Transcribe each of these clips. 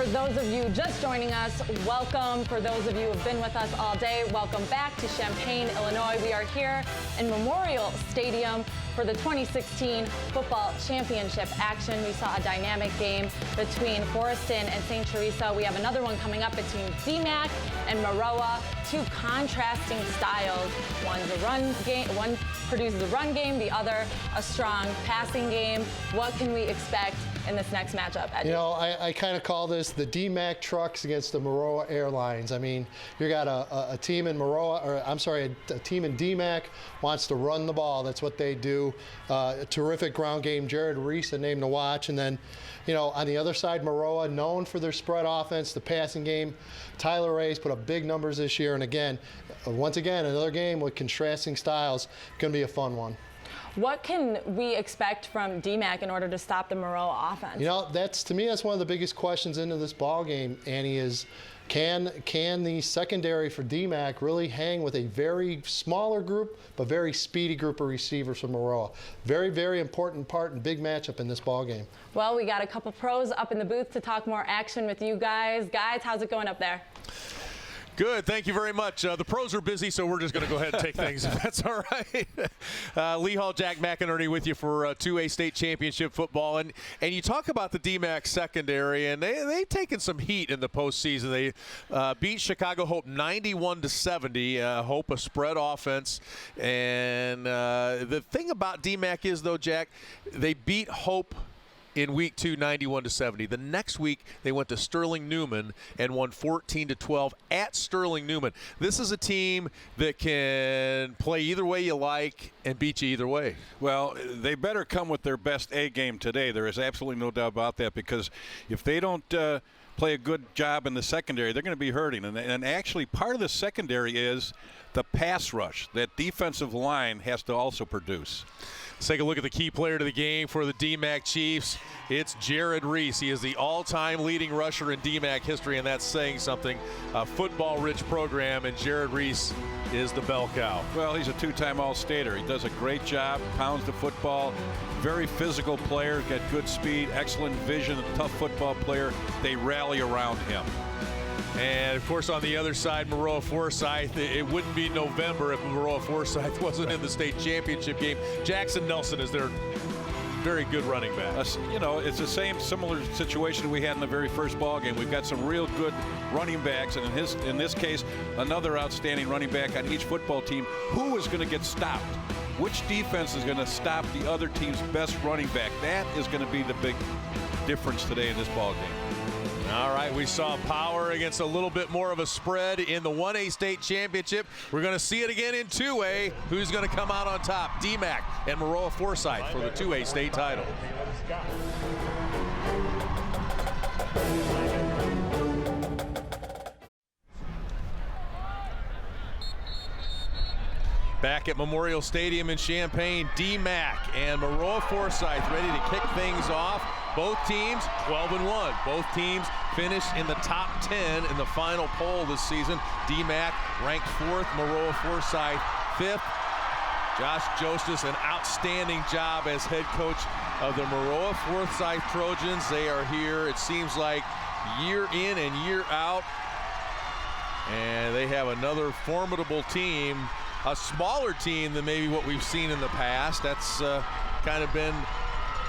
For those of you just joining us, welcome. For those of you who have been with us all day, welcome back to Champaign, Illinois. We are here in Memorial Stadium for the 2016 football championship action. We saw a dynamic game between Forsyth and St. Teresa. We have another one coming up between DMACC and Maroa. Two contrasting styles. One's a run game, one produces a run game, the other a strong passing game. What can we expect in this next matchup, Eddie? You know, I kind of call this the DMACC trucks against the Maroa Airlines. I mean, you got a team in Maroa, or I'm sorry, a team in DMACC wants to run the ball. That's what they do. A terrific ground game. Jared Reese, a name to watch. And then, you know, on the other side, Maroa, known for their spread offense, the passing game. Tyler Ray's put up big numbers this year. And again, once again, another game with contrasting styles. Going to be a fun one. What can we expect from DMACC in order to stop the Maroa offense? You know, to me, that's one of the biggest questions into this ball game, Annie, is can the secondary for DMACC really hang with a very smaller group, but very speedy group of receivers from Maroa? Very, very important part and big matchup in this ball game. Well, we got a couple pros up in the booth to talk more action with you guys. Guys, how's it going up there? Good, thank you very much. The pros are busy, so we're just going to go ahead and take things, if that's all right. Lee Hall, Jack McInerney with you for 2A state championship football. And you talk about the DMACC secondary, and they've taken some heat in the postseason. They beat Chicago Hope 91-70. Hope a spread offense. And the thing about DMACC is, though, Jack, they beat Hope in week 2, 91-70. The next week, they went to Sterling Newman and won 14-12 at Sterling Newman. This is a team that can play either way you like and beat you either way. Well, they better come with their best A game today. There is absolutely no doubt about that, because if they don't play a good job in the secondary, they're going to be hurting. And actually, part of the secondary is the pass rush. That defensive line has to also produce. Let's take a look at the key player to the game for the DMACC Chiefs. It's Jared Reese. He is the all-time leading rusher in DMACC history, and that's saying something. A football-rich program, and Jared Reese is the bell cow. Well, he's a two-time All-Stater. He does a great job, pounds the football. Very physical player, got good speed, excellent vision, a tough football player. They rally around him. And, of course, on the other side, Maroa Forsyth. It wouldn't be November if Maroa Forsyth wasn't in the state championship game. Jackson Nelson is their very good running back. You know, it's the similar situation we had in the very first ball game. We've got some real good running backs, and in this case, another outstanding running back on each football team. Who is going to get stopped? Which defense is going to stop the other team's best running back? That is going to be the big difference today in this ball game. All right, we saw power against a little bit more of a spread in the 1A state championship. We're going to see it again in 2A. Who's going to come out on top? DMACC and Maroa Forsyth for the 2A state title. Back at Memorial Stadium in Champaign, DMACC and Maroa Forsyth ready to kick things off. Both teams 12-1. Both teams finished in the top 10 in the final poll this season. DMACC ranked 4th, Maroa Forsyth 5th. Josh Jostis, an outstanding job as head coach of the Maroa Forsyth Trojans. They are here, it seems like, year in and year out. And they have another formidable team. A smaller team than maybe what we've seen in the past. That's kind of been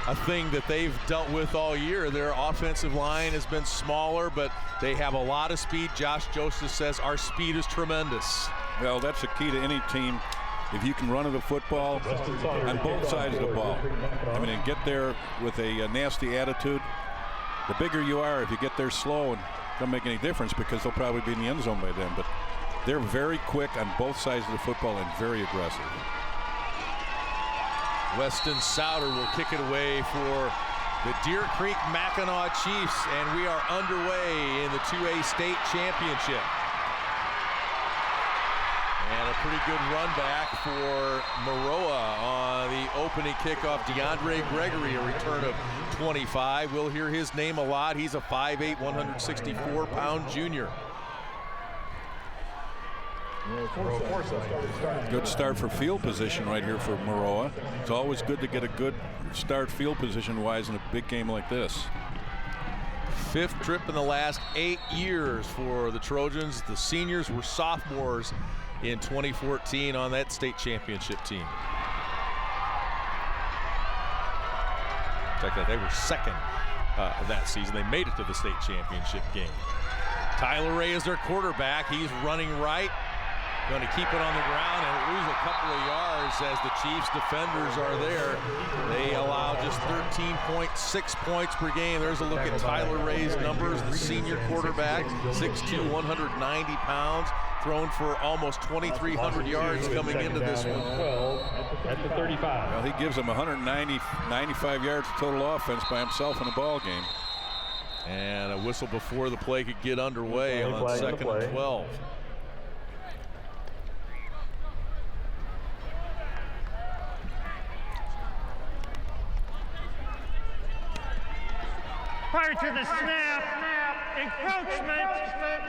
a thing that they've dealt with all year. Their offensive line has been smaller, but they have a lot of speed. Josh Joseph says our speed is tremendous. Well, that's the key to any team. If you can run the football on both sides of the ball, I mean, and get there with a nasty attitude. The bigger you are, if you get there slow, and it doesn't make any difference because they'll probably be in the end zone by then. But they're very quick on both sides of the football and very aggressive. Weston Souter will kick it away for the Deer Creek Mackinaw Chiefs, and we are underway in the 2A state championship. And a pretty good run back for Maroa on the opening kickoff. DeAndre Gregory, a return of 25. We'll hear his name a lot. He's a 5'8", 164-pound junior. Good start for field position right here for Maroa. It's always good to get a good start field position-wise in a big game like this. Fifth trip in the last 8 years for the Trojans. The seniors were sophomores in 2014 on that state championship team. Check that, they were second that season. They made it to the state championship game. Tyler Ray is their quarterback. He's running right. Going to keep it on the ground and lose a couple of yards as the Chiefs defenders are there. They allow just 13.6 points per game. There's a look at Tyler Ray's numbers. The senior quarterback, 6'2", 190 pounds, thrown for almost 2,300 yards coming into this one. At the 35. Well, he gives them 95 yards of total offense by himself in a ball game. And a whistle before the play could get underway on 2nd and 12. Prior to the snap, encroachment,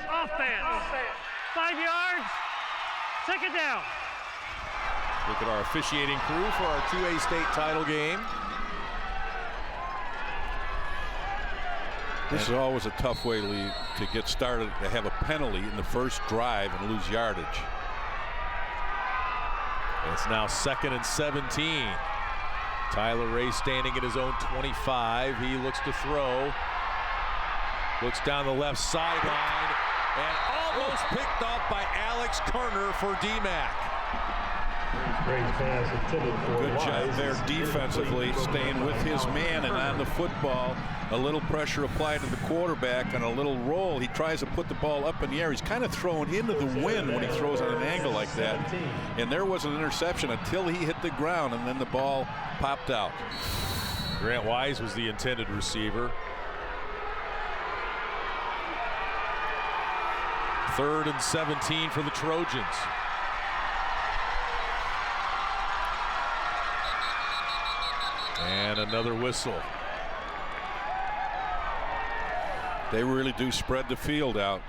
offense. 5 yards, 2nd down. Look at our officiating crew for our 2A state title game. This is always a tough way, Lee, to get started, to have a penalty in the first drive and lose yardage. It's now 2nd and 17. Tyler Ray standing at his own 25. He looks to throw. Looks down the left sideline and almost picked off by Alex Turner for DMACC. Good job there defensively, staying with his man and on the football. A little pressure applied to the quarterback and a little roll. He tries to put the ball up in the air. He's kind of thrown into the wind when he throws on an angle like that. And there was an interception until he hit the ground, and then the ball popped out. Grant Wise was the intended receiver. 3rd and 17 for the Trojans. And another whistle. They really do spread the field out.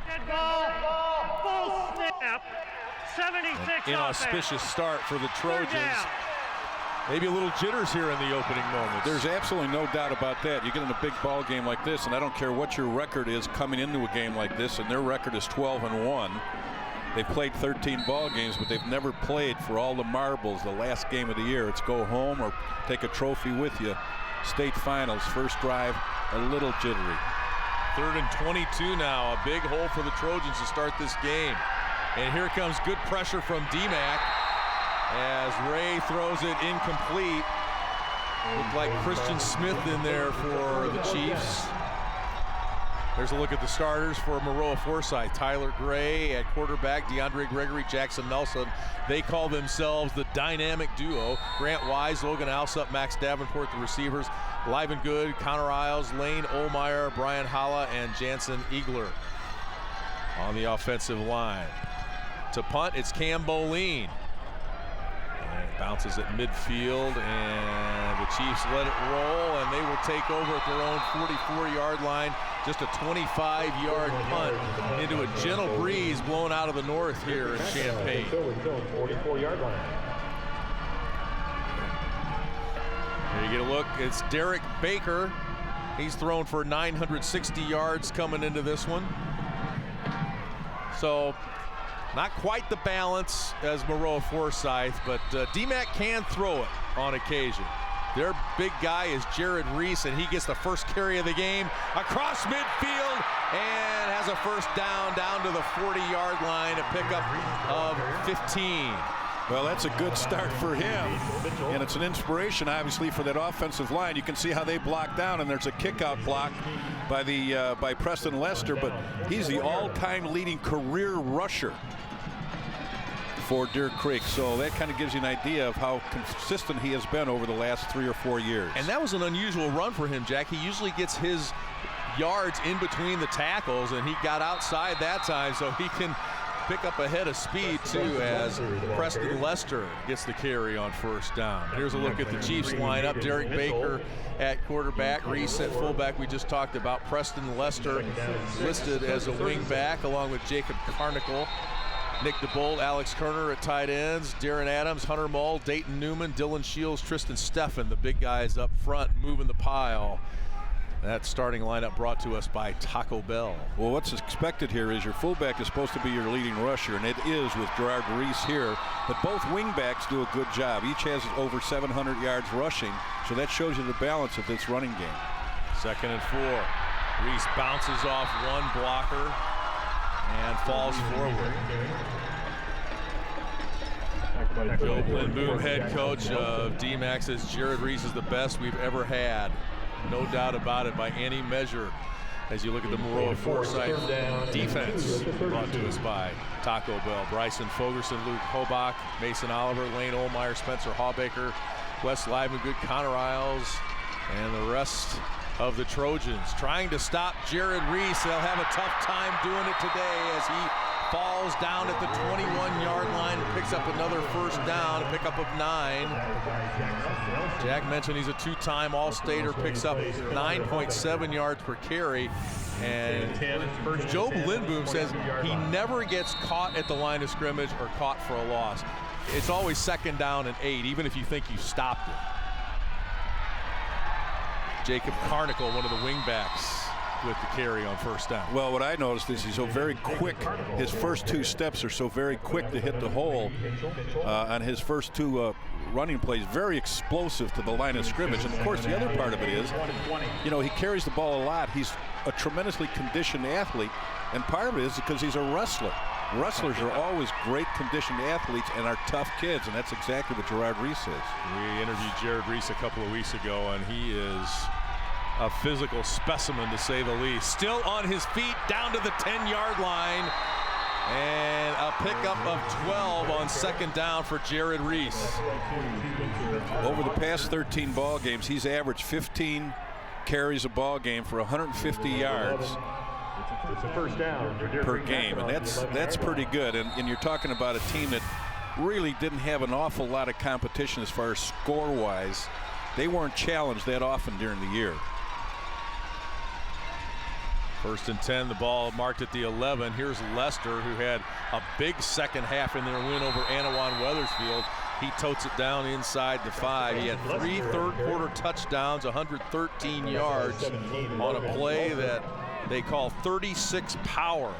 Full snap, 76 Inauspicious start for the Trojans. Maybe a little jitters here in the opening moments. There's absolutely no doubt about that. You get in a big ball game like this, and I don't care what your record is coming into a game like this, and their record is 12-1. They've played 13 ball games, but they've never played for all the marbles the last game of the year. It's go home or take a trophy with you. State finals, first drive, a little jittery. 3rd and 22 now. A big hole for the Trojans to start this game. And here comes good pressure from DMACC as Ray throws it incomplete. Looked like Christian Smith in there for the Chiefs. There's a look at the starters for Maroa Forsyth. Tyler Gray at quarterback, DeAndre Gregory, Jackson Nelson. They call themselves the dynamic duo. Grant Wise, Logan Alsup, Max Davenport, the receivers. Liven Good, Connor Isles, Lane Olmeyer, Brian Holla, and Jansen Eagler on the offensive line. To punt, it's Cam Boleen. And it bounces at midfield, and the Chiefs let it roll, and they will take over at their own 44-yard line. Just a 25-yard punt into a gentle breeze blowing out of the north here in Champaign. 44-yard line. There you get a look. It's Derek Baker. He's thrown for 960 yards coming into this one. So not quite the balance as Maroa Forsyth, but DMACC can throw it on occasion. Their big guy is Jared Reese, and he gets the first carry of the game across midfield and has a first down to the 40-yard line, a pickup of 15. Well, that's a good start for him, and it's an inspiration, obviously, for that offensive line. You can see how they block down, and there's a kick-out block by Preston Lester, but he's the all-time leading career rusher for Deer Creek, so that kind of gives you an idea of how consistent he has been over the last 3 or 4 years. And that was an unusual run for him, Jack. He usually gets his yards in between the tackles, and he got outside that time, so he can pick up a head of speed too as Preston Lester gets the carry on first down. Here's a look at the Chiefs lineup. Derek Baker at quarterback, Reese at fullback we just talked about. Preston Lester listed as a wing back along with Jacob Carnicle. Nick DeBolt, Alex Kerner at tight ends, Darren Adams, Hunter Mull, Dayton Newman, Dylan Shields, Tristan Steffen, the big guys up front moving the pile. That starting lineup brought to us by Taco Bell. Well, what's expected here is your fullback is supposed to be your leading rusher, and it is with Gerard Reese here. But both wingbacks do a good job. Each has over 700 yards rushing, so that shows you the balance of this running game. 2nd and 4. Reese bounces off one blocker and falls forward. Joe Lindboom, head coach of DMACC, says Jared Reese is the best we've ever had. No doubt about it by any measure. As you look at the Maroa Forsyth defense, brought to us by Taco Bell. Bryson Fogerson, Luke Hobach, Mason Oliver, Lane Olmeyer, Spencer Hawbaker, Wes Livengood, Connor Isles, and the rest of the Trojans trying to stop Jared Reese. They'll have a tough time doing it today as he falls down at the 21-yard line and picks up another first down, a pickup of 9. Jack mentioned he's a 2-time All-Stater, picks up 9.7 yards per carry. And Joe Lindboom says he never gets caught at the line of scrimmage or caught for a loss. It's always 2nd down and 8, even if you think you stopped it. Jacob Carnicle, one of the wingbacks, with the carry on first down. Well, what I noticed is he's so very quick. His first 2 steps are so very quick to hit the hole on his first 2 running plays. Very explosive to the line of scrimmage. And of course, the other part of it is, you know, he carries the ball a lot. He's a tremendously conditioned athlete, and part of it is because he's a wrestler. Wrestlers are always great conditioned athletes and are tough kids, and that's exactly what Gerard Reese is. We interviewed Jared Reese a couple of weeks ago, and he is a physical specimen, to say the least. Still on his feet, down to the 10-yard line, and a pickup of 12 on 2nd down for Jared Reese. Over the past 13 ball games, he's averaged 15 carries a ball game for 150 yards per game, and that's pretty good. And you're talking about a team that really didn't have an awful lot of competition as far as score-wise. They weren't challenged that often during the year. 1st and 10, the ball marked at the 11. Here's Lester, who had a big second half in their win over Anawan Wethersfield. He totes it down inside the 5. He had 3 third-quarter touchdowns, 113 yards on a play that they call 36 power.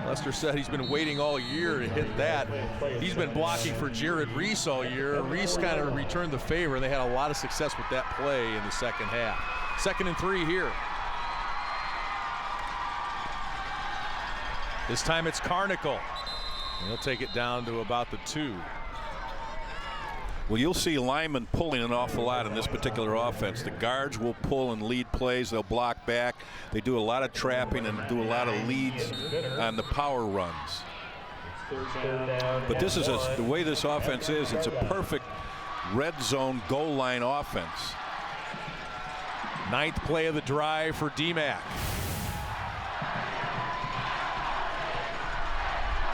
Lester said he's been waiting all year to hit that. He's been blocking for Jared Reese all year. Reese kind of returned the favor, and they had a lot of success with that play in the second half. 2nd and 3 here. This time it's Carnicle. He'll take it down to about the 2. Well, you'll see linemen pulling an awful lot in this particular offense. The guards will pull and lead plays. They'll block back. They do a lot of trapping and do a lot of leads on the power runs. But this is the way this offense is. It's a perfect red zone goal line offense. 9th play of the drive for DMACC.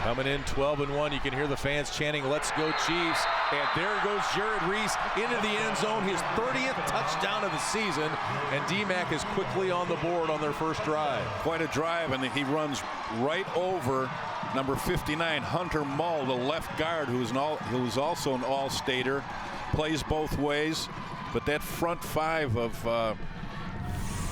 Coming in 12-1, you can hear the fans chanting, "Let's go Chiefs." And there goes Jared Reese into the end zone, his 30th touchdown of the season, and DMACC is quickly on the board on their first drive. Quite a drive, and he runs right over number 59, Hunter Mull, the left guard, who's also an All-Stater, plays both ways. But that front 5 of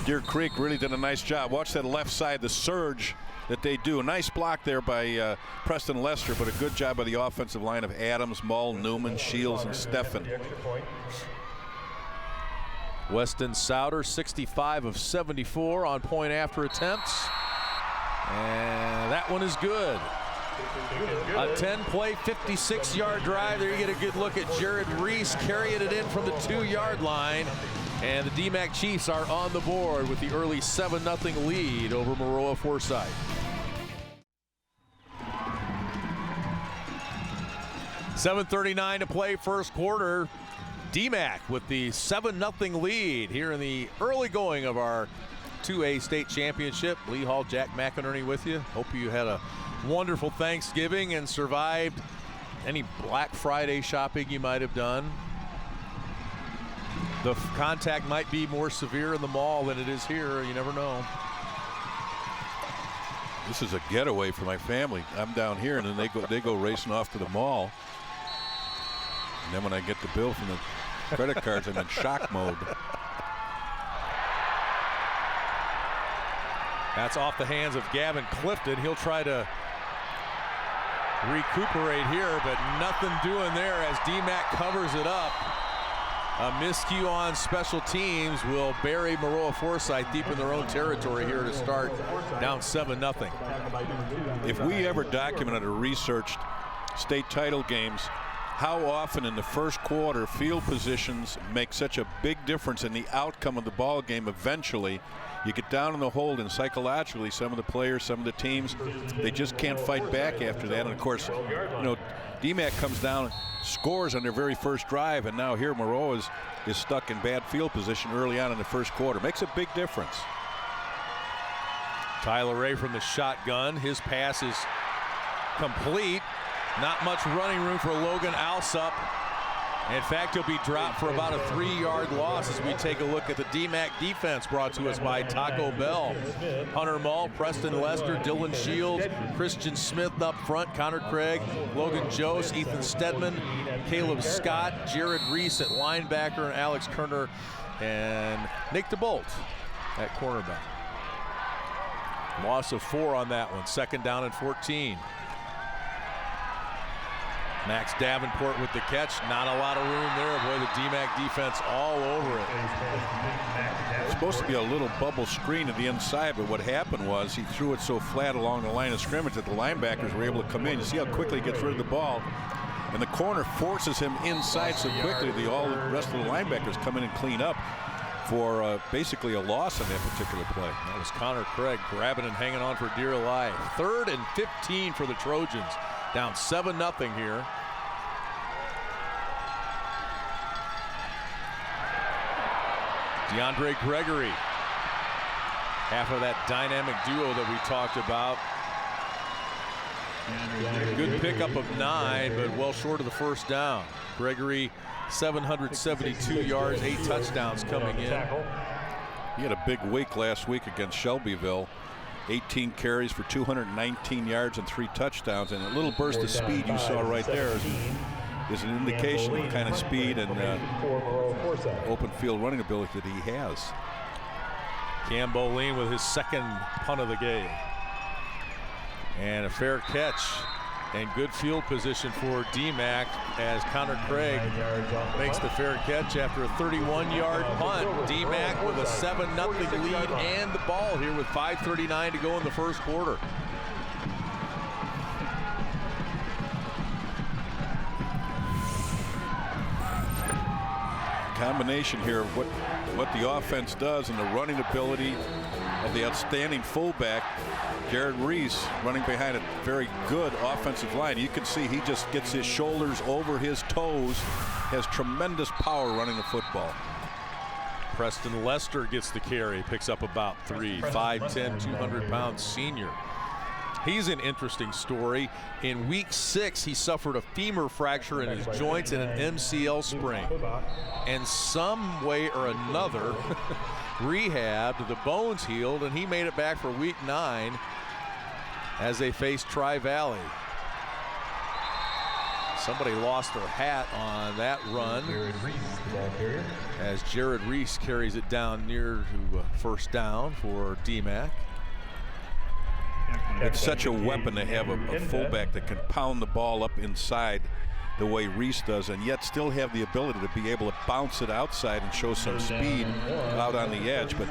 Deer Creek really did a nice job. Watch that left side, the surge that they do. A nice block there by Preston Lester, but a good job by the offensive line of Adams, Mull, Newman, Shields, and Steffen. Weston Souter, 65 of 74 on point after attempts. And that one is good. A 10-play, 56-yard drive. There you get a good look at Jared Reese carrying it in from the 2-yard line. And the DMACC Chiefs are on the board with the early 7-0 lead over Maroa Forsyth. .7:39 to play first quarter. DMACC with the 7-0 lead here in the early going of our 2A state championship. Lee Hall, Jack McInerney with you. Hope you had a wonderful Thanksgiving and survived any Black Friday shopping you might have done. The contact might be more severe in the mall than it is here. You never know. This is a getaway for my family. I'm down here, and then they go racing off to the mall. And then when I get the bill from the credit cards, I'm in shock mode. That's off the hands of Gavin Clifton. He'll try to recuperate here, but nothing doing there as DMACC covers it up. A miscue on special teams will bury Maroa Forsyth deep in their own territory here to start, down 7-0. If we ever documented or researched state title games, how often in the first quarter field positions make such a big difference in the outcome of the ball game. Eventually you get down in the hold, and psychologically some of the players, some of the teams, they just can't fight back after that. And of course, you know, DMACC comes down, scores on their very first drive, and now here Maroa is stuck in bad field position early on in the first quarter. Makes a big difference. Tyler Ray from the shotgun. His pass is complete. Not much running room for Logan Alsup. In fact, he'll be dropped for about a 3-yard loss as we take a look at the DMACC defense, brought to us by Taco Bell. Hunter Mull, Preston Lester, Dylan Shields, Christian Smith up front, Connor Craig, Logan Jose, Ethan Stedman, Caleb Scott, Jared Reese at linebacker, and Alex Kerner and Nick DeBolt at cornerback. Loss of 4 on that one. 2nd down and 14. Max Davenport with the catch. Not a lot of room there. Boy, the DMACC defense all over it. It's supposed to be a little bubble screen at the inside, but what happened was he threw it so flat along the line of scrimmage that the linebackers were able to come in. You see how quickly he gets rid of the ball, and the corner forces him inside so quickly all the rest of the linebackers come in and clean up for basically a loss on that particular play. That was Connor Craig grabbing and hanging on for dear life. 3rd and 15 for the Trojans. Down 7-0 here. DeAndre Gregory, half of that dynamic duo that we talked about. Good pickup of 9, but well short of the first down. Gregory, 772 yards, 8 touchdowns coming in. He had a big week last week against Shelbyville. 18 carries for 219 yards and 3 touchdowns, and a little burst of speed you saw right there is an indication of the kind of speed and open field running ability that he has. Cam Boleen with his 2nd punt of the game. And a fair catch and good field position for DMACC as Connor Craig makes the fair catch after a 31-yard punt. DMACC with a 7-0 lead and the ball here with 5:39 to go in the first quarter. Combination here of what the offense does and the running ability of the outstanding fullback Jared Reese running behind a very good offensive line. You can see he just gets his shoulders over his toes, has tremendous power running the football. Preston Lester gets the carry, picks up about 3, 5'10", 200-pound senior. He's an interesting story. In week 6, he suffered a femur fracture in his joints and an MCL sprain. And some way or another, rehabbed, the bones healed, and he made it back for week 9 as they faced Tri-Valley. Somebody lost their hat on that run as Jared Reese carries it down near to 1st down for DMACC. It's such a weapon to have a fullback that can pound the ball up inside the way Reese does, and yet still have the ability to be able to bounce it outside and show some speed out on the edge. But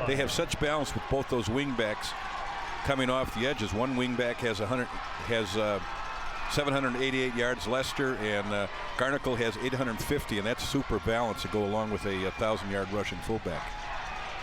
they have such balance with both those wingbacks coming off the edges. One wingback has 788 yards, Lester, and Garnacle has 850, and that's super balance to go along with a 1,000-yard rushing fullback.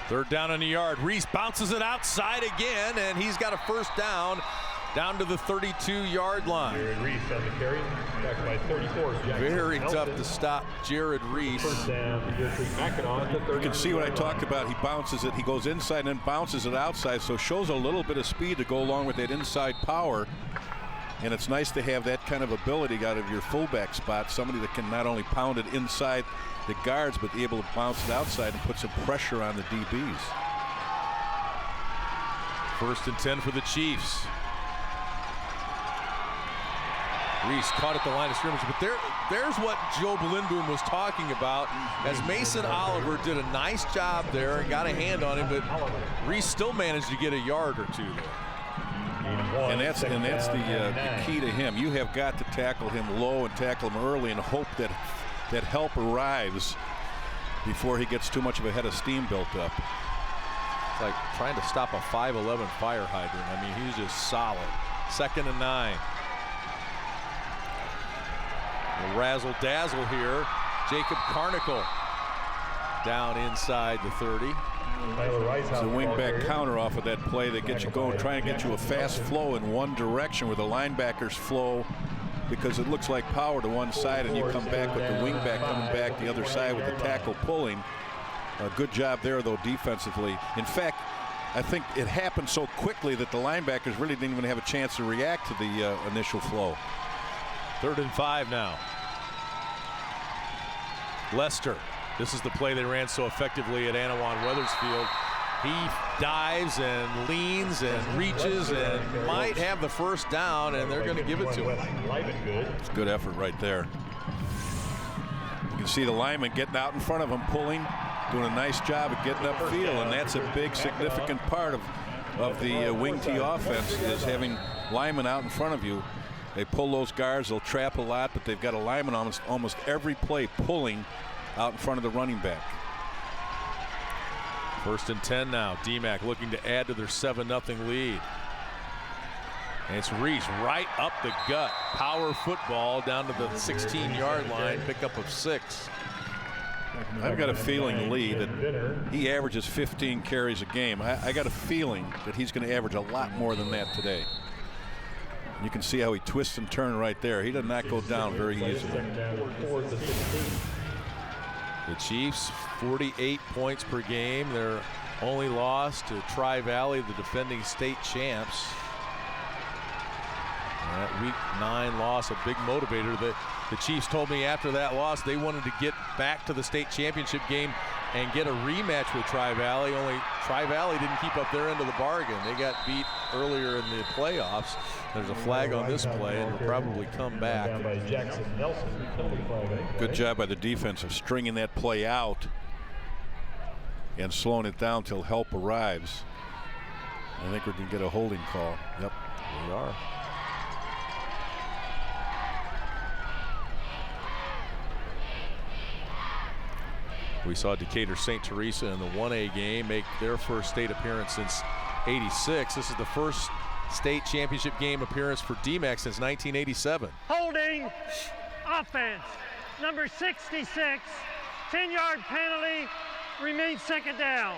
3rd down in the yard. Reese bounces it outside again, and he's got a 1st down to the 32-yard line. Jared Reese on the carry, back by 34. Very tough to stop Jared Reese. Mackinaw, you can see what I talked about. He bounces it, he goes inside and then bounces it outside, so shows a little bit of speed to go along with that inside power. And it's nice to have that kind of ability out of your fullback spot, somebody that can not only pound it inside the guards, but be able to bounce it outside and put some pressure on the DBs. 1st and 10 for the Chiefs. Reese caught at the line of scrimmage, but there's what Joe Lindboom was talking about, as Mason Oliver did a nice job there and got a hand on him, but Reese still managed to get a yard or two there. And that's the key to him. You have got to tackle him low and tackle him early and hope that help arrives before he gets too much of a head of steam built up. It's like trying to stop a 5'11" fire hydrant. I mean, he's just solid. 2nd and 9. A razzle dazzle here. Jacob Carnicle down inside the 30. It's a wingback counter off of that play that gets you going, trying to get you a fast flow in one direction where the linebackers flow, because it looks like power to one side, and you come back with the wingback coming back the other side with the tackle pulling. A good job there, though, defensively. In fact, I think it happened so quickly that the linebackers really didn't even have a chance to react to the initial flow. 3rd and 5 now. Lester. This is the play they ran so effectively at Anawan Weathersfield. He dives and leans and reaches and might have the first down, and they're going to give it to him. It's good effort right there. You can see the lineman getting out in front of him, pulling, doing a nice job of getting upfield, and that's a big significant part of the wing T offense, is having linemen out in front of you. They pull those guards, they'll trap a lot, but they've got a lineman almost every play pulling out in front of the running back. 1st and 10 now. DMACC looking to add to their 7-0 lead. And it's Reese right up the gut. Power football down to the 16-yard line. Pickup of 6. I've got a feeling, Lee, that he averages 15 carries a game. I got a feeling that he's going to average a lot more than that today. You can see how he twists and turns right there. He does not go down very easily. The Chiefs, 48 points per game. Their only loss to Tri-Valley, the defending state champs. That Week 9 loss, a big motivator. The Chiefs told me after that loss they wanted to get back to the state championship game and get a rematch with Tri-Valley, only Tri-Valley didn't keep up their end of the bargain. They got beat earlier in the playoffs. There's a flag on this play, and it'll probably come back. Good job by the defense of stringing that play out and slowing it down till help arrives. I think we're going to get a holding call. Yep, we are. We saw Decatur St. Teresa in the 1A game make their first state appearance since '86. This is the first state championship game appearance for DMACC since 1987. Holding offense, number 66, 10-yard penalty, remains 2nd down.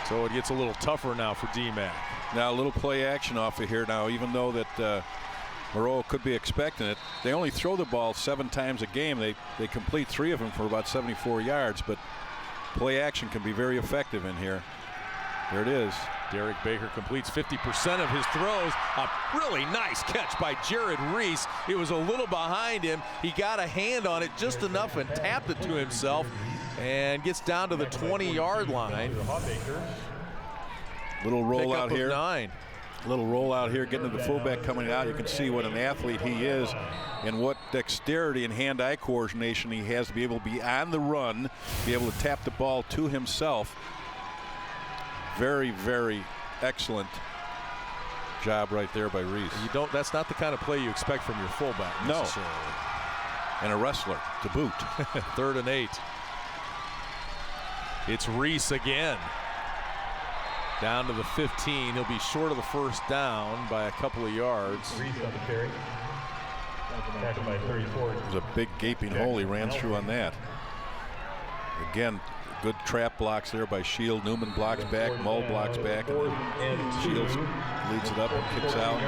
So it gets a little tougher now for DMACC. Now a little play action off of here now, even though that Maroa could be expecting it. They only throw the ball 7 times a game. They complete 3 of them for about 74 yards, but play action can be very effective in here. There it is. Derek Baker completes 50% of his throws. A really nice catch by Jared Reese. It was a little behind him. He got a hand on it just enough and tapped it to himself and gets down to the 20-yard line. Little roll out here. 9. Little roll out here, getting to the fullback coming out. You can see what an athlete he is and what dexterity and hand-eye coordination he has to be able to be on the run, be able to tap the ball to himself. Very, very excellent job right there by Reese. That's not the kind of play you expect from your fullback necessarily. No. And a wrestler to boot. 3rd and 8. It's Reese again. Down to the 15. He'll be short of the first down by a couple of yards. Reese on the carry. Tackled by 34. There's a big gaping hole he ran through on that. Again, good trap blocks there by Shield. Newman blocks back, Mull blocks back, and Shields leads it up and kicks out.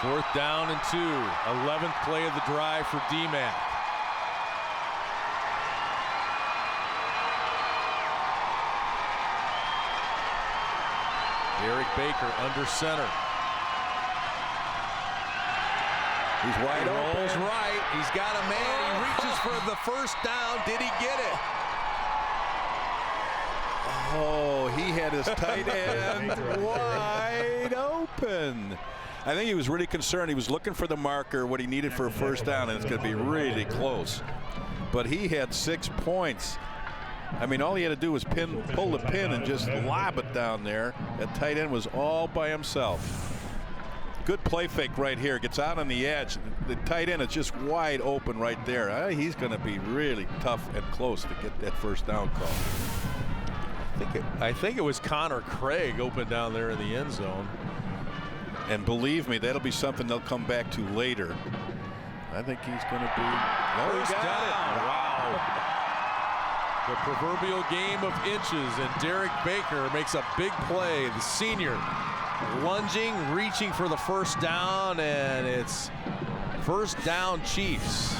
4th down and 2. 11th play of the drive for DMACC. Derek Baker under center. He's wide open. Rolls right. He's got a man. He reaches for the first down. Did he get it? Oh, he had his tight end wide open. I think he was really concerned. He was looking for the marker, what he needed for a first down, and it's going to be really close. But he had 6 points. I mean, all he had to do was pull the pin and just lob it down there. That tight end was all by himself. Good play fake right here. Gets out on the edge. The tight end is just wide open right there. He's going to be really tough and close to get that first down call. I think it was Connor Craig open down there in the end zone. And believe me, that'll be something they'll come back to later. I think he's going to be first down. Wow. The proverbial game of inches, and Derek Baker makes a big play. The senior lunging, reaching for the first down, and it's first down Chiefs.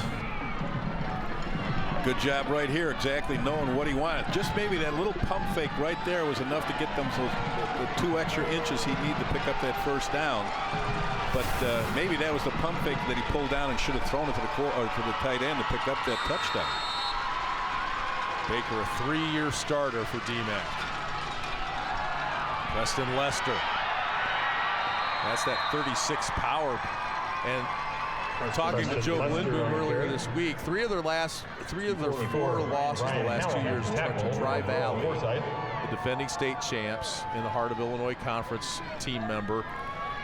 Good job right here, exactly knowing what he wanted. Just maybe that little pump fake right there was enough to get them the 2 extra inches he needed to pick up that first down. But maybe that was the pump fake that he pulled down and should have thrown it to the tight end to pick up that touchdown. Baker, a 3-year starter for DMACC. Preston Lester. That's that 36 power. And talking to Joe Lindboom earlier this week, three of their 4 losses the last 2 years went to Tri-Valley, the defending state champs in the Heart of Illinois Conference team member.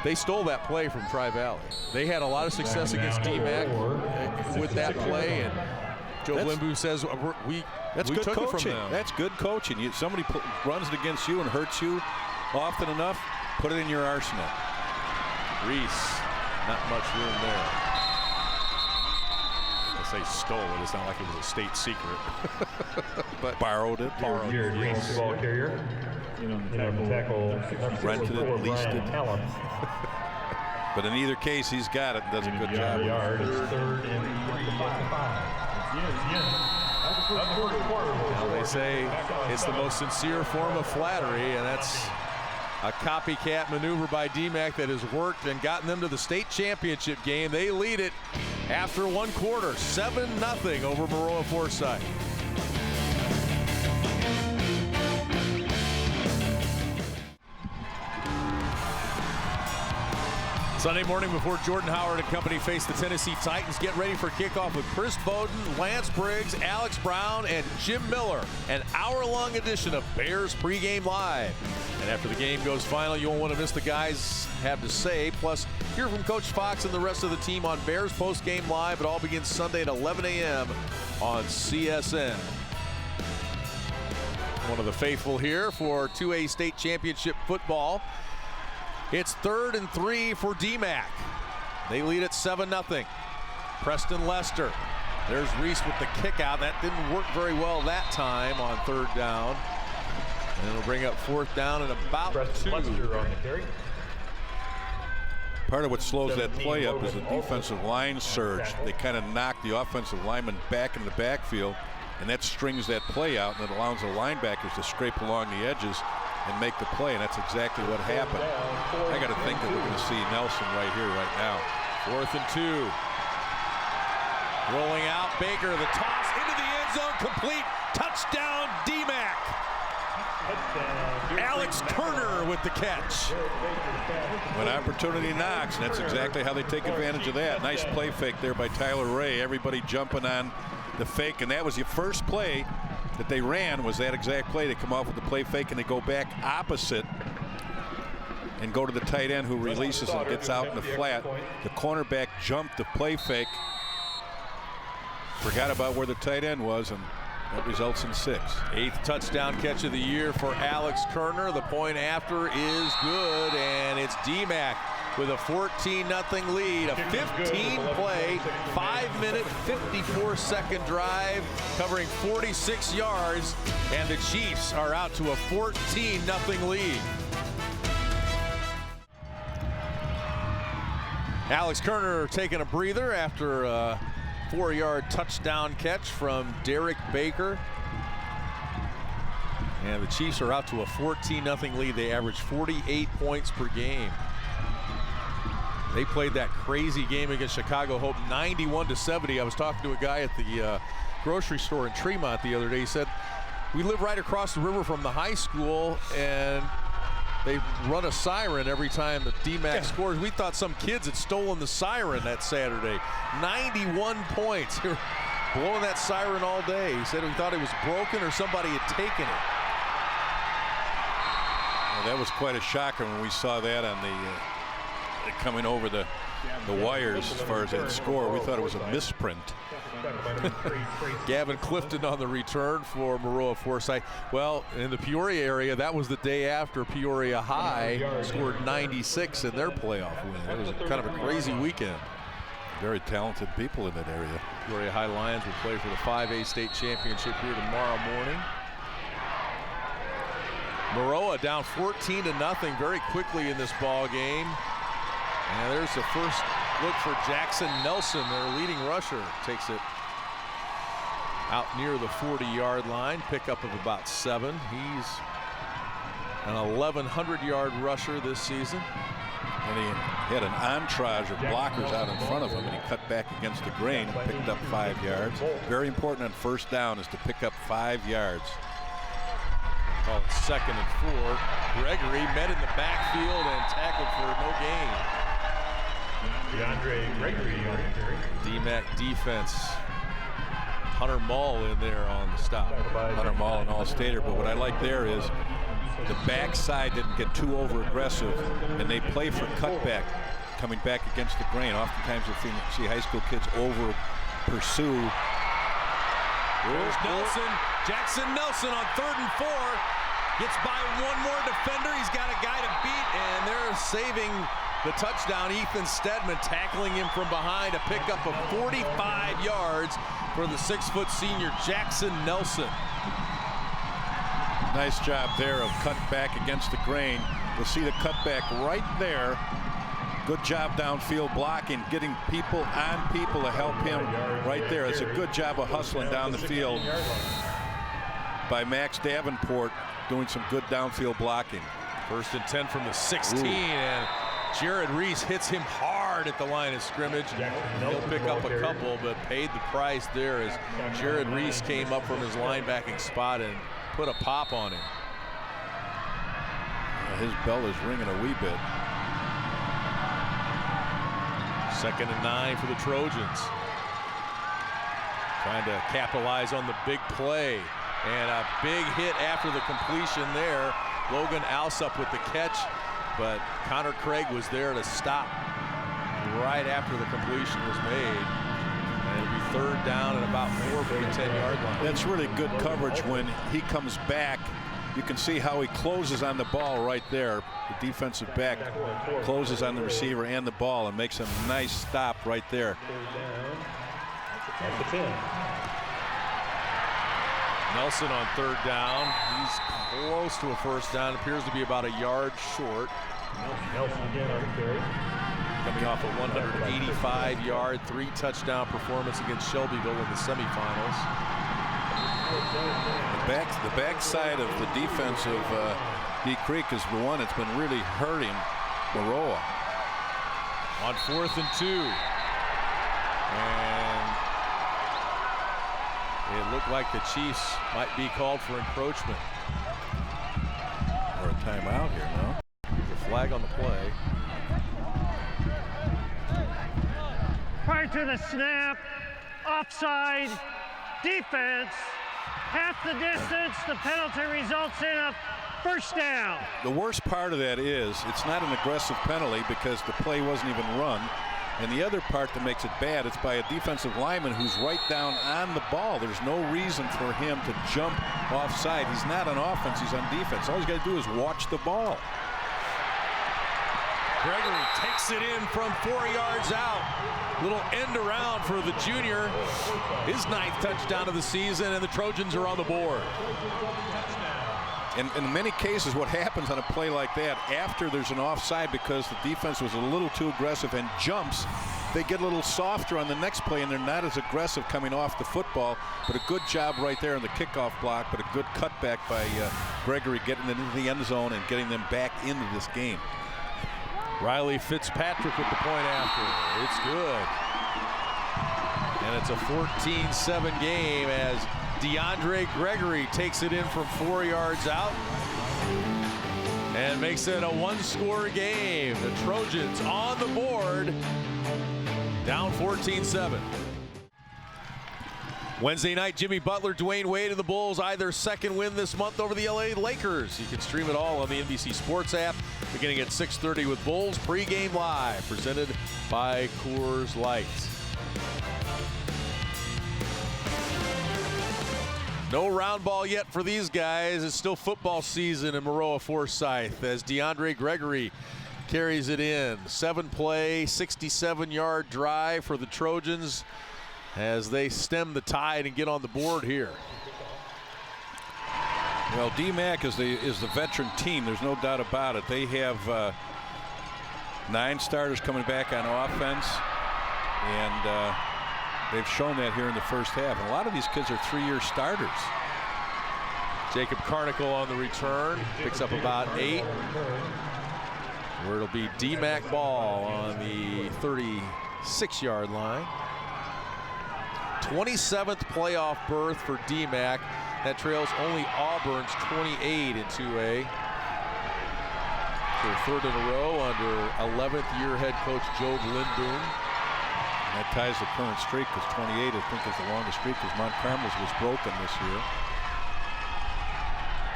They stole that play from Tri-Valley. They had a lot of success against DMACC with that play, and Joe Lindboom says we good took coaching. it from them. That's good coaching. Somebody runs it against you and hurts you often enough, put it in your arsenal. Reese, not much room there. I say stole it. It's not like it was a state secret. But borrowed it. Your green ball carrier. Tackle. Rented it, leased it. But in either case, he's got it and does a good job. Yard is 3rd and 25. Well, they say it's the most sincere form of flattery, and that's a copycat maneuver by DMACC that has worked and gotten them to the state championship game. They lead it after 1 quarter, 7-0 over Maroa Forsyth. Sunday morning before Jordan Howard and company face the Tennessee Titans, get ready for kickoff with Chris Bowden, Lance Briggs, Alex Brown, and Jim Miller. An hour-long edition of Bears Pregame Live. And after the game goes final, you won't want to miss the guys have to say. Plus, hear from Coach Fox and the rest of the team on Bears Postgame Live. It all begins Sunday at 11 a.m. on CSN. One of the faithful here for 2A state championship football. It's 3rd and 3 for DMACC. They lead at 7-0. Preston Lester. There's Reese with the kick out. That didn't work very well that time on 3rd down. And it'll bring up 4th down and about 2. Lester on the carry. Part of what slows that play up is the defensive line surge. They kind of knock the offensive lineman back in the backfield, and that strings that play out, and it allows the linebackers to scrape along the edges and make the play, and that's exactly what happened. I got to think that we're going to see Nelson right here, right now. 4th and 2. Rolling out, Baker, the toss into the end zone, complete, touchdown DMACC. Alex Turner with the catch. When opportunity knocks, and that's exactly how they take advantage of that. Nice play fake there by Tyler Ray. Everybody jumping on the fake, and that was your first play that they ran, was that exact play. They come off with the play fake and they go back opposite and go to the tight end who releases and gets out in the flat. The cornerback jumped the play fake, forgot about where the tight end was, and that results in 6. 8th touchdown catch of the year for Alex Turner. The point after is good, and it's DMACC with a 14-0 lead. A 15-play, 5-minute, 54-second drive covering 46 yards, and the Chiefs are out to a 14-0 lead. Alex Turner taking a breather after a 4-yard touchdown catch from Derek Baker. And the Chiefs are out to a 14-0 lead. They average 48 points per game. They played that crazy game against Chicago Hope, 91-70. I was talking to a guy at the grocery store in Tremont the other day. He said we live right across the river from the high school, and they run a siren every time the DMACC scores. We thought some kids had stolen the siren that Saturday. 91 points. They were blowing that siren all day. He said he thought it was broken or somebody had taken it. Well, that was quite a shocker when we saw that on the coming over the wires as far as that score. We thought it was a misprint. Gavin Clifton on the return for Maroa Forsyth. Well, in the Peoria area, that was the day after Peoria High scored 96 in their playoff win. It was kind of a crazy weekend. Very talented people in that area. Peoria High Lions will play for the 5A state championship here tomorrow morning. Maroa down 14-0 very quickly in this ball game. And there's the first look for Jackson Nelson, their leading rusher. Takes it out near the 40-yard line, pickup of about 7. He's an 1,100-yard rusher this season. And he had an entourage of blockers out in front of him, and he cut back against the grain, picked up 5 yards. Very important on first down is to pick up 5 yards. Call it 2nd and 4. Gregory met in the backfield and tackled for no gain. DMACC defense. Hunter Mall in there on the stop. Hunter Mall and All-Stater, but what I like there is the backside didn't get too over-aggressive, and they play for cutback, coming back against the grain. Oftentimes you see high school kids over-pursue. There's Nelson. Jackson Nelson on 3rd and 4. Gets by one more defender. He's got a guy to beat, and they're saving the touchdown. Ethan Stedman tackling him from behind, a pickup of 45 yards for the 6-foot senior Jackson Nelson. Nice job there of cut back against the grain. You'll see the cutback right there. Good job downfield blocking, getting people on people to help him right there. It's a good job of hustling down the field by Max Davenport, doing some good downfield blocking. 1st and 10 from the 16, and Jared Reese hits him hard at the line of scrimmage. He'll pick up a couple, but paid the price there as Jared Reese came up from his linebacking spot and put a pop on him. His bell is ringing a wee bit. 2nd and 9 for the Trojans. Trying to capitalize on the big play. And a big hit after the completion there. Logan Alsup with the catch, but Connor Craig was there to stop right after the completion was made. And it'll be 3rd down and about 4 from the 10-yard line. That's really good coverage when he comes back. You can see how he closes on the ball right there. The defensive back closes on the receiver and the ball and makes a nice stop right there. Nelson on 3rd down. He's close to a 1st down. Appears to be about a yard short. Coming off a 185-yard, 3-touchdown performance against Shelbyville in the semifinals. The backside of the defense of Deep Creek is the one that's been really hurting Maroa. On 4th and 2. And it looked like the Chiefs might be called for encroachment. Or a timeout here, no? There's a flag on the play. Prior to the snap, offside, defense, half the distance, the penalty results in a 1st down. The worst part of that is it's not an aggressive penalty because the play wasn't even run. And the other part that makes it bad, it's by a defensive lineman who's right down on the ball. There's no reason for him to jump offside. He's not on offense, he's on defense. All he's got to do is watch the ball. Gregory takes it in from 4 yards out. Little end around for the junior. His 9th touchdown of the season, and the Trojans are on the board. In many cases, what happens on a play like that, after there's an offside because the defense was a little too aggressive and jumps, they get a little softer on the next play and they're not as aggressive coming off the football. But a good job right there in the kickoff block, but a good cutback by Gregory getting into the end zone and getting them back into this game. Riley Fitzpatrick with the point after. It's good. And it's a 14-7 game as DeAndre Gregory takes it in from 4 yards out and makes it a one-score game. The Trojans on the board, down 14-7. Wednesday night, Jimmy Butler, Dwayne Wade and the Bulls, either second win this month over the LA Lakers. You can stream it all on the NBC Sports app, beginning at 6:30 with Bulls pregame live, presented by Coors Light. No round ball yet for these guys. It's still football season in Maroa Forsyth as DeAndre Gregory carries it in. 7-play, 67-yard drive for the Trojans as they stem the tide and get on the board here. Well, DMACC is the veteran team. There's no doubt about it. They have 9 starters coming back on offense, and they've shown that here in the first half. And a lot of these kids are 3-year starters. Jacob Carnicle on the return, picks up about 8. Where it'll be DMACC ball on the 36-yard line. 27th playoff berth for DMACC. That trails only Auburn's 28 in 2A. So third in a row under 11th year head coach Joe Lindboom. That ties the current streak, because 28, I think, is the longest streak, because Mount Carmel's was broken this year,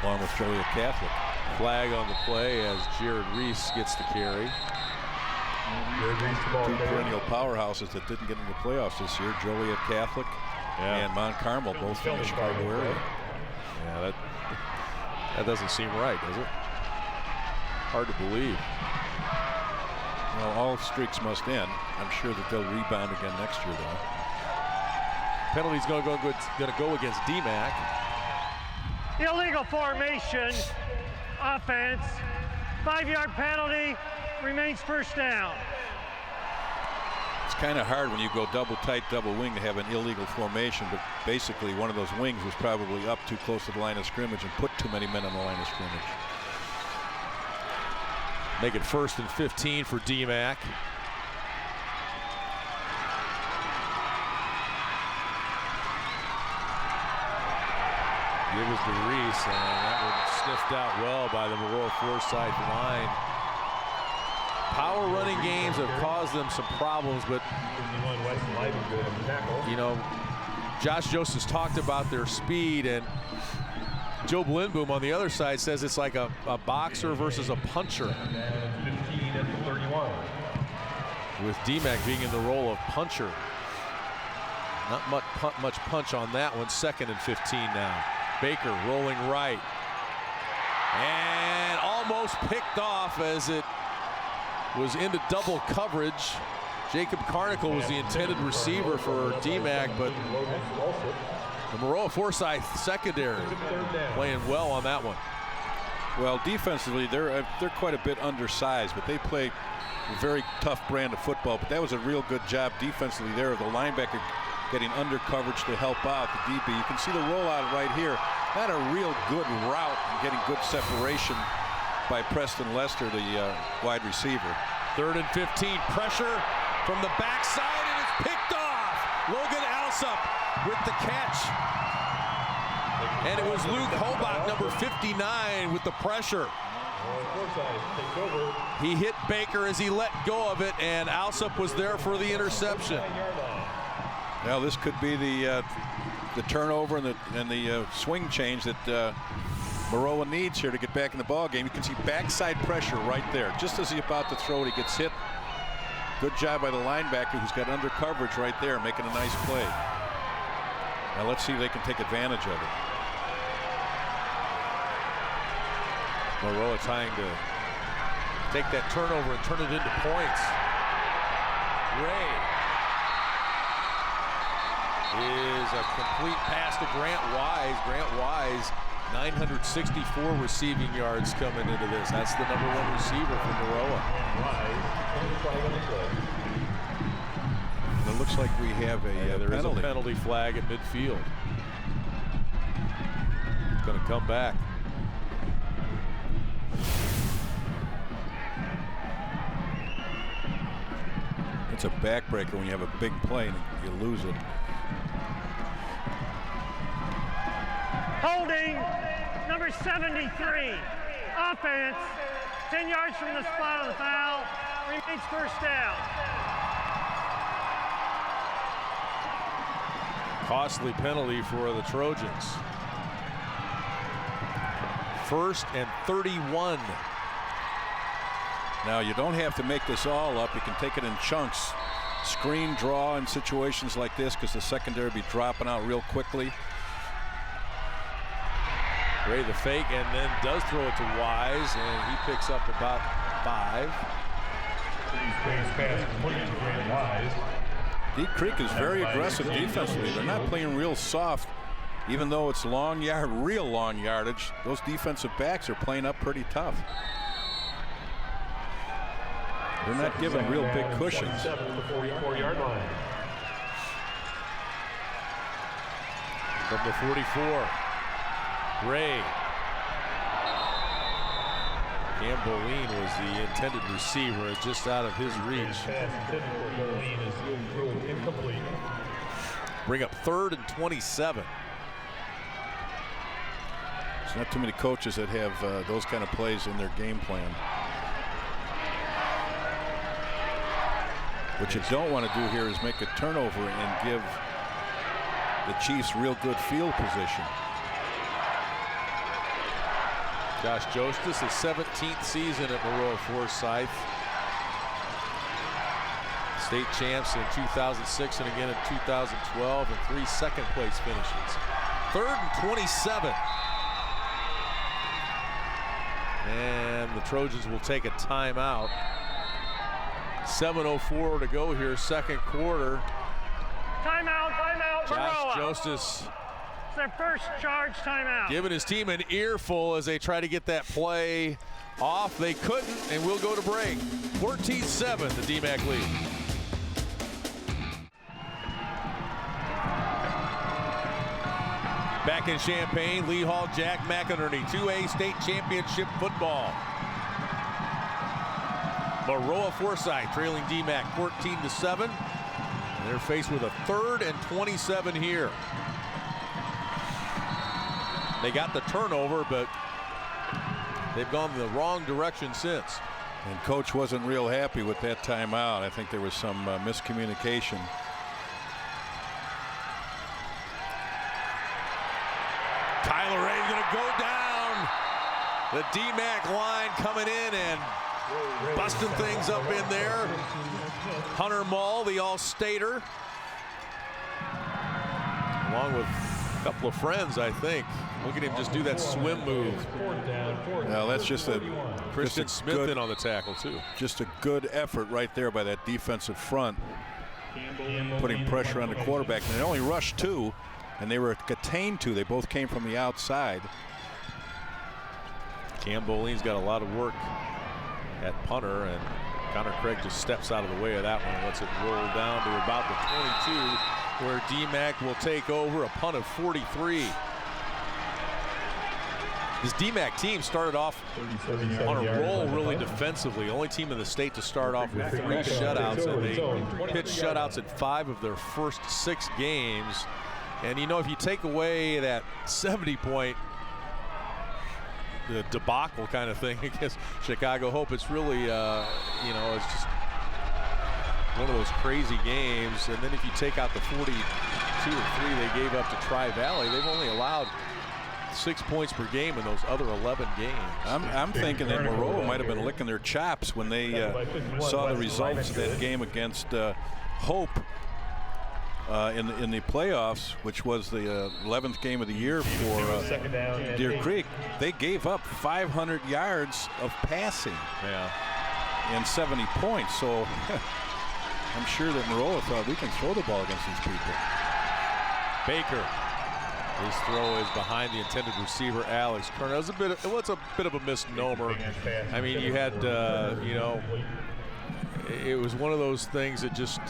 along with Joliet Catholic. Flag on the play as Jared Reese gets the carry. 2 perennial powerhouses that didn't get into the playoffs this year, Joliet Catholic and Mount Carmel, both from the Chicago area. Yeah, that doesn't seem right, does it? Hard to believe. Well, all streaks must end. I'm sure that they'll rebound again next year, though. Penalty's going to go against DMACC. Illegal formation, offense, 5-yard penalty, remains first down. It's kind of hard when you go double tight, double wing to have an illegal formation, but basically one of those wings was probably up too close to the line of scrimmage and put too many men on the line of scrimmage. Make it 1st and 15 for DMACC. Give us to Reese, and that one sniffed out well by the Maroa Forsyth line. Power running games have caused them some problems, but you know, Josh Joseph's talked about their speed, and Joe Lindboom on the other side says it's like a boxer versus a puncher. With DMACC being in the role of puncher. Not much punch on that one. 2nd and 15 now. Baker rolling right. And almost picked off as it was into double coverage. Jacob Carnicle was the intended receiver for DMACC, but the Maroa Forsyth secondary playing well on that one. Well, defensively, they're quite a bit undersized, but they play a very tough brand of football. But that was a real good job defensively there of the linebacker getting under coverage to help out the DB. You can see the rollout right here. Not a real good route and getting good separation by Preston Lester, the wide receiver. 3rd and 15, pressure from the backside, and it's picked off. Logan Alsop with the catch. And it was Luke Hobach, number 59, with the pressure. He hit Baker as he let go of it, and Alsop was there for the interception. Now this could be the turnover and the swing change that Maroa needs here to get back in the ball game. You can see backside pressure right there. Just as he's about to throw it, he gets hit. Good job by the linebacker who's got under coverage right there, making a nice play. Now let's see if they can take advantage of it. Maroa trying to take that turnover and turn it into points. Ray is a complete pass to Grant Wise. Grant Wise, 964 receiving yards coming into this. That's the number 1 receiver for Maroa. It looks like we have a there penalty. is a penalty flag at midfield. It's going to come back. It's a backbreaker when you have a big play and you lose it. Holding, number 73. Offense, 10 yards from the spot of the foul. Remains first down. Costly penalty for the Trojans. 1st and 31. Now, you don't have to make this all up. You can take it in chunks. Screen draw in situations like this because the secondary will be dropping out real quickly. Ray the fake and then does throw it to Wise, and he picks up about 5. Deep Creek is very aggressive defensively. They're not playing real soft, even though it's long yard, real long yardage. Those defensive backs are playing up pretty tough. They're not giving real big cushions. The 44-yard line. From the 44, Ray. Gamboline was the intended receiver, just out of his reach. Bring up 3rd and 27. There's not too many coaches that have those kind of plays in their game plan. What you don't want to do here is make a turnover and give the Chiefs real good field position. Josh Jostis, his 17th season at Maroa Forsyth. State champs in 2006 and again in 2012, and 3 second place finishes. 3rd and 27. And the Trojans will take a timeout. 7:04 to go here, 2nd quarter. Timeout, Josh Maroa. Jostis It's their first charge timeout. giving his team an earful as they try to get that play off. They couldn't, and we'll go to break. 14-7, the DMACC lead. Back in Champaign, Lee Hall, Jack McInerney, 2A state championship football. Maroa Forsyth trailing DMACC 14-7. They're faced with a 3rd and 27 here. They got the turnover, but they've gone the wrong direction since. And coach wasn't real happy with that timeout. I think there was some miscommunication. Tyler Ray's going to go down. The DMACC line coming in and busting things up in there. Hunter Mull, the All-Stater, along with a couple of friends, I think. Look at him just do that swim move. Now that's just a Christian Smith good, in on the tackle too. just a good effort right there by that defensive front, putting pressure on the quarterback. And they only rushed 2, and they were contained 2. They both came from the outside. Camboline's got a lot of work at punter, and Connor Craig just steps out of the way of that one and lets it roll down to about the 22, where DMACC will take over. A punt of 43. This DMACC team started off on a roll really defensively. Only team in the state to start off with 3 shutouts, and they pitched shutouts in 5 of their first 6 games. And you know, if you take away that 70-point debacle kind of thing against Chicago Hope, it's really, you know, it's just one of those crazy games. And then if you take out the 42 or 3 they gave up to Tri-Valley, they've only allowed 6 points per game in those other 11 games. I'm thinking that Maroa might have been licking their chops when they saw the results of that game against Hope in the playoffs, which was the 11th game of the year for Deer Creek. They gave up 500 yards of passing and 70 points. So I'm sure that Maroa thought we can throw the ball against these people. Baker. His throw is behind the intended receiver, Alex Kerner. It was a bit of a misnomer. I mean, you had, you know, it was one of those things that just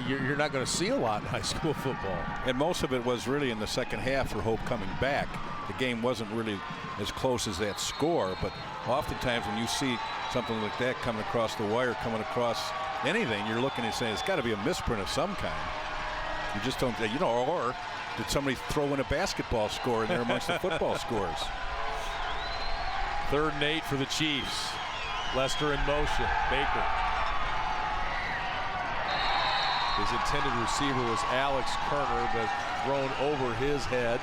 you're not going to see a lot in high school football. And most of it was really in the second half for Hope coming back. The game wasn't really as close as that score, but oftentimes when you see something like that coming across the wire, coming across anything, you're looking and saying it's got to be a misprint of some kind. You just don't, you know, or did somebody throw in a basketball score in there amongst the football scores? 3rd and 8 for the Chiefs. Lester in motion. Baker. His intended receiver was Alex Kerner, but thrown over his head,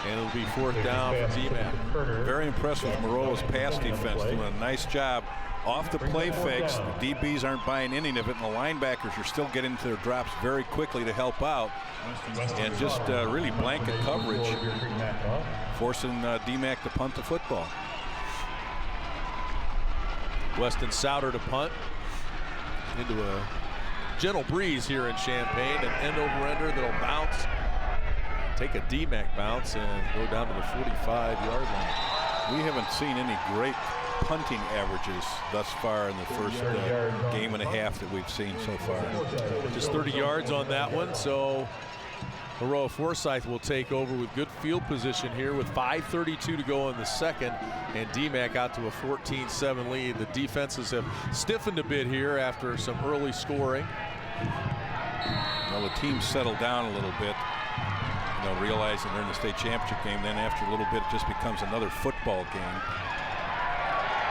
and it'll be 4th down for DMACC. Very impressed with Maroa's pass defense, doing a nice job. Off the play fakes, the DBs aren't buying any of it, and the linebackers are still getting to their drops very quickly to help out, and just really blanket coverage, forcing DMACC to punt the football. Weston Souter to punt into a gentle breeze here in Champaign. An end-over-ender that'll bounce, take a DMACC bounce, and go down to the 45-yard line. We haven't seen any great punting averages thus far in the first game and a half that we've seen so far. Just 30 yards on that one, so Maroa Forsyth will take over with good field position here with 5:32 to go in the second, and DMACC out to a 14-7 lead. The defenses have stiffened a bit here after some early scoring. Well, the team settled down a little bit, you know, realizing they're in the state championship game. Then after a little bit, it just becomes another football game.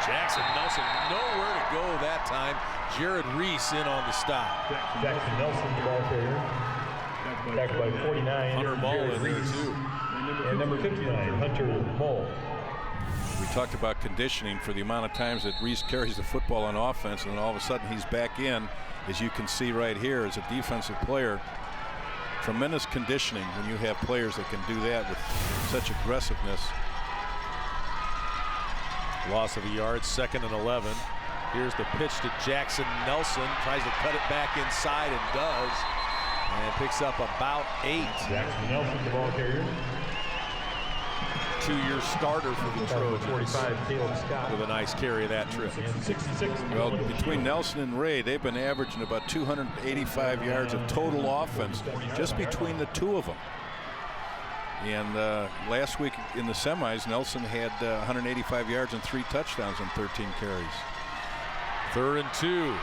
Jackson Nelson nowhere to go that time. Jared Reese in on the stop. Jackson Nelson, the ball carrier. Back by 49. Hunter Mull in there too. And number 59, Hunter Mull. We talked about conditioning for the amount of times that Reese carries the football on offense, and then all of a sudden he's back in, as you can see right here, as a defensive player. Tremendous conditioning when you have players that can do that with such aggressiveness. Loss of a yard, 2nd and 11. Here's the pitch to Jackson Nelson. Tries to cut it back inside and does. And picks up about 8. Jackson Nelson, the ball carrier. 2-year starter for the Trojans. 45, Caleb Scott. With a nice carry of that trip. 66. Well, between Nelson and Ray, they've been averaging about 285 yards of total offense just between the two of them. And last week in the semis, Nelson had 185 yards and 3 touchdowns on 13 carries. 3rd and 2.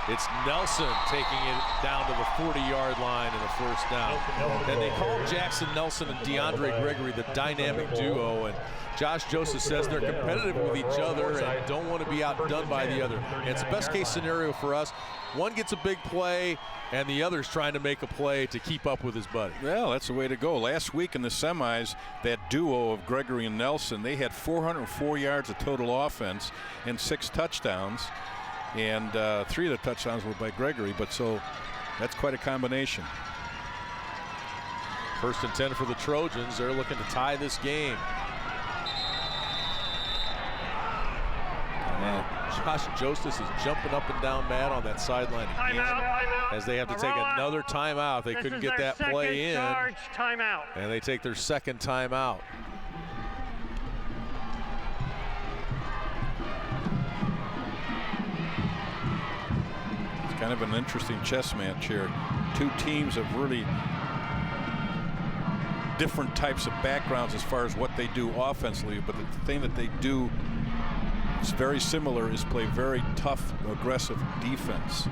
It's Nelson taking it down to the 40-yard line in the 1st down. And they call Jackson Nelson and DeAndre Gregory the dynamic duo. And Josh Joseph says they're competitive with each other and don't want to be outdone by the other. And it's the best case scenario for us. One gets a big play and the other's trying to make a play to keep up with his buddy. Well, that's the way to go. Last week in the semis, that duo of Gregory and Nelson, they had 404 yards of total offense and 6 touchdowns. And 3 of the touchdowns were by Gregory, but so that's quite a combination. 1st and 10 for the Trojans. They're looking to tie this game. And Josh Jostis is jumping up and down mad on that sideline again. Timeout. As they have to take another timeout. They couldn't get that play in. Charge, timeout. And they take their 2nd timeout. Kind of an interesting chess match here. Two teams of really different types of backgrounds as far as what they do offensively, but the thing that they do is very similar is play very tough, aggressive defense.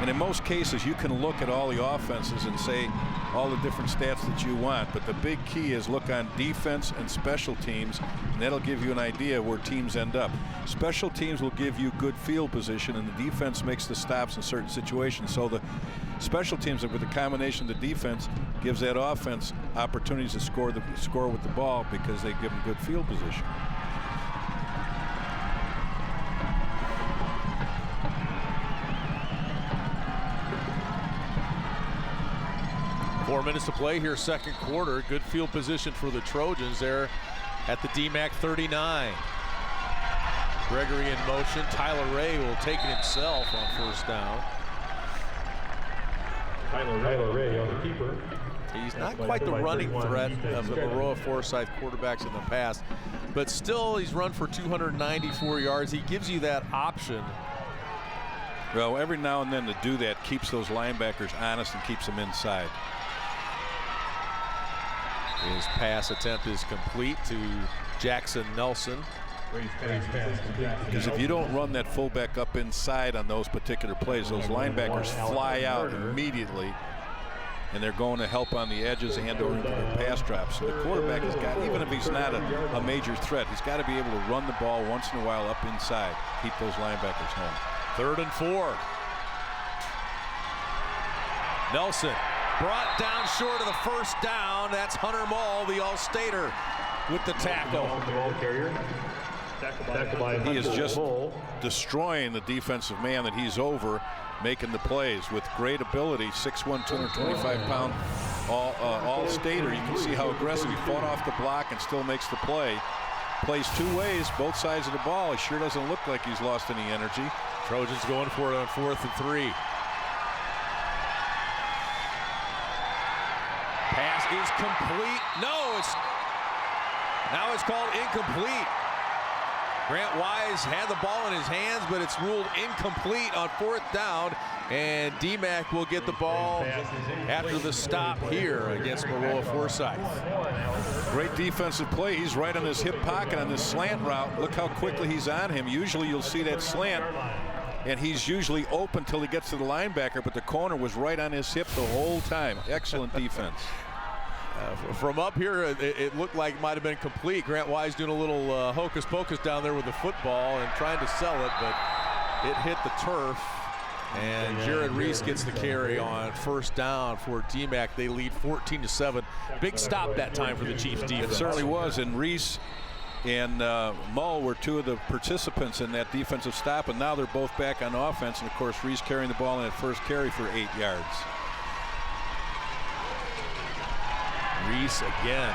And in most cases, you can look at all the offenses and say all the different stats that you want, but the big key is look on defense and special teams, and that'll give you an idea where teams end up. Special teams will give you good field position, and the defense makes the stops in certain situations. So the special teams, with the combination of the defense, gives that offense opportunities to score with the ball because they give them good field position. Four minutes to play here, 2nd quarter. Good field position for the Trojans there at the DMACC 39. Gregory in motion. Tyler Ray will take it himself on 1st down. Tyler Ray on the keeper. He's not quite the running threat of the Maroa Forsyth quarterbacks in the past, but still he's run for 294 yards. He gives you that option. Well, every now and then to do that keeps those linebackers honest and keeps them inside. His pass attempt is complete to Jackson Nelson. Because if you don't run that fullback up inside on those particular plays, those linebackers fly out immediately, and they're going to help on the edges and or into their pass drops. So the quarterback has got, even if he's not a major threat, he's got to be able to run the ball once in a while up inside, keep those linebackers home. 3rd and 4. Nelson brought down short of the first down. That's Hunter Mull, the All-Stater, with the tackle. He is just destroying the defensive man that he's over, making the plays with great ability. 6'1", 225-pound all-stater. You can see how aggressive he fought off the block and still makes the play. Plays 2 ways, both sides of the ball. He sure doesn't look like he's lost any energy. Trojans going for it on 4th and 3. Pass is complete. No, now it's called incomplete. Grant Wise had the ball in his hands, but it's ruled incomplete on 4th down, and DMACC will get the ball after the stop here against Maroa Forsyth. Great defensive play. He's right on his hip pocket on this slant route. Look how quickly he's on him. Usually you'll see that slant, and he's usually open till he gets to the linebacker, but the corner was right on his hip the whole time. Excellent defense. From up here, it looked like it might have been complete. Grant Wise doing a little hocus pocus down there with the football and trying to sell it, but it hit the turf. And Jared Reese gets the carry on 1st down for DMACC. They lead 14-7. Big stop that time for the Chiefs defense. It certainly was, and Reese and Mull were 2 of the participants in that defensive stop, and now they're both back on offense. And of course, Reese carrying the ball in that first carry for 8 yards. Reese again.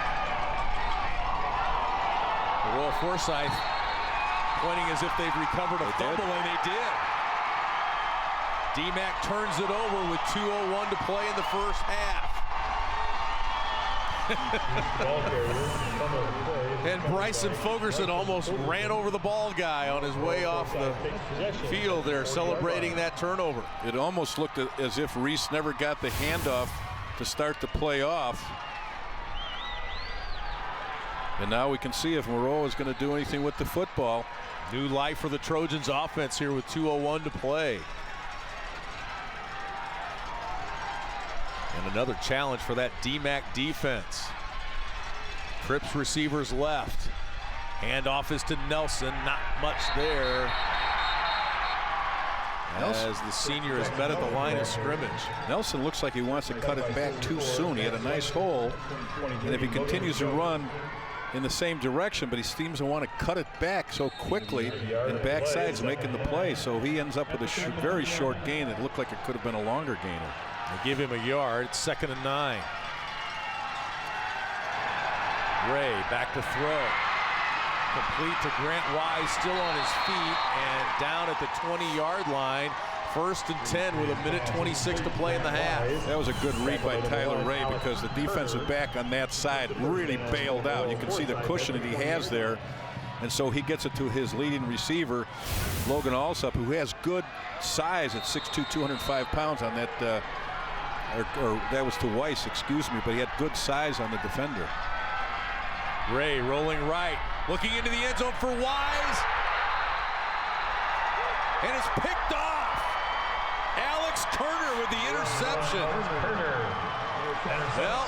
Maroa Forsyth pointing as if they've recovered a fumble, and they did. DMACC turns it over with 2:01 to play in the first half. And Bryson Fogerson almost ran over the ball guy on his way off the field there, celebrating that turnover. It almost looked as if Reese never got the handoff to start the play off. And now we can see if Maroa is going to do anything with the football. New life for the Trojans offense here with 2:01 to play. And another challenge for that DMACC defense. Trips receivers left. Handoff is to Nelson. Not much there. As the senior is met at the line of scrimmage. Nelson looks like he wants to cut it back too soon. He had a nice hole. And if he continues to run in the same direction, but he seems to want to cut it back so quickly, and backside's making the play, so he ends up with a very short gain that looked like it could have been a longer gainer. They give him a yard. 2nd and 9. Ray back to throw. Complete to Grant Wise, still on his feet and down at the 20-yard line. 1st and 10 with 1:26 to play in the half. That was a good read by Tyler Ray, because the defensive back on that side really bailed out. You can see the cushion that he has there. And so he gets it to his leading receiver, Logan Alsop, who has good size at 6'2", 205 pounds on that, or that was to Weiss, excuse me, but he had good size on the defender. Ray rolling right, looking into the end zone for Wise. And it's picked off. Alex Turner with the interception. Well,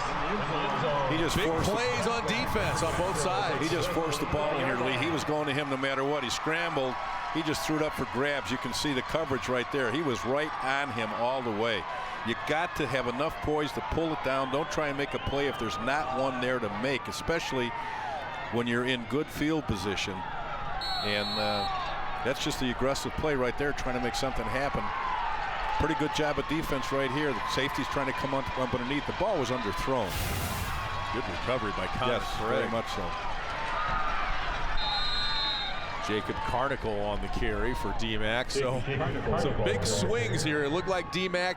he just big plays on defense on both sides. He just forced the ball in here, Lee. He was going to him no matter what. He scrambled. He just threw it up for grabs. You can see the coverage right there. He was right on him all the way. You got to have enough poise to pull it down. Don't try and make a play if there's not one there to make, especially when you're in good field position. And that's just the aggressive play right there, trying to make something happen. Pretty good job of defense right here. The safety's trying to come up underneath. The ball was underthrown. Good recovery by Connor. Yes, very much so. Jacob Carnicle on the carry for DMACC. So some big swings here. It looked like DMACC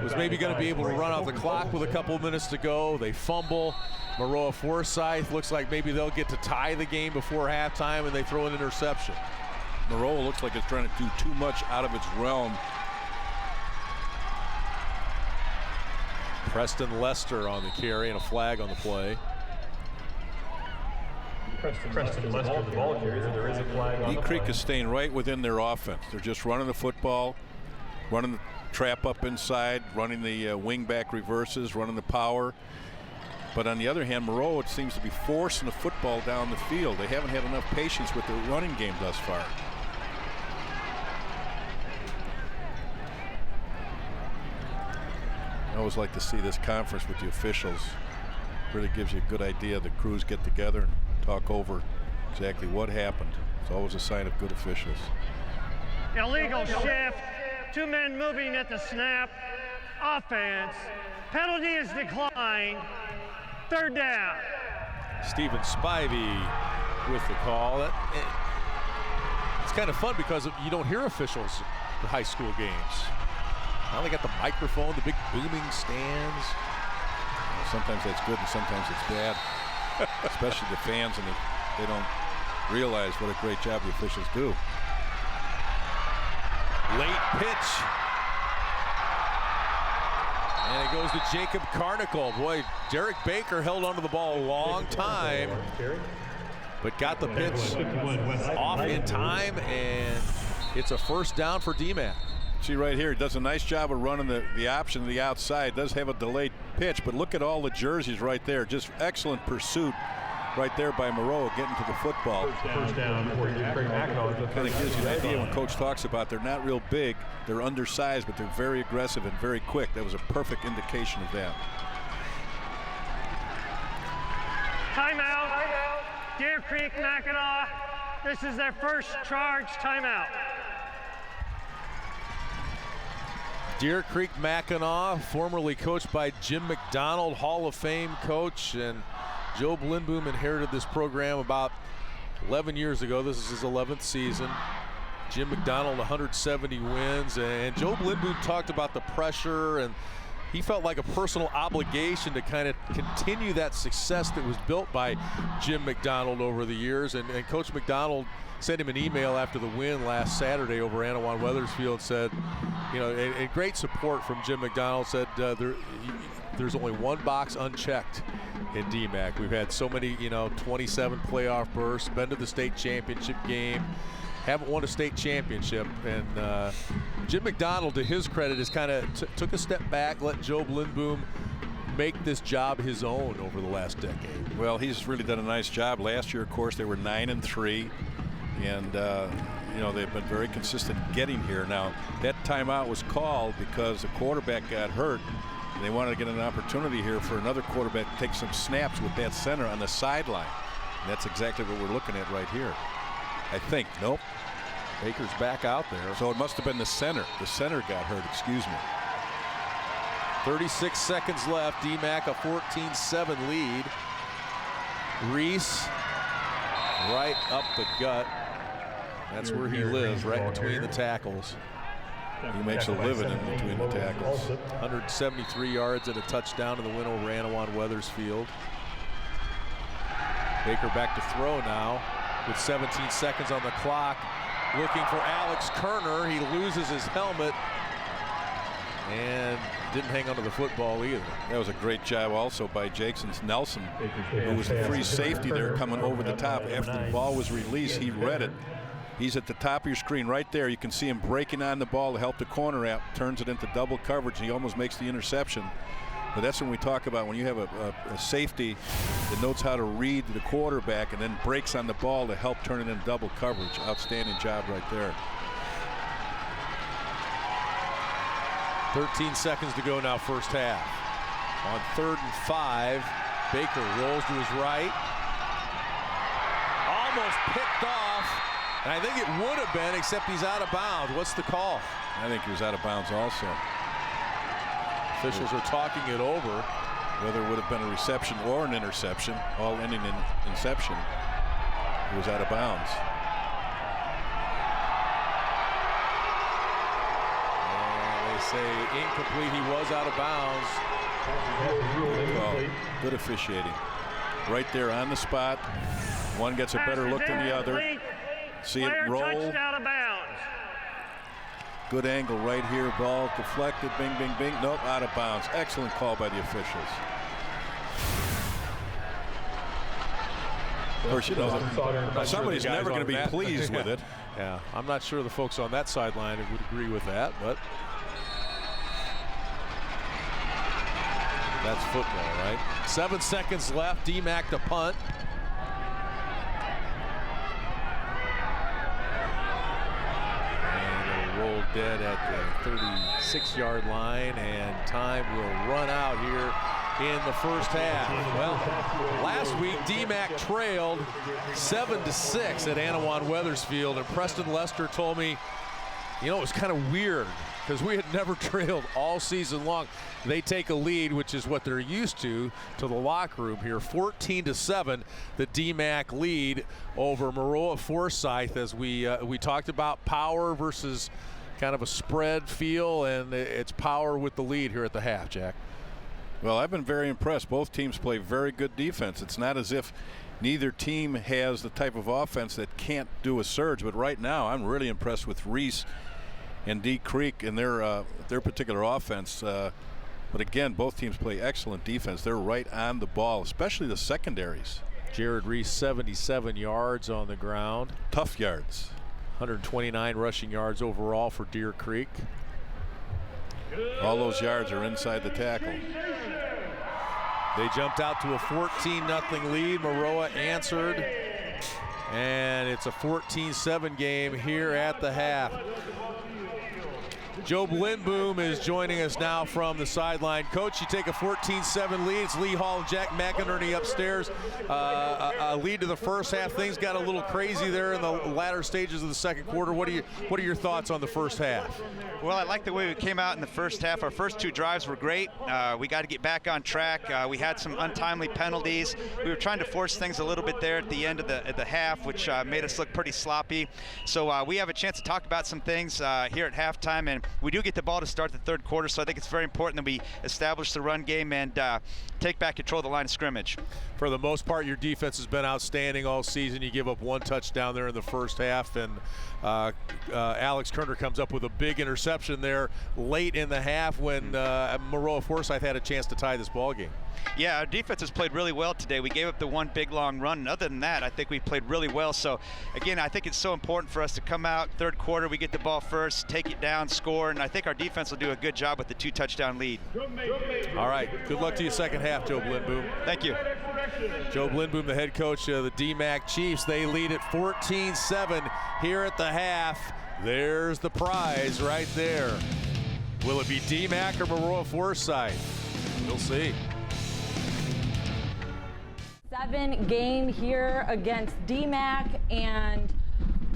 was maybe going to be able to run out the clock with a couple of minutes to go. They fumble. Maroa Forsyth looks like maybe they'll get to tie the game before halftime, and they throw an interception. Maroa looks like it's trying to do too much out of its realm. Preston Lester on the carry and a flag on the play. Preston Lester, the ball carrier. There is a flag on the Creek play. is staying right within their offense. They're just running the football, running the trap up inside, running the wing back reverses, running the power. But on the other hand, Maroa, it seems to be forcing the football down the field. They haven't had enough patience with their running game thus far. I always like to see this conference with the officials. Really gives you a good idea. The crews get together and talk over exactly what happened. It's always a sign of good officials. Illegal shift, 2 men moving at the snap, offense, penalty is declined, 3rd down. Stephen Spivey with the call. It's kind of fun because you don't hear officials in high school games. Now they got the microphone, the big booming stands. Sometimes that's good and sometimes it's bad, especially the fans, and they don't realize what a great job the officials do. Late pitch. And it goes to Jacob Carnicle. Boy, Derek Baker held onto the ball a long time, but got the pitch off in time, and it's a 1st down for DMACC. See right here, he does a nice job of running the option to the outside. Does have a delayed pitch, but look at all the jerseys right there. Just excellent pursuit right there by Maroa getting to the football. First down for Mackinaw. Kind of gives you an idea when Coach talks about they're not real big, they're undersized, but they're very aggressive and very quick. That was a perfect indication of that. Timeout. Deer Creek, Mackinaw. This is their first charge timeout. Deer Creek Mackinaw, formerly coached by Jim McDonald, Hall of Fame coach, and Joe Lindboom inherited this program about 11 years ago. This is his 11th season. Jim McDonald, 170 wins, and Joe Lindboom talked about the pressure, and he felt like a personal obligation to kind of continue that success that was built by Jim McDonald over the years. And Coach McDonald sent him an email after the win last Saturday over Anawan Weathersfield, said, you know, and great support from Jim McDonald, said there's only one box unchecked in DMACC. We've had so many, 27 playoff berths, been to the state championship game, haven't won a state championship. And Jim McDonald, to his credit, has kind of took a step back, let Joe Lindboom make this job his own over the last decade. Well, he's really done a nice job. Last year, of course, they were 9-3. And, they've been very consistent getting here. Now, that timeout was called because the quarterback got hurt, and they wanted to get an opportunity here for another quarterback to take some snaps with that center on the sideline. And that's exactly what we're looking at right here. I think. Nope. Baker's back out there. So it must have been the center. The center got hurt, excuse me. 36 seconds left. DMACC a 14-7 lead. Reese right up the gut. That's where he lives, right between the tackles. He makes a living in between the tackles. 173 yards and a touchdown in the win over Anawan Weathersfield. Baker back to throw now with 17 seconds on the clock. Looking for Alex Kerner. He loses his helmet and didn't hang onto the football either. That was a great job also by Jason Nelson, who was the free safety there coming over the top. After the ball was released, he read it. He's at the top of your screen right there. You can see him breaking on the ball to help the corner out, turns it into double coverage, and he almost makes the interception. But that's when we talk about when you have a safety that knows how to read the quarterback and then breaks on the ball to help turn it into double coverage. Outstanding job right there. 13 seconds to go now, first half. On 3rd and 5, Baker rolls to his right. Almost picked off. And I think it would have been, except he's out of bounds. What's the call? I think he was out of bounds also. Officials are talking it over. Whether it would have been a reception or an interception, all ending in inception, he was out of bounds. And they say incomplete. He was out of bounds. Good call. Good officiating. Right there on the spot. One gets a better look than the other. See it roll. Out of bounds. Good angle right here. Ball deflected. Bing, bing, bing. Nope, out of bounds. Excellent call by the officials. Of course, you know, somebody's sure never going to be pleased with it. Yeah, I'm not sure the folks on that sideline would agree with that, but that's football, right? 7 seconds left. DMACC to punt. And it'll roll dead at the 36-yard line, and time will run out here in the first half. Well, last week DMACC trailed 7-6 at Anawan Weathersfield, and Preston Lester told me, you know, it was kind of weird because we had never trailed all season long. They take a lead, which is what they're used to the locker room here. 14-7, the DMACC lead over Maroa Forsyth, as we talked about power versus kind of a spread feel, and it's power with the lead here at the half, Jack. Well, I've been very impressed. Both teams play very good defense. It's not as if neither team has the type of offense that can't do a surge, but right now I'm really impressed with Reese and D Creek and their particular offense. But again, both teams play excellent defense. They're right on the ball, especially the secondaries. Jared Reese, 77 yards on the ground. Tough yards. 129 rushing yards overall for Deer Creek. All those yards are inside the tackle. They jumped out to a 14-0 lead. Maroa answered, and it's a 14-7 game here at the half. Joe Lindboom is joining us now from the sideline. Coach, you take a 14-7 lead. It's Lee Hall and Jack McInerney upstairs. A lead to the first half. Things got a little crazy there in the latter stages of the second quarter. What are your thoughts on the first half? Well, I like the way we came out in the first half. Our first 2 drives were great. We got to get back on track. We had some untimely penalties. We were trying to force things a little bit there at the end of the half, which made us look pretty sloppy. So we have a chance to talk about some things here at halftime, and we do get the ball to start the third quarter, so I think it's very important that we establish the run game and take back control of the line of scrimmage. For the most part, your defense has been outstanding all season. You give up 1 touchdown there in the first half, and Alex Kerner comes up with a big interception there late in the half when Maroa Forsyth had a chance to tie this ball game. Yeah, our defense has played really well today. We gave up the 1 big long run, and other than that, I think we played really well. So again, I think it's so important for us to come out third quarter, we get the ball first, take it down, score, and I think our defense will do a good job with the 2 touchdown lead. All right, good luck to you second half, Joe Lindboom. Thank you. Joe Lindboom, the head coach of the DMACC Chiefs. They lead at 14-7 here at the half. There's the prize right there. Will it be DMACC or Maroa Forsyth? We'll see. 7 game here against DMACC and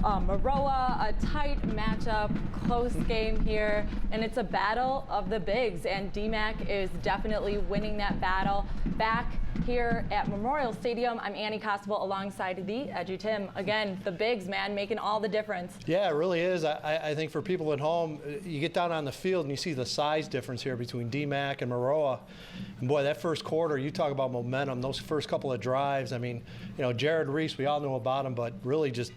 Maroa, a tight matchup, close game here, and it's a battle of the bigs, and DMACC is definitely winning that battle. Back here at Memorial Stadium, I'm Annie Costable alongside the Edgy Tim. Again, the bigs, man, making all the difference. Yeah, it really is. I think for people at home, you get down on the field and you see the size difference here between DMACC and Maroa. And boy, that first quarter, you talk about momentum, those first couple of drives. I mean, you know, Jared Reese, we all know about him, but really just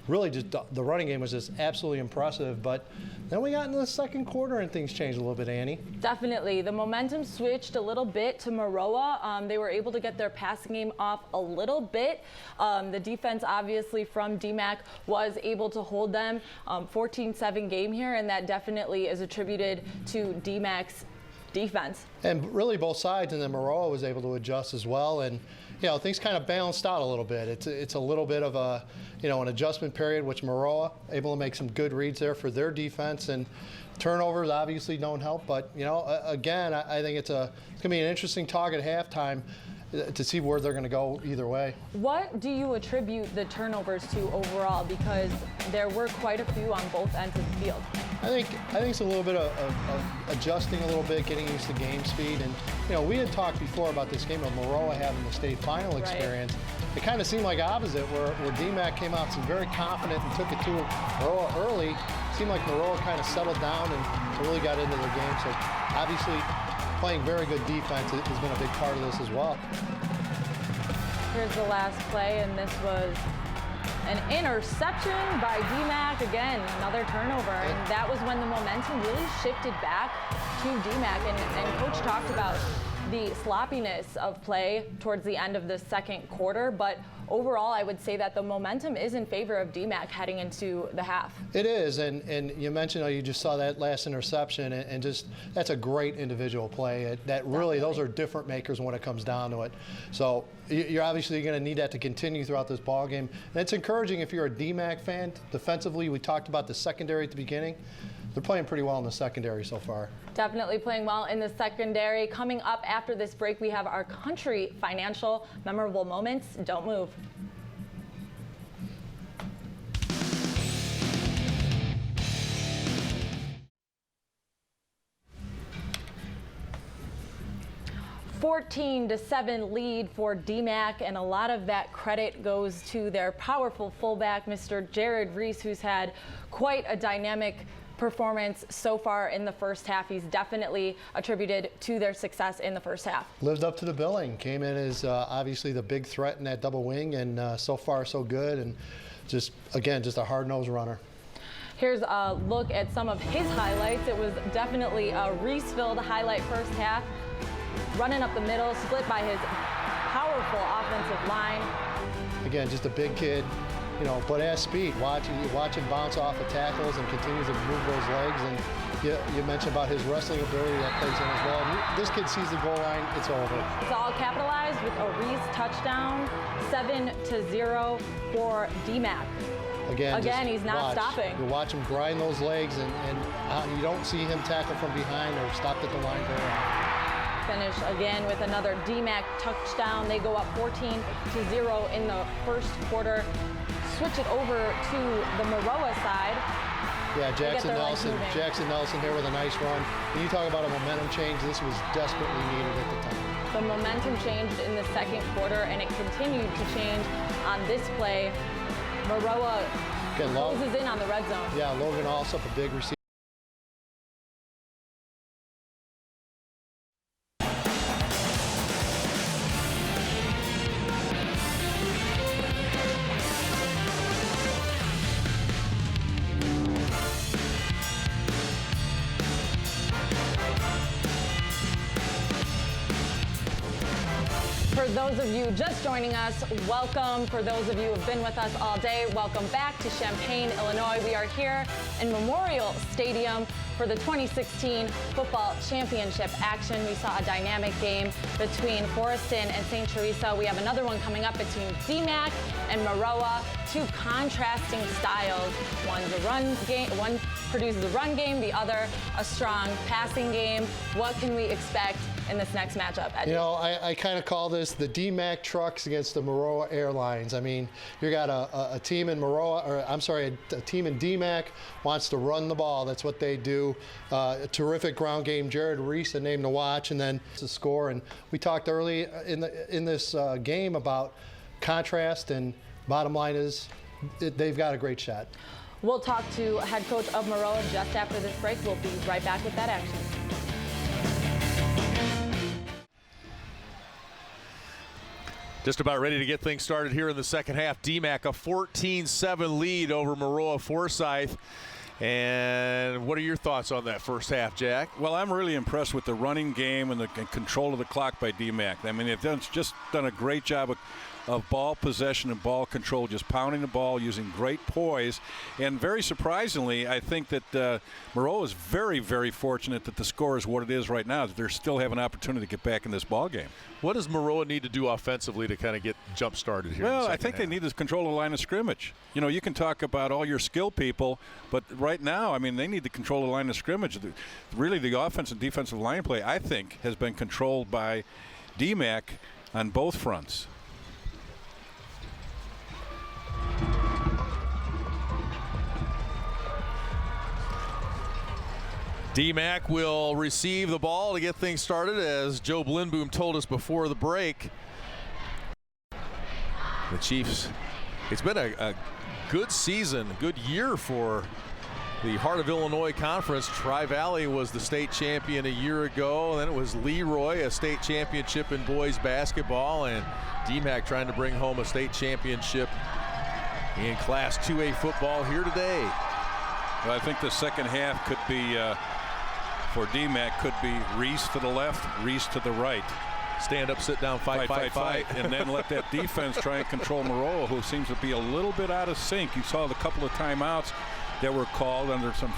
the running game was just absolutely impressive. But then we got into the second quarter and things changed a little bit, Annie. Definitely. The momentum switched a little bit to Maroa. They were able to get their passing game off a little bit. The defense, obviously, from DMACC was able to hold them. 14-7 game here, and that definitely is attributed to DMACC's defense. And really both sides, and then Maroa was able to adjust as well. And you know, things kind of balanced out a little bit. It's a little bit of a, you know, an adjustment period, which Maroa able to make some good reads there for their defense, and turnovers obviously don't help. But you know, again, I think it's going to be an interesting talk at halftime to see where they're going to go either way. What do you attribute the turnovers to overall? Because there were quite a few on both ends of the field. I think it's a little bit of adjusting a little bit, getting used to game speed. And you know, we had talked before about this game of Maroa having the state final experience. Right. It kind of seemed like opposite, where DMACC came out some very confident and took it to Maroa early. It seemed like Maroa kind of settled down and really got into the game. So obviously, playing very good defense has been a big part of this as well. Here's the last play, and this was an interception by DMACC. Again, another turnover, and that was when the momentum really shifted back to DMACC. And Coach talked about the sloppiness of play towards the end of the second quarter, but overall, I would say that the momentum is in favor of DMACC heading into the half. It is, and you mentioned you just saw that last interception, and just that's a great individual play. That really, those are different makers when it comes down to it. So you're obviously going to need that to continue throughout this ball game. And it's encouraging if you're a DMACC fan. Defensively, we talked about the secondary at the beginning. They're playing pretty well in the secondary so far. Definitely playing well in the secondary. Coming up after this break, we have our country financial memorable moments. Don't move. A 14-7 lead for DMACC, and a lot of that credit goes to their powerful fullback, Mr. Jared Reese, who's had quite a dynamic performance so far in the first half. He's definitely attributed to their success in the first half. Lived up to the billing, came in as obviously the big threat in that double wing, and so far so good, and just a hard-nosed runner. Here's a look at some of his highlights. It was definitely a Reese-filled highlight first half. Running up the middle, split by his powerful offensive line. Again, just a big kid, but has speed. Watch him bounce off of tackles and continues to move those legs. And you mentioned about his wrestling ability that plays in as well. And this kid sees the goal line, it's over. It's all capitalized with a Reese touchdown, 7-0 for DMACC. Again, he's not stopping. You watch him grind those legs, and you don't see him tackle from behind or stop at the line very often. Finish again with another DMACC touchdown. They go up 14-0 in the first quarter. Switch it over to the Maroa side. Yeah, Jackson Nelson here with a nice run. When you talk about a momentum change, this was desperately needed at the time. The momentum changed in the second quarter, and it continued to change on this play. Maroa closes in on the red zone. Yeah, Logan Allsup, a big receiver. For those of you just joining us, welcome. For those of you who have been with us all day, welcome back to Champaign, Illinois. We are here in Memorial Stadium for the 2016 football championship action. We saw a dynamic game between Forsyth and St. Teresa. We have another one coming up between DMACC and Maroa. Two contrasting styles. One's a run game, one produces a run game, the other a strong passing game. What can we expect in this next matchup, Eddie? I kind of call this the DMACC trucks against the Maroa Airlines. I mean, you got a team in a team in DMACC wants to run the ball. That's what they do. A terrific ground game. Jared Reese, a name to watch, and then the score. And we talked early in this game about contrast, and bottom line is they've got a great shot. We'll talk to head coach of Maroa just after this break. We'll be right back with that action. Just about ready to get things started here in the second half. DMACC a 14-7 lead over Maroa Forsyth. And what are your thoughts on that first half, Jack? Well, I'm really impressed with the running game and the control of the clock by DMACC. I mean, they've just done a great job of ball possession and ball control, just pounding the ball, using great poise. And very surprisingly, I think that Maroa is very, very fortunate that the score is what it is right now, that they still have an opportunity to get back in this ball game. What does Maroa need to do offensively to kind of get jump-started here? Well, I think they need to control the line of scrimmage. You can talk about all your skill people, but right now, I mean, they need to control the line of scrimmage. Really, the offense and defensive line play, I think, has been controlled by DMACC on both fronts. DMACC will receive the ball to get things started, as Joe Blinboom told us before the break. The Chiefs, it's been a good season, good year for the Heart of Illinois Conference. Tri-Valley was the state champion a year ago, and then it was Leroy, a state championship in boys basketball, and DMACC trying to bring home a state championship in Class 2A football here today. Well, I think the second half could be for DMACC could be Reese to the left, Reese to the right. Stand up, sit down, fight. And then let that defense try and control Maroa, who seems to be a little bit out of sync. You saw the couple of timeouts that were called under some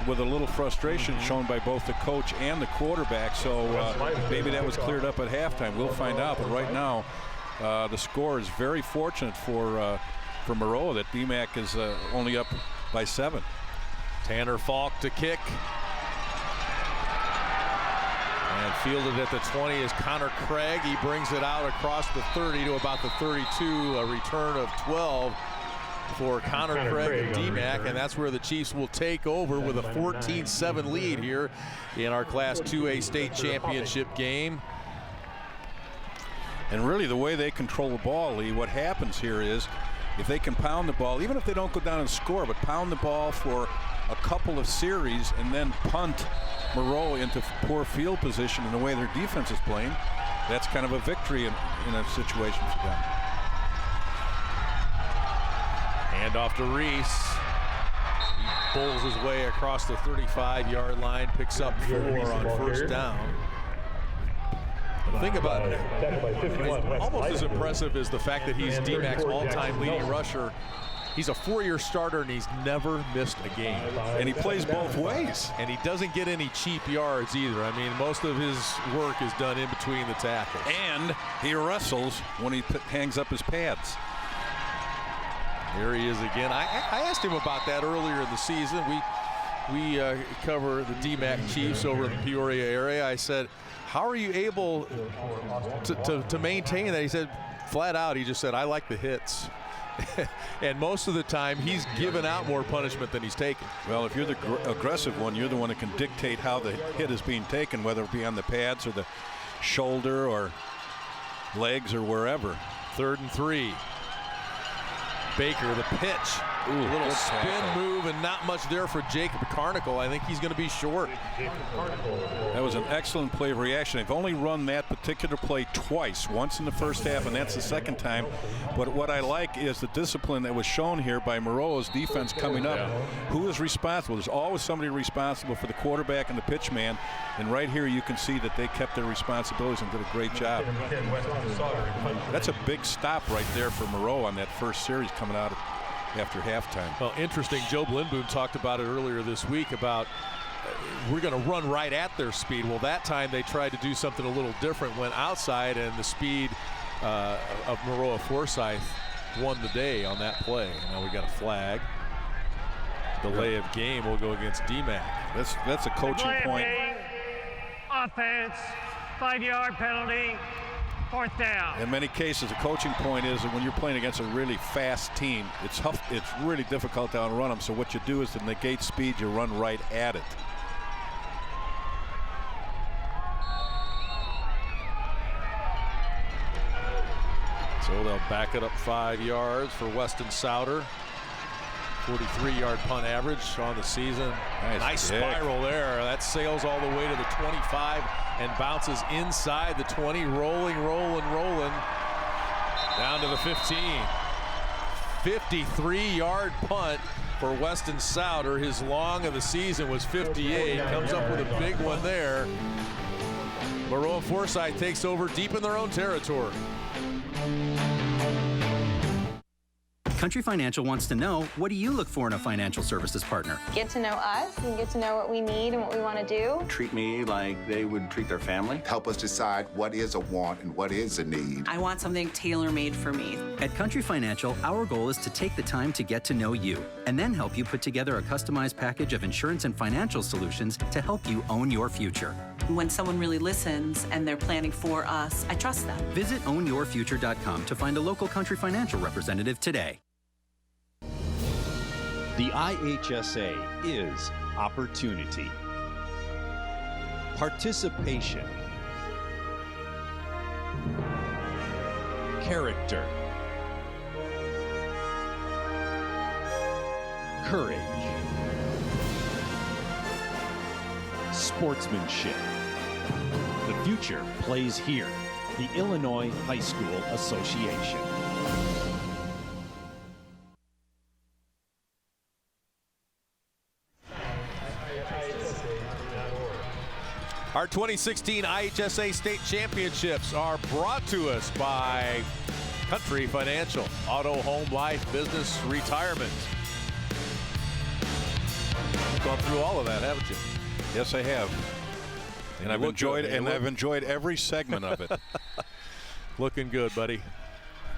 with a little frustration shown by both the coach and the quarterback. So maybe that was cleared up at halftime. We'll find out. But right now, the score is very fortunate for Maroa that DMACC is only up by 7. Tanner Falk to kick. And fielded at the 20 is Connor Craig. He brings it out across the 30 to about the 32. A return of 12 for Connor Craig and DMACC, and that's where the Chiefs will take over with a 14-7 lead here in our Class 2A state championship game. And really the way they control the ball, Lee, what happens here is if they can pound the ball, even if they don't go down and score, but pound the ball for a couple of series and then punt Maroa into poor field position in the way their defense is playing, that's kind of a victory in a situation for them. Hand off to Reese. He bowls his way across the 35-yard line, picks up 4 on first down. The thing about it, almost as impressive as the fact that he's DMACC's all-time leading rusher. He's a 4-year starter and he's never missed a game. And he plays both ways. And he doesn't get any cheap yards either. I mean, most of his work is done in between the tackles. And he wrestles when he hangs up his pads. Here he is again. I asked him about that earlier in the season. We cover the DMACC Chiefs over in the Peoria area. I said, how are you able to maintain that? He said, flat out, he just said, I like the hits. And most of the time, he's given out more punishment than he's taken. Well, if you're the aggressive one, you're the one that can dictate how the hit is being taken, whether it be on the pads or the shoulder or legs or wherever. 3rd and 3. Baker, the pitch. Ooh, a little spin move and not much there for Jacob Carnicle. I think he's going to be short. That was an excellent play of reaction. They've only run that particular play twice, once in the first half, and that's the second time. But what I like is the discipline that was shown here by Maroa's defense coming up. Who is responsible? There's always somebody responsible for the quarterback and the pitch man. And right here you can see that they kept their responsibilities and did a great job. That's a big stop right there for Maroa on that first series coming out after halftime. Well, interesting. Joe Blindboom talked about it earlier this week about we're going to run right at their speed. Well, that time they tried to do something a little different, went outside, and the speed of Maroa Forsyth won the day on that play. Now we got a flag. Delay of game will go against DMACC. That's a coaching point. Offense, 5-yard penalty. 4th down. In many cases, the coaching point is that when you're playing against a really fast team, it's tough, it's really difficult to outrun them. So what you do is to negate speed, you run right at it. So they'll back it up 5 yards for Weston Souter. 43-yard punt average on the season. Nice spiral there. That sails all the way to the 25 and bounces inside the 20, rolling down to the 15. 53-yard punt for Weston Souter. His long of the season was 58. Comes up with a big one there. Maroa Forsyth takes over deep in their own territory. Country Financial wants to know, what do you look for in a financial services partner? Get to know us and get to know what we need and what we want to do. Treat me like they would treat their family. Help us decide what is a want and what is a need. I want something tailor-made for me. At Country Financial, our goal is to take the time to get to know you and then help you put together a customized package of insurance and financial solutions to help you own your future. When someone really listens and they're planning for us, I trust them. Visit ownyourfuture.com to find a local Country Financial representative today. The IHSA is opportunity, participation, character, courage, sportsmanship. The future plays here. The Illinois High School Association. Our 2016 IHSA State Championships are brought to us by Country Financial, Auto, Home, Life, Business, Retirement. You've gone through all of that, haven't you? Yes, I have. And I've enjoyed every segment of it. Looking good, buddy.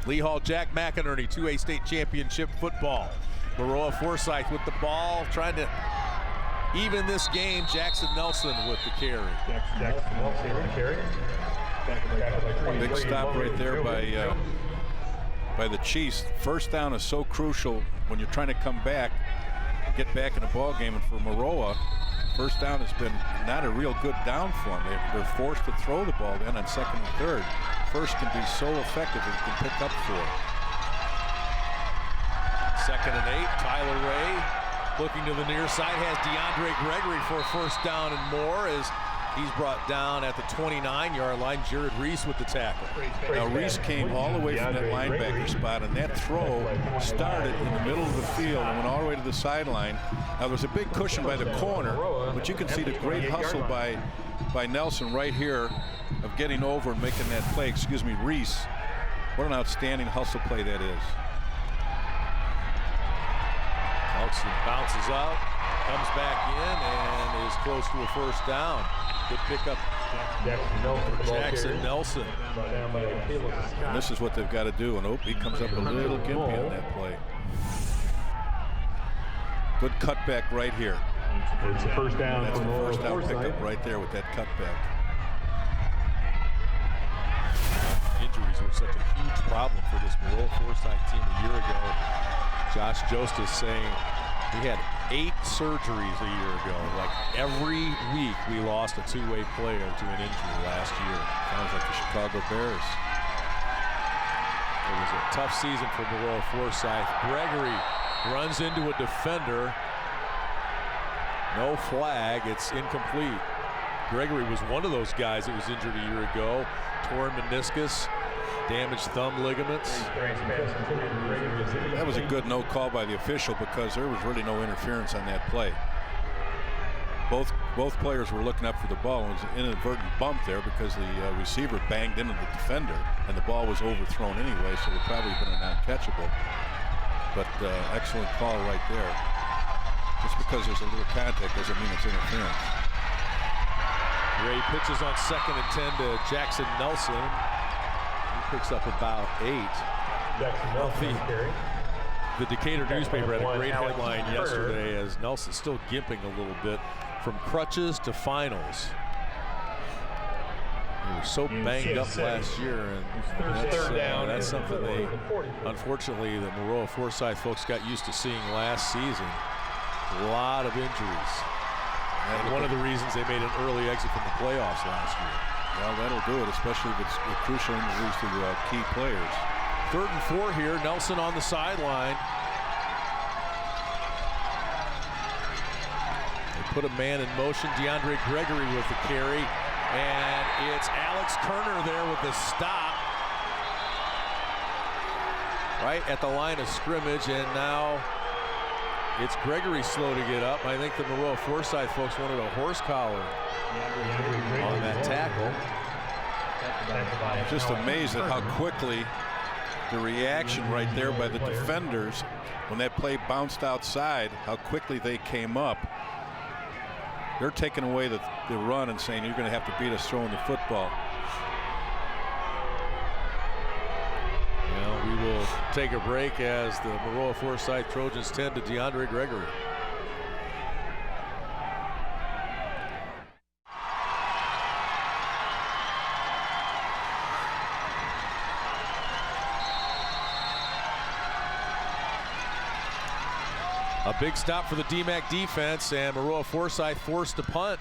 Lee Hall, Jack McInerney, 2A State Championship football. Maroa Forsyth with the ball, trying to even this game. Jackson Nelson with the carry. Jackson Nelson with the carry. Big stop right there by the Chiefs. First down is so crucial when you're trying to come back, get back in the ball game. And for Maroa, first down has been not a real good down for them. They're forced to throw the ball then on second and third. First can be so effective as you can pick up for. Second and 8, Tyler Ray looking to the near side, has DeAndre Gregory for a first down and more as he's brought down at the 29-yard line. Jared Reese with the tackle. Now Reese came all the way from that linebacker spot, and that throw started in the middle of the field and went all the way to the sideline. Now there's a big cushion by the corner, but you can see the great hustle by Nelson right here of getting over and making that play. Excuse me, Reese. What an outstanding hustle play that is. Nelson bounces out, comes back in, and is close to a first down. Good pickup. Jackson Nelson. And this is what they've got to do. And he comes up a little gimpy on that play. Good cutback right here. It's a first down. That's the first down pickup right there with that cutback. Injuries were such a huge problem for this Maroa Forsyth team a year ago. Josh Jostis saying he had 8 surgeries a year ago. Like every week we lost a two-way player to an injury last year. Sounds like the Chicago Bears. It was a tough season for Maroa Forsyth. Gregory runs into a defender. No flag, it's incomplete. Gregory was one of those guys that was injured a year ago. Torn meniscus, damaged thumb ligaments. That was a good no call by the official because there was really no interference on that play. Both players were looking up for the ball. It was an inadvertent bump there because the receiver banged into the defender and the ball was overthrown anyway, so it would probably have been a non-catchable. But excellent call right there. Just because there's a little contact doesn't mean it's interference. Ray pitches on second and 10 to Jackson Nelson. He picks up about 8. The Decatur newspaper had a great headline yesterday as Nelson still gimping a little bit from crutches to finals. They were so banged up last year, and that's something they, unfortunately, the Maroa Forsyth folks got used to seeing last season. A lot of injuries. And one of the reasons they made an early exit from the playoffs last year. Well, that'll do it, especially if it's crucial injuries to key players. 3rd and 4 here. Nelson on the sideline. They put a man in motion. DeAndre Gregory with the carry. And it's Alex Kerner there with the stop. Right at the line of scrimmage. And now it's Gregory slow to get up. I think the Maroa Forsyth folks wanted a horse collar on that tackle. Just amazed at how quickly the reaction right there by the defenders when that play bounced outside, how quickly they came up. They're taking away the run and saying you're going to have to beat us throwing the football. Well, we will take a break as the Maroa Forsyth Trojans tend to DeAndre Gregory. A big stop for the DMACC defense, and Maroa Forsyth forced to punt.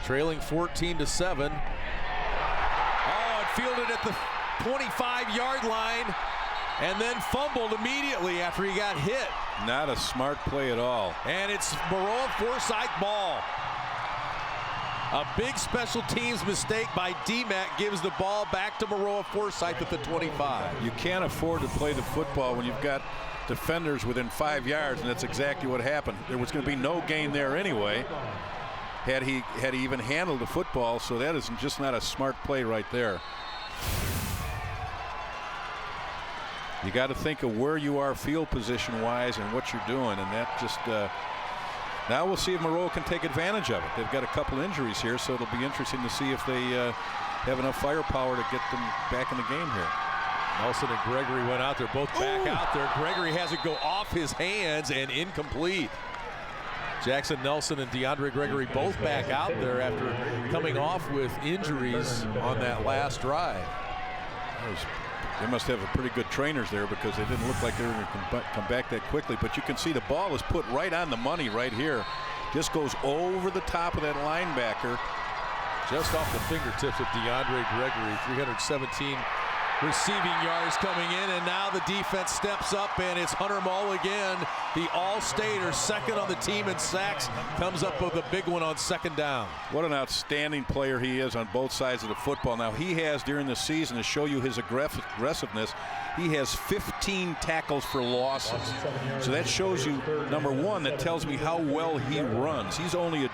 Trailing 14-7. Oh, and fielded at the 25-yard line and then fumbled immediately after he got hit. Not a smart play at all. And it's Maroa Forsyth ball. A big special teams mistake by DMACC gives the ball back to Maroa Forsyth at the 25. You can't afford to play the football when you've got defenders within 5 yards, and that's exactly what happened. There was going to be no gain there anyway. had he even handled the football. So that is just not a smart play right there. You got to think of where you are field position wise and what you're doing, and that just now we'll see if Maroa can take advantage of it. They've got a couple injuries here, so it'll be interesting to see if they have enough firepower to get them back in the game here. Nelson and Gregory went out there, both back out there. Gregory has it go off his hands and incomplete. Jackson Nelson and DeAndre Gregory both back out there after coming off with injuries on that last drive. They must have a pretty good trainers there, because they didn't look like they were going to come back that quickly. But you can see the ball is put right on the money right here. Just goes over the top of that linebacker. Just off the fingertips of DeAndre Gregory. 317 receiving yards coming in, and now the defense steps up, and it's Hunter Mull again, the All-Stater, second on the team in sacks, comes up with a big one on second down. What an outstanding player he is on both sides of the football. Now, he has, during the season, to show you his aggressiveness, he has 15 tackles for losses. So that shows you, number one, that tells me how well he runs. He's only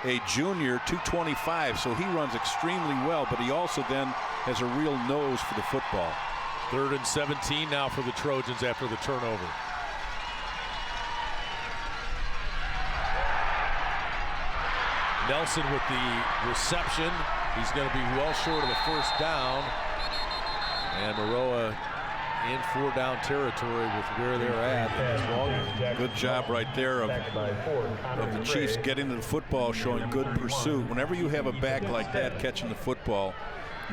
a junior, 225, so he runs extremely well, but he also then has a real nose for the football. 3rd and 17 now for the Trojans after the turnover. Nelson with the reception. He's going to be well short of the first down. And Maroa in 4-down territory with where they're at in this ballgame. Good job right there of the Chiefs getting to the football, showing good pursuit. Whenever you have a back like that catching the football,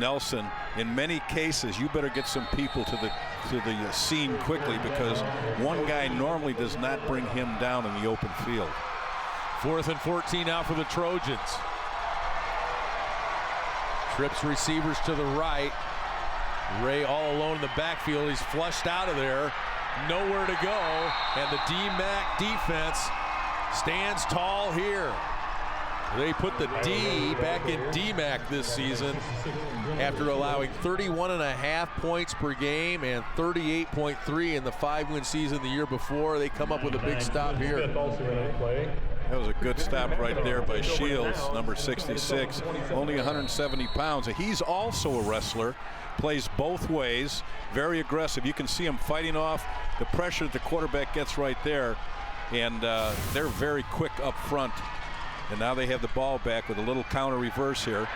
Nelson, in many cases, you better get some people to the scene quickly, because one guy normally does not bring him down in the open field. 4th and 14 now for the Trojans. Trips receivers to the right. Ray all alone in the backfield. He's flushed out of there. Nowhere to go. And the DMACC defense stands tall here. They put the D back in DMACC this season after allowing 31.5 points per game and 38.3 in the 5-win season the year before. They come up with a big stop here. That was a good stop right there by Shields, number 66, only 170 pounds. He's also a wrestler, plays both ways, very aggressive. You can see him fighting off the pressure that the quarterback gets right there, and they're very quick up front. And now they have the ball back with a little counter reverse here.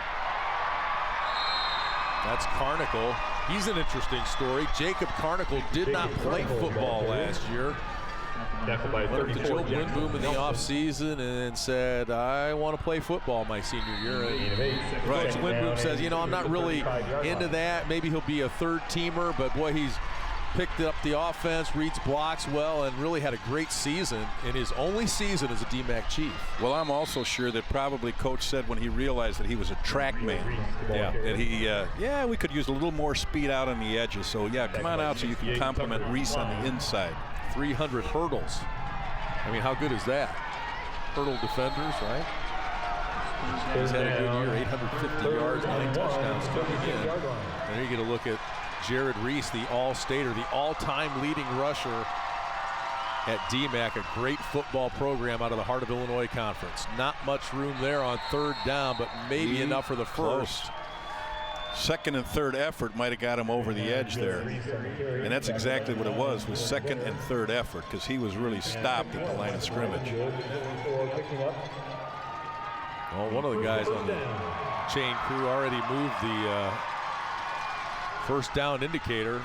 That's Carnicle. He's an interesting story. Jacob Carnicle did not play football last year. Went up to Joe Lindboom in the offseason and said, I want to play football my senior year. And Coach Lindboom says, you know, I'm not really into that. Maybe he'll be a third teamer, but boy, he's picked up the offense, reads blocks well, and really had a great season in his only season as a DMACC chief. Well, I'm also sure that probably Coach said when he realized that he was a track man, that he, yeah, we could use a little more speed out on the edges. So, yeah, come on out so you can compliment Reese on the inside. 300 hurdles. I mean, how good is that? Hurdle defenders, right? He's had a good year, 850 yards, 9 touchdowns coming in. And then you get a look at Jared Reese, the All-Stater, the all-time leading rusher at DMACC, a great football program out of the Heart of Illinois Conference. Not much room there on 3rd down, but maybe enough for the first. Second and third effort might have got him over the edge there. And that's exactly what it was second and third effort, because he was really stopped at the line of scrimmage. Well, one of the guys on the chain crew already moved the first down indicator.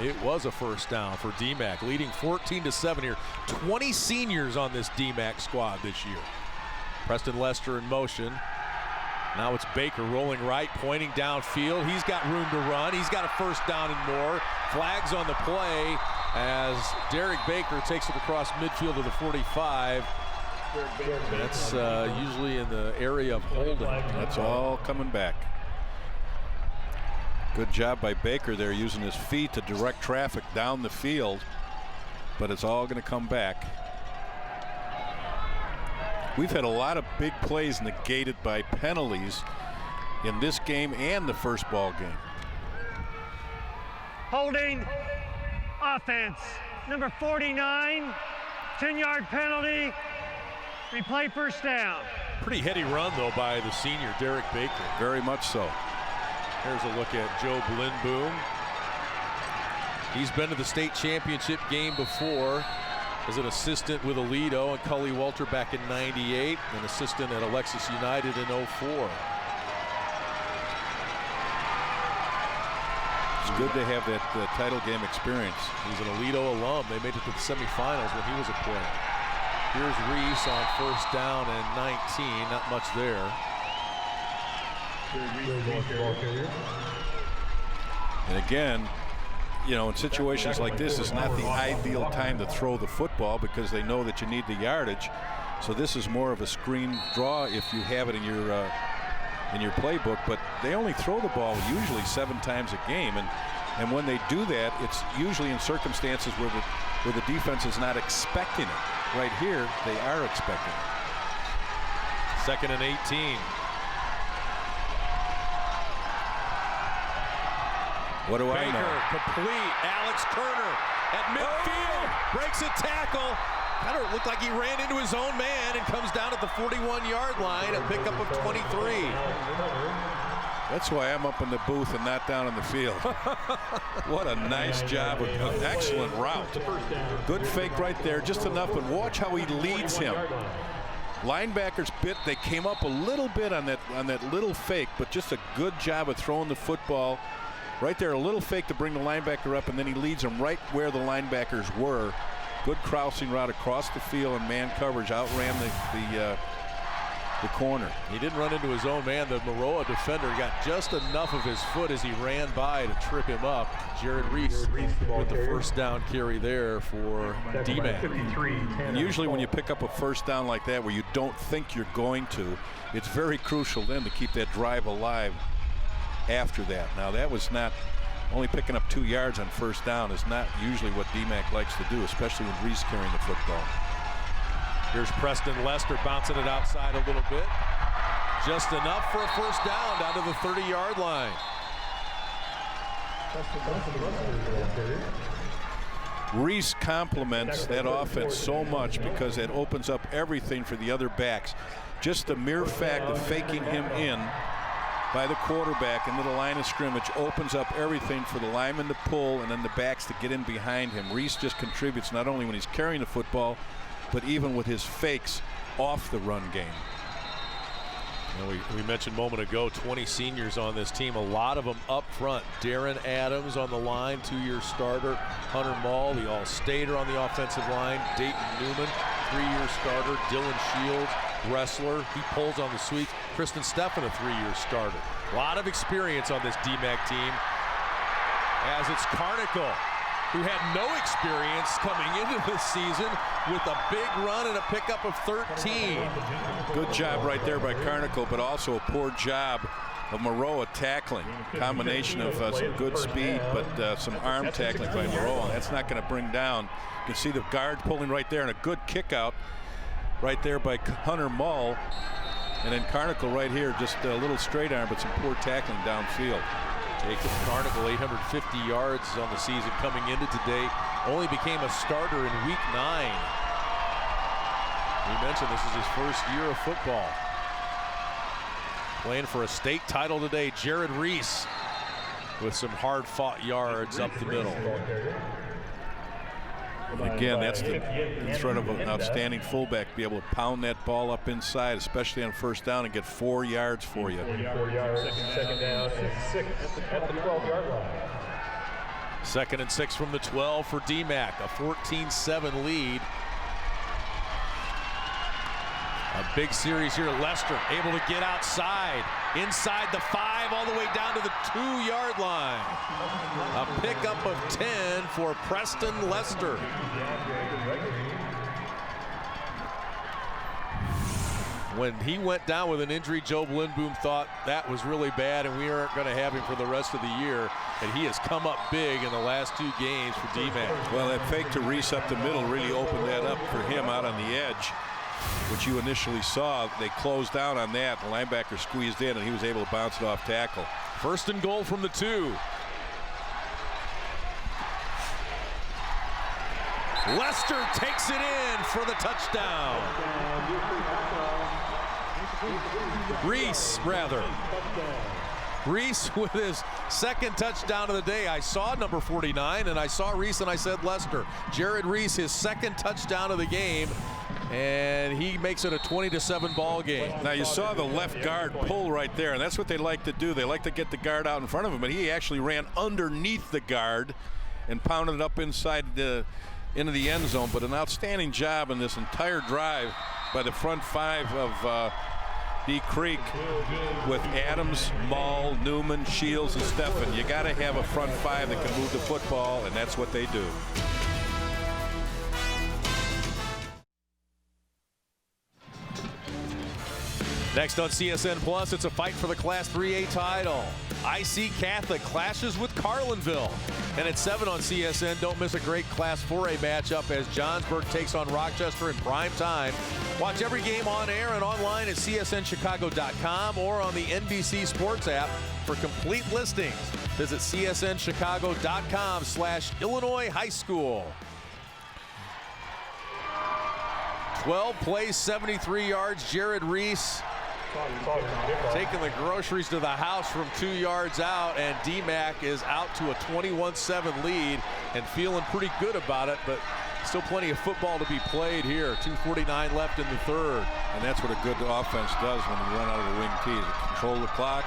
It was a first down for DMACC, leading 14-7 here. 20 seniors on this DMACC squad this year. Preston Lester in motion. Now it's Baker rolling right, pointing downfield. He's got room to run. He's got a first down and more. Flags on the play as Derek Baker takes it across midfield to the 45. That's usually in the area of holding. That's all coming back. Good job by Baker there, using his feet to direct traffic down the field, but it's all going to come back. We've had a lot of big plays negated by penalties in this game and the first ball game. Holding offense, number 49, 10-yard penalty, Replay first down. Pretty heady run, though, by the senior, Derek Baker. Very much so. Here's a look at Joe Lindboom. He's been to the state championship game before as an assistant with Aledo and Cully Walter back in '98, an assistant at Alexis United in '04. It's good to have that title game experience. He's an Aledo alum. They made it to the semifinals when he was a player. Here's Reese on first down and 19. Not much there. And again, you know, in situations like this, it's not the ideal time to throw the football because they know that you need the yardage. So this is more of a screen draw if you have it in your playbook. But they only throw the ball usually 7 times a game, and when they do that, it's usually in circumstances where the defense is not expecting it. Right here, they are expecting it. 2nd and 18. What do I Baker, know? complete. Alex Kerner at midfield, breaks a tackle. Kind of looked like he ran into his own man and comes down at the 41-yard line, a pickup of 23. That's why I'm up in the booth and not down in the field. What a nice job. An excellent route. Good fake right there, just enough, but watch how he leads him. Linebackers they came up a little bit on that little fake, but just a good job of throwing the football. Right there, a little fake to bring the linebacker up, and then he leads them right where the linebackers were. Good crossing route across the field, and man coverage outran the corner. He didn't run into his own man. The Maroa defender got just enough of his foot as he ran by to trip him up. Jared Reese with the first down carry there for DMACC. And usually when you pick up a first down like that where you don't think you're going to, it's very crucial then to keep that drive alive after that. Now that was not only picking up 2 yards on first down is not usually what DMACC likes to do, especially when Reese carrying the football. Here's Preston Lester bouncing it outside a little bit. Just enough for a first down to the 30-yard line. Reese complements that offense so much because it opens up everything for the other backs. Just the mere fact of faking him in by the quarterback into the line of scrimmage opens up everything for the linemen to pull and then the backs to get in behind him. Reese just contributes not only when he's carrying the football, but even with his fakes off the run game. We mentioned a moment ago 20 seniors on this team, a lot of them up front. Darren Adams on the line, 2-year starter. Hunter Mall, the all-stater on the offensive line. Dayton Newman, 3-year starter. Dylan Shields, wrestler. He pulls on the sweep. Kristen Steffen, a 3-year starter. A lot of experience on this DMACC team. As it's Carnicle, who had no experience coming into this season with a big run and a pickup of 13. Good job right there by Carnicle, but also a poor job of Maroa tackling. Combination of some good speed, but some arm tackling by Maroa. That's not going to bring down. You can see the guard pulling right there and a good kick out right there by Hunter Mull. And then Carnicle right here, just a little straight arm, but some poor tackling downfield. Jacob Carnicle, 850 yards on the season coming into today. Only became a starter in week 9. We mentioned this is his first year of football. Playing for a state title today, Jared Reese with some hard-fought yards up the middle. Again, that's the threat of an outstanding fullback, be able to pound that ball up inside, especially on first down, and get 4 yards for you. 4 yards, second down, and 6 at the 12-yard line. 2nd and 6 from the 12 for DMACC, a 14-7 lead. A big series here. Lester able to get outside, inside the 5, all the way down to the 2-yard line. A pickup of 10 for Preston Lester. When he went down with an injury, Joe Lindboom thought that was really bad and we aren't going to have him for the rest of the year. And he has come up big in the last 2 games for DMACC. Well, that fake to Reese up the middle really opened that up for him out on the edge, which you initially saw. They closed down on that. The linebacker squeezed in and he was able to bounce it off tackle. 1st and goal from the 2. Lester takes it in for the touchdown. Reese with his second touchdown of the day. I saw number 49 and I saw Reese and I said Lester. Jared Reese, his second touchdown of the game, and he makes it a 20-7 ball game. Now you saw the left guard pull right there, and that's what they like to do. They like to get the guard out in front of him, but he actually ran underneath the guard and pounded it up inside into the end zone. But an outstanding job in this entire drive by the front five of D Creek with Adams, Mall, Newman, Shields, and Steffen. You got to have a front five that can move the football, and that's what they do. Next on CSN Plus, it's a fight for the Class 3A title. IC Catholic clashes with Carlinville. And at 7 on CSN, don't miss a great Class 4A matchup as Johnsburg takes on Rochester in prime time. Watch every game on air and online at csnchicago.com or on the NBC Sports app for complete listings. Visit csnchicago.com/Illinois High School. 12 plays, 73 yards. Jared Reese taking the groceries to the house from 2 yards out, and DMACC is out to a 21-7 lead and feeling pretty good about it, but still plenty of football to be played here. 2:49 left in the third. And that's what a good offense does when you run out of the wing tees. Control the clock,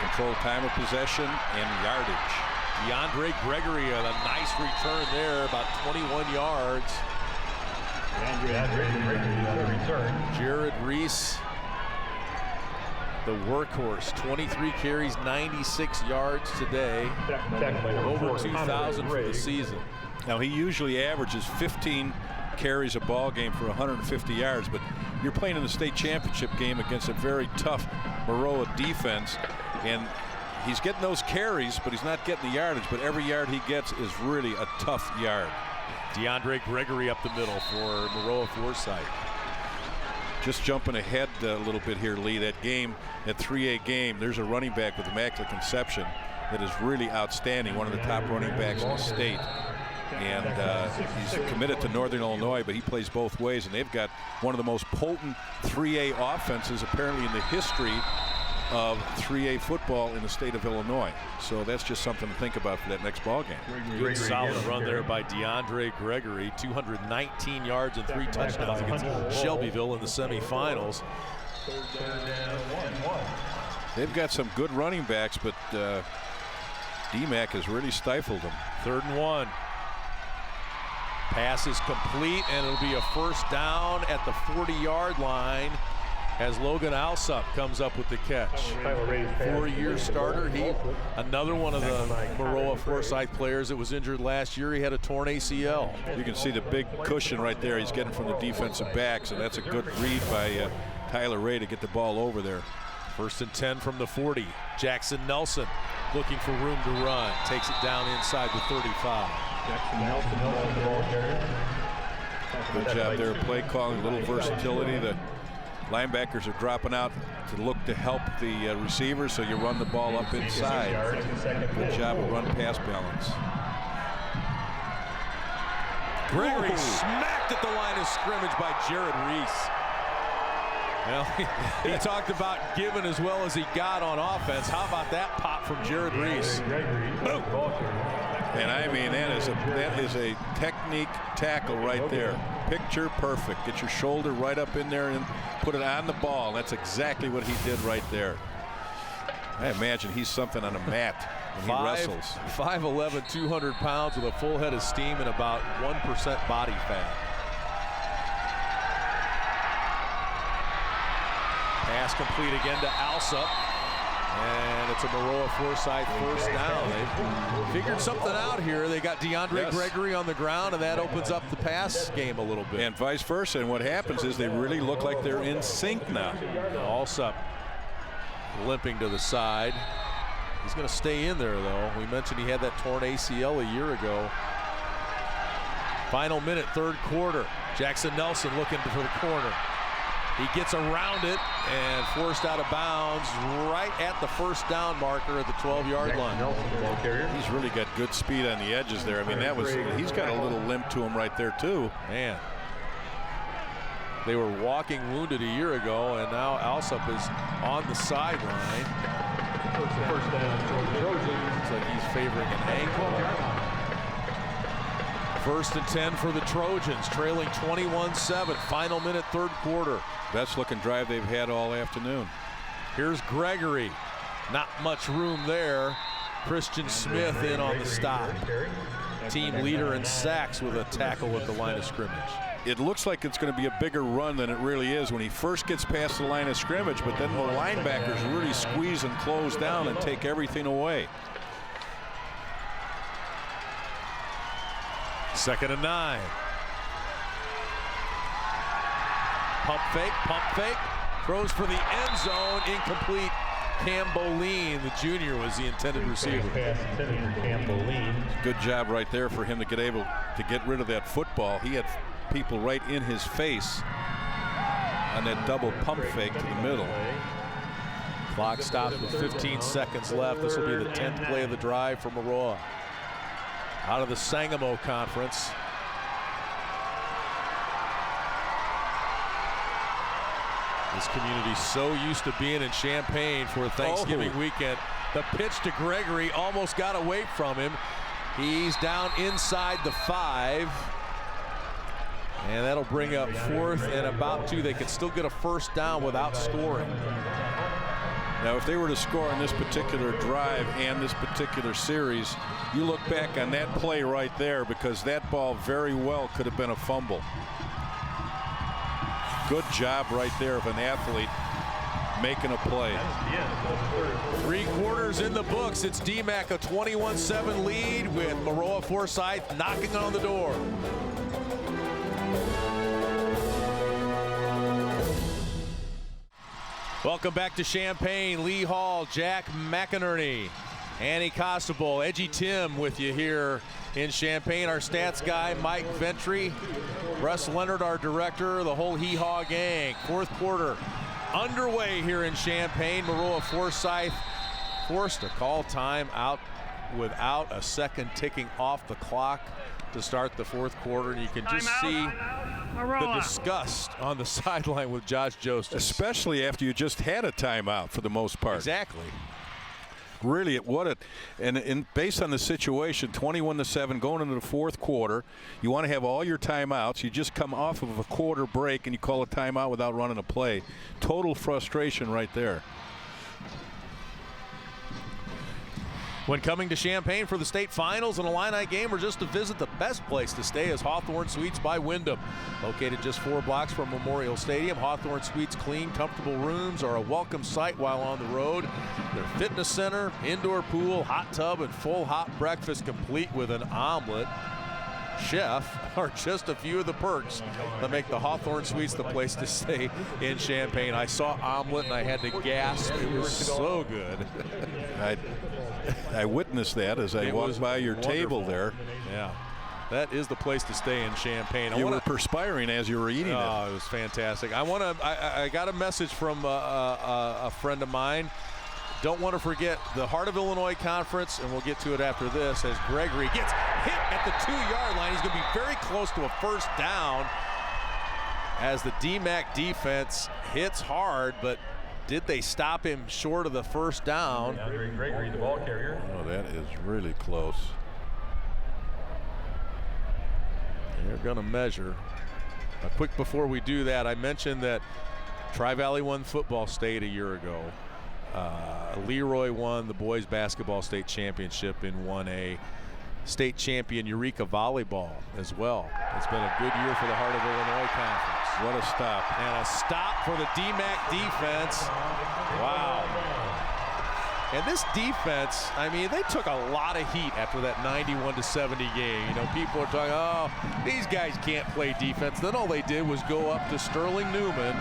control time of possession, and yardage. DeAndre Gregory, a nice return there, about 21 yards. Jared Reese, the workhorse, 23 carries, 96 yards today, over 2,000 for the season. Now he usually averages 15 carries a ball game for 150 yards, but you're playing in the state championship game against a very tough Maroa defense, and he's getting those carries, but he's not getting the yardage, but every yard he gets is really a tough yard. DeAndre Gregory up the middle for Maroa Forsyth. Just jumping ahead a little bit here, Lee, that game, that 3A game, there's a running back with Immaculate Conception that is really outstanding, one of the top running backs in the state. And he's committed to Northern Illinois, but he plays both ways, and they've got one of the most potent 3A offenses apparently in the history of 3A football in the state of Illinois. So that's just something to think about for that next ball game. Good solid run there by DeAndre Gregory, 219 yards and 3 touchdowns against Shelbyville in the semifinals. They've got some good running backs, but DMACC has really stifled them. 3rd and 1. Pass is complete, and it'll be a first down at the 40-yard line as Logan Alsop comes up with the catch. 4-year starter. He, another one of the Maroa Forsyth players that was injured last year. He had a torn ACL. You can see the big cushion right there he's getting from the defensive backs, and that's a good read by Tyler Ray to get the ball over there. 1st and 10 from the 40. Jackson Nelson looking for room to run. Takes it down inside the 35. Jackson Nelson, the ball carrier. Good job there, play calling, a little versatility. The linebackers are dropping out to look to help the receivers, so you run the ball up inside. Good job of run pass balance. Gregory smacked at the line of scrimmage by Jared Reese. Well, he talked about giving as well as he got on offense. How about that pop from Jared Reese? Boom. And I mean, that is a technique tackle right there. Picture perfect. Get your shoulder right up in there and put it on the ball. That's exactly what he did right there. I imagine he's something on a mat when he wrestles. 5'11", 200 pounds with a full head of steam and about 1% body fat. Pass complete again to Alsop. And it's a Maroa Forsyth first down. They figured something out here. They got DeAndre Gregory on the ground, and that opens up the pass game a little bit. And vice versa. And what happens is they really look like they're in sync now. Alsop limping to the side. He's going to stay in there, though. We mentioned he had that torn ACL a year ago. Final minute, 3rd quarter. Jackson Nelson looking for the corner. He gets around it and forced out of bounds right at the first down marker at the 12-yard line. He's really got good speed on the edges there. I mean, he's got a little limp to him right there too. Man, they were walking wounded a year ago, and now Alsop is on the sideline. First down. Looks like he's favoring an ankle. First and 10 for the Trojans, trailing 21-7, final minute, third quarter. Best looking drive they've had all afternoon. Here's Gregory. Not much room there. Christian Smith in on the stop. Team leader in sacks with a tackle at the line of scrimmage. It looks like it's going to be a bigger run than it really is when he first gets past the line of scrimmage, but then the linebackers really squeeze and close down and take everything away. 2nd and 9. Pump fake, throws for the end zone, incomplete. Camboline, the junior, was the intended receiver. Good job right there for him to get rid of that football. He had people right in his face on that double pump fake to the middle. Clock stops with 15 seconds left. This will be the 10th play of the drive for Maroa. Out of the Sangamo Conference. This community's so used to being in Champaign for Thanksgiving weekend. The pitch to Gregory almost got away from him. He's down inside the 5. And that'll bring up 4th and about 2. They can still get a first down without scoring. Now, if they were to score on this particular drive and this particular series, you look back on that play right there, because that ball very well could have been a fumble. Good job right there of an athlete making a play. 3 quarters in the books. It's DMACC, a 21-7 lead with Maroa Forsyth knocking on the door. Welcome back to Champaign. Lee Hall, Jack McInerney, Annie Costable, Edgy Tim with you here in Champaign. Our stats guy, Mike Ventry, Russ Leonard, our director, the whole hee-haw gang. 4th quarter underway here in Champaign. Maroa Forsyth forced to call time out without a second ticking off the clock to start the 4th quarter. And you can just see the disgust on the sideline with Josh Jostes. Especially after you just had a timeout for the most part. Exactly. Really, and based on the situation, 21-7 going into the 4th quarter, you want to have all your timeouts. You just come off of a quarter break and you call a timeout without running a play. Total frustration right there. When coming to Champaign for the state finals and Illini game, or just to visit, the best place to stay is Hawthorne Suites by Wyndham. Located just 4 blocks from Memorial Stadium, Hawthorne Suites' clean, comfortable rooms are a welcome sight while on the road. Their fitness center, indoor pool, hot tub, and full hot breakfast complete with an omelet, chef, are just a few of the perks that make the Hawthorne Suites the place to stay in Champaign. I saw omelet and I had to gasp. It was so good. I witnessed that as I walked by your table there. Yeah, that is the place to stay in Champaign. You were perspiring as you were eating it. Oh, it was fantastic. I got a message from a friend of mine. Don't want to forget the Heart of Illinois Conference, and we'll get to it after this, as Gregory gets hit at the 2-yard line. He's going to be very close to a first down as the DMACC defense hits hard, but did they stop him short of the first down? Gregory, the ball carrier. Oh, that is really close. They're going to measure. Quick before we do that, I mentioned that Tri-Valley won football state a year ago. Leroy won the boys basketball state championship in 1A. State champion Eureka volleyball as well. It's been a good year for the Heart of Illinois Conference. What a stop. And a stop for the DMACC defense. Wow. And this defense, I mean, they took a lot of heat after that 91-70 game. You know, people are talking, oh, these guys can't play defense. Then all they did was go up to Sterling Newman,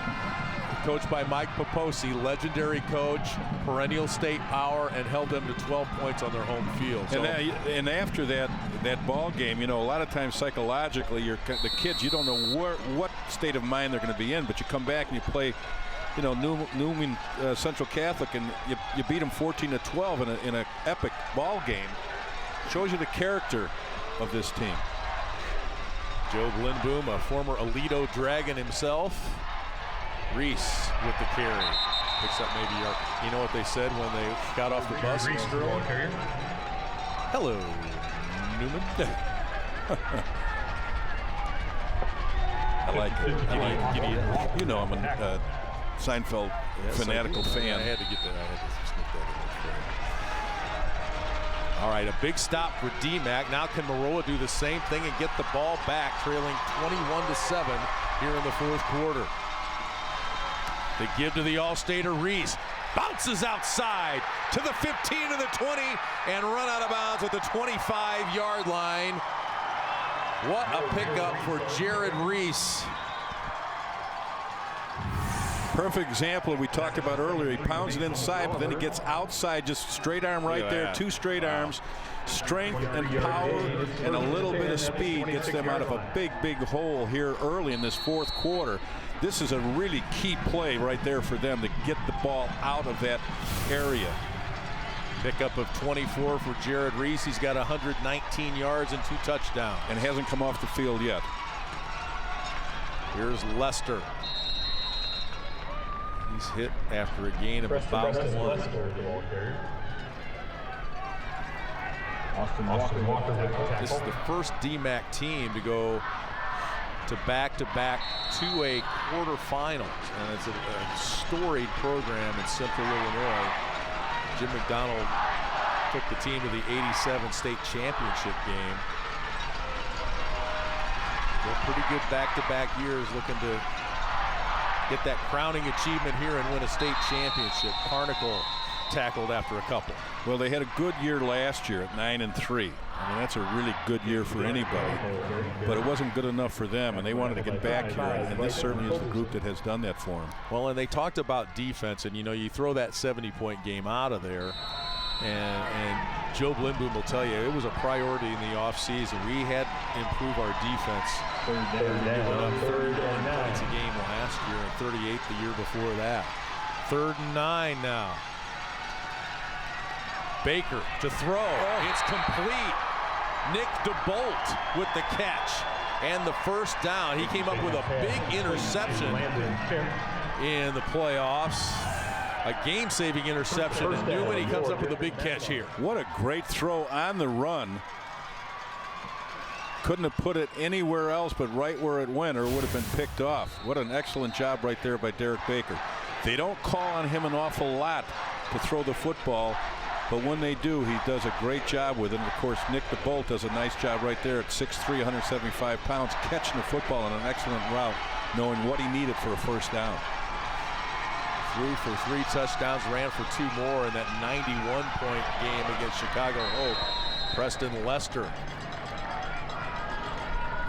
coached by Mike Poposi, legendary coach, perennial state power, and held them to 12 points on their home field. So, and after that ball game, you know, a lot of times psychologically, the kids, you don't know what state of mind they're going to be in, but you come back and you play, you know, Newman Central Catholic, and you beat them 14-12 in an epic ball game. Shows you the character of this team. Joe Lindboom, a former Alito Dragon himself. Reese with the carry. Picks up maybe you know what they said when they got off the bus? Hello, Newman. I like, you know, I'm a Seinfeld fanatical fan. I had to get that. I had to sneak that in. All right, a big stop for DMACC. Now can Maroa do the same thing and get the ball back, trailing 21-7 here in the fourth quarter. They give to the All-Stater Reese. Bounces outside to the 15 to the 20 and run out of bounds at the 25-yard line. What a pickup for Jared Reese. Perfect example we talked about earlier. He pounds it inside, but then he gets outside, just straight arm right there, two straight arms. Strength and power and a little bit of speed gets them out of a big hole here early in this fourth quarter. This is a really key play right there for them to get the ball out of that area. Pickup of 24 for Jared Reese. He's got 119 yards and 2 touchdowns. And hasn't come off the field yet. Here's Lester. He's hit after a gain of about 1. This is the first DMACC team to go to back-to-back 2A quarterfinals, and it's a storied program in Central Illinois. Jim McDonald took the team to the '87 state championship game. Pretty good back-to-back years, looking to get that crowning achievement here and win a state championship. Carnicle tackled after a couple. Well, they had a good year last year at 9-3. I mean, that's a really good year for anybody, but it wasn't good enough for them, and they wanted to get back here, and this certainly is the group that has done that for them. Well, and they talked about defense, and you know, you throw that 70-point game out of there, and Joe Lindboom will tell you it was a priority in the offseason. We had to improve our defense. We went up 31 points a game last year and 38 the year before that. 3rd and 9 now. Baker to throw. It's complete. Nick DeBolt with the catch and the first down. He came up with a big interception in the playoffs. A game-saving interception, and Newman, he comes up with a big catch here. What a great throw on the run. Couldn't have put it anywhere else but right where it went, or it would have been picked off. What an excellent job right there by Derek Baker. They don't call on him an awful lot to throw the football, but when they do, he does a great job with it. And of course, Nick DeBolt does a nice job right there at 6'3", 175 pounds, catching the football on an excellent route, knowing what he needed for a first down. Threw for 3 touchdowns, ran for 2 more in that 91-point game against Chicago Hope. Preston Lester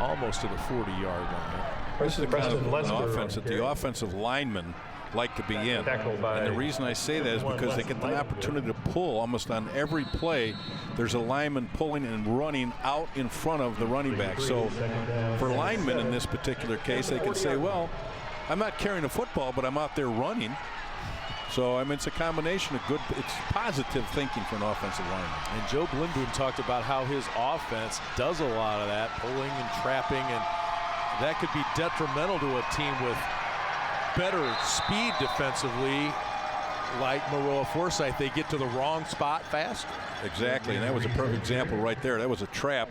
almost to the 40-yard line. This is the kind of an offense that the offensive linemen like to be in. And the reason I say that is because they get the opportunity to pull almost on every play. There's a lineman pulling and running out in front of the running back. So for linemen in this particular case, they can say, well, I'm not carrying a football, but I'm out there running. So, I mean, it's a combination of good, it's positive thinking for an offensive lineman. And Joe Lindboom talked about how his offense does a lot of that, pulling and trapping, and that could be detrimental to a team with better speed defensively, like Maroa Forsyth. They get to the wrong spot fast. Exactly, and that was a perfect example right there. That was a trap.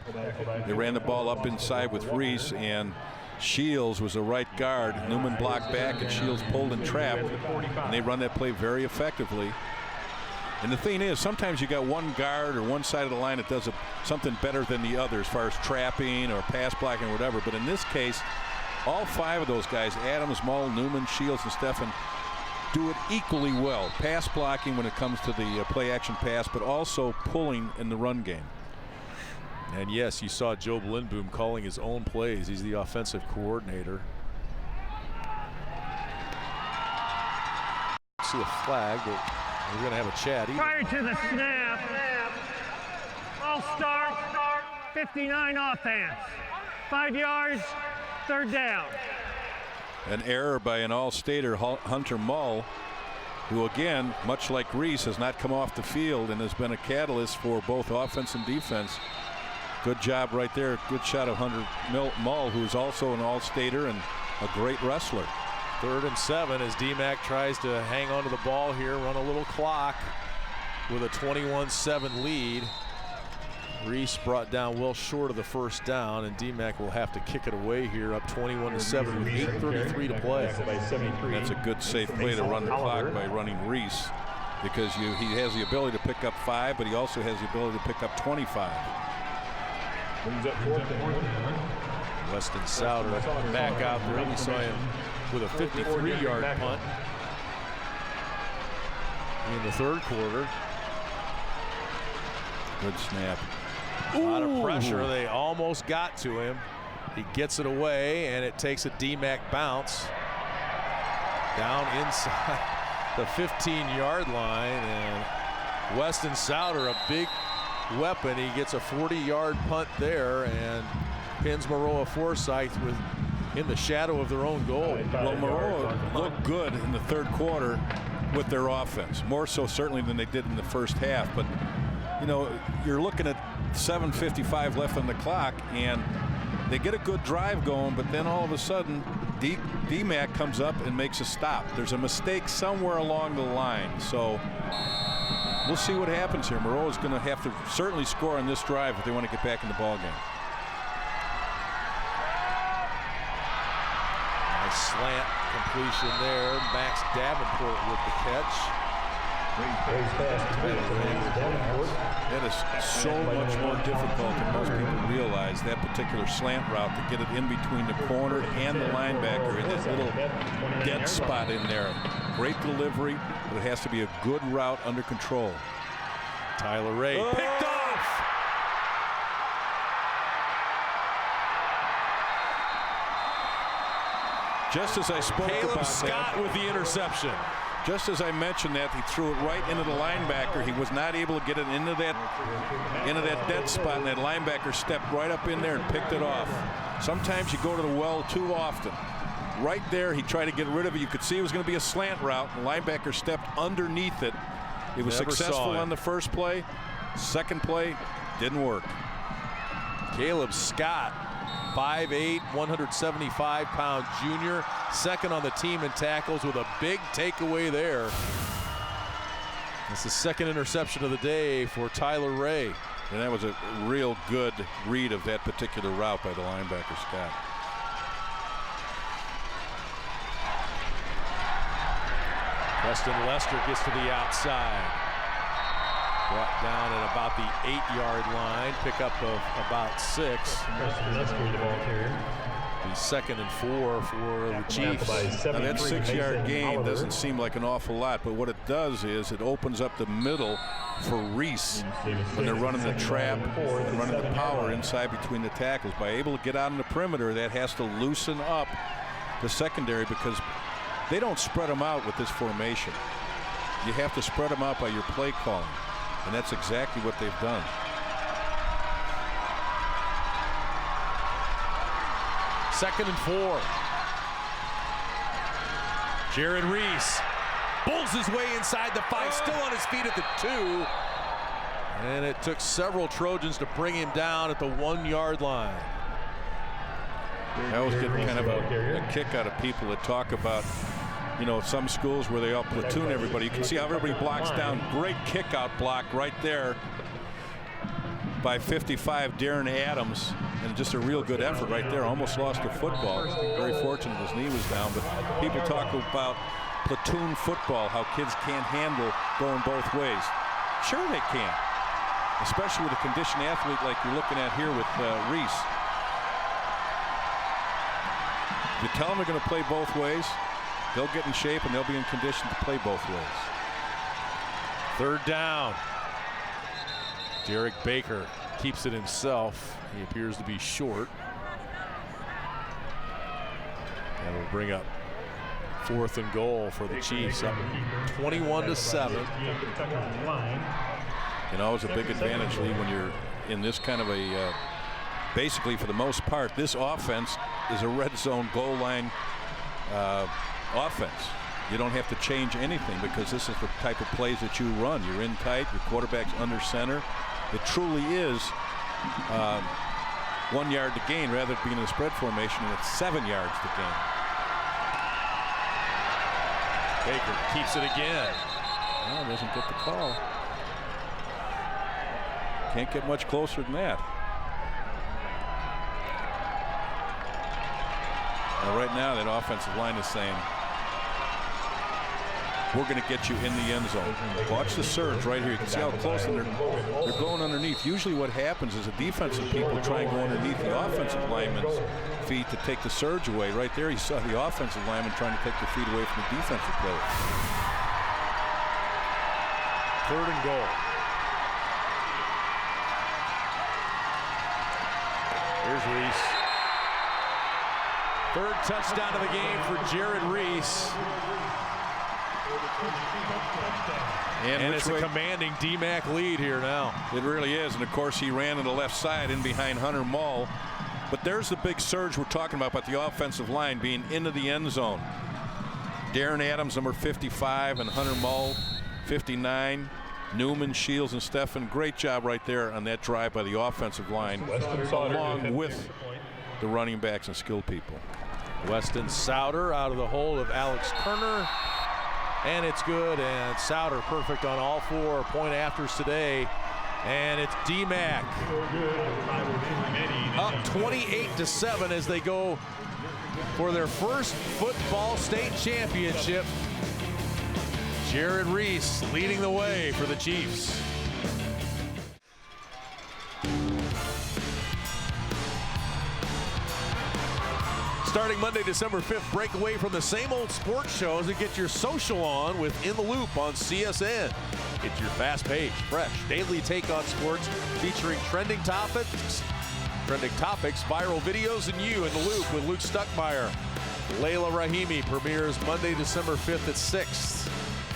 They ran the ball up inside with Reese, and Shields was a right guard. Newman blocked back, and Shields pulled and trapped, and they run that play very effectively. And the thing is, sometimes you got one guard or one side of the line that does something better than the other as far as trapping or pass blocking or whatever. But in this case, all 5 of those guys, Adams, Mull, Newman, Shields, and Steffen, do it equally well. Pass blocking when it comes to the play action pass, but also pulling in the run game. And yes, you saw Joe Lindboom calling his own plays. He's the offensive coordinator. see a flag, but we're going to have a chat. Prior to the snap, all start, 59 offense. 5 yards, 3rd down. An error by an all-stater, Hunter Mull, who again, much like Reese, has not come off the field and has been a catalyst for both offense and defense. Good job right there. Good shot of Hunter Mull, who's also an all-stater and a great wrestler. 3rd and 7 as DMACC tries to hang on to the ball here, run a little clock with a 21-7 lead. Reese brought down well short of the 1st down, and DMACC will have to kick it away here, up 21-7 with 8:33 to play. That's a good, safe way to run the clock by running Reese, because he has the ability to pick up 5, but he also has the ability to pick up 25. Weston Souter back out there. We saw him with a 53-yard punt in the 3rd quarter. Good snap. A lot of pressure. They almost got to him. He gets it away, and it takes a DMACC bounce down inside the 15-yard line. And Weston Souter, a big weapon. He gets a 40-yard punt there and pins Maroa Forsyth in the shadow of their own goal. Well, Maroa looked good in the 3rd quarter with their offense, more so certainly than they did in the 1st half. But you know, you're looking at 7:55 left on the clock, and they get a good drive going, but then all of a sudden DMACC comes up and makes a stop. There's a mistake somewhere along the line, so we'll see what happens here. Maroa's going to have to certainly score on this drive if they want to get back in the ball game. Nice slant completion there. Max Davenport with the catch. That is so much more difficult than most people realize, that particular slant route, to get it in between the corner and the linebacker in that little dead spot in there. Great delivery, but it has to be a good route under control. Tyler Ray picked off. Just as I spoke Caleb about Scott that, with the interception. just as I mentioned that, he threw it right into the linebacker. He was not able to get it into that dead spot, and that linebacker stepped right up in there and picked it off. Sometimes you go to the well too often. Right there, he tried to get rid of it. You could see it was going to be a slant route. The linebacker stepped underneath it. It was successful on the first play. Second play, didn't work. Caleb Scott, 5'8", 175-pound junior, second on the team in tackles with a big takeaway there. It's the second interception of the day for Tyler Ray. And that was a real good read of that particular route by the linebacker, Scott. Preston Lester gets to the outside. Brought down at about the 8-yard line. Pickup of about 6. The 2nd and 4 for the Chiefs. Now that 6-yard gain doesn't seem like an awful lot, but what it does is it opens up the middle for Reese when they're running the trap and running the power inside between the tackles. By able to get out on the perimeter, that has to loosen up the secondary, because they don't spread them out with this formation. You have to spread them out by your play calling, and that's exactly what they've done. Second and 4. Jared Reese bulls his way inside the 5, still on his feet at the 2. And it took several Trojans to bring him down at the 1-yard line. I always get kind of a kick out of people that talk about, you know, some schools where they all platoon everybody. You can see how everybody blocks down. Great kick out block right there by 55, Darren Adams. And just a real good effort right there. Almost lost the football. Very fortunate his knee was down. But people talk about platoon football, how kids can't handle going both ways. Sure they can, especially with a conditioned athlete like you're looking at here with Reese. If you tell them they're going to play both ways, they'll get in shape and they'll be in condition to play both ways. 3rd down. Derek Baker keeps it himself. He appears to be short. And we'll bring up 4th and goal for the Chiefs, up 21-7. You know, it's a big advantage, Lee, when you're in this kind of a, basically for the most part, this offense is a red zone goal line offense. You don't have to change anything because this is the type of plays that you run. You're in tight, your quarterback's under center. It truly is 1 yard to gain rather than being in a spread formation, and it's 7 yards to gain. Baker keeps it again. No, doesn't get the call. Can't get much closer than that. Now, right now, that offensive line is saying, we're going to get you in the end zone. Watch the surge right here. You can see how close they're going underneath. Usually what happens is the defensive people try and go underneath the offensive lineman's feet to take the surge away. Right there, you saw the offensive lineman trying to take the feet away from the defensive player. 3rd and goal. Here's Reese. 3rd touchdown of the game for Jared Reese. And it's a commanding DMACC lead here now. It really is. And of course, he ran to the left side in behind Hunter Mull. But there's the big surge we're talking about the offensive line being into the end zone. Darren Adams, number 55, and Hunter Mull, 59. Newman, Shields, and Steffen, great job right there on that drive by the offensive line, along with the running backs and skilled people. Weston Souter out of the hole of Alex Kerner. And it's good, and Souter perfect on all 4 point afters today. And it's DMACC up 28-7 as they go for their first football state championship. Jared Reese leading the way for the Chiefs. Starting Monday, December 5th, break away from the same old sports shows and get your social on with In the Loop on CSN. It's your fast-paced, fresh, daily take on sports featuring trending topics, viral videos, and you in the Loop with Luke Stuckmeyer. Layla Rahimi premieres Monday, December 5th at 6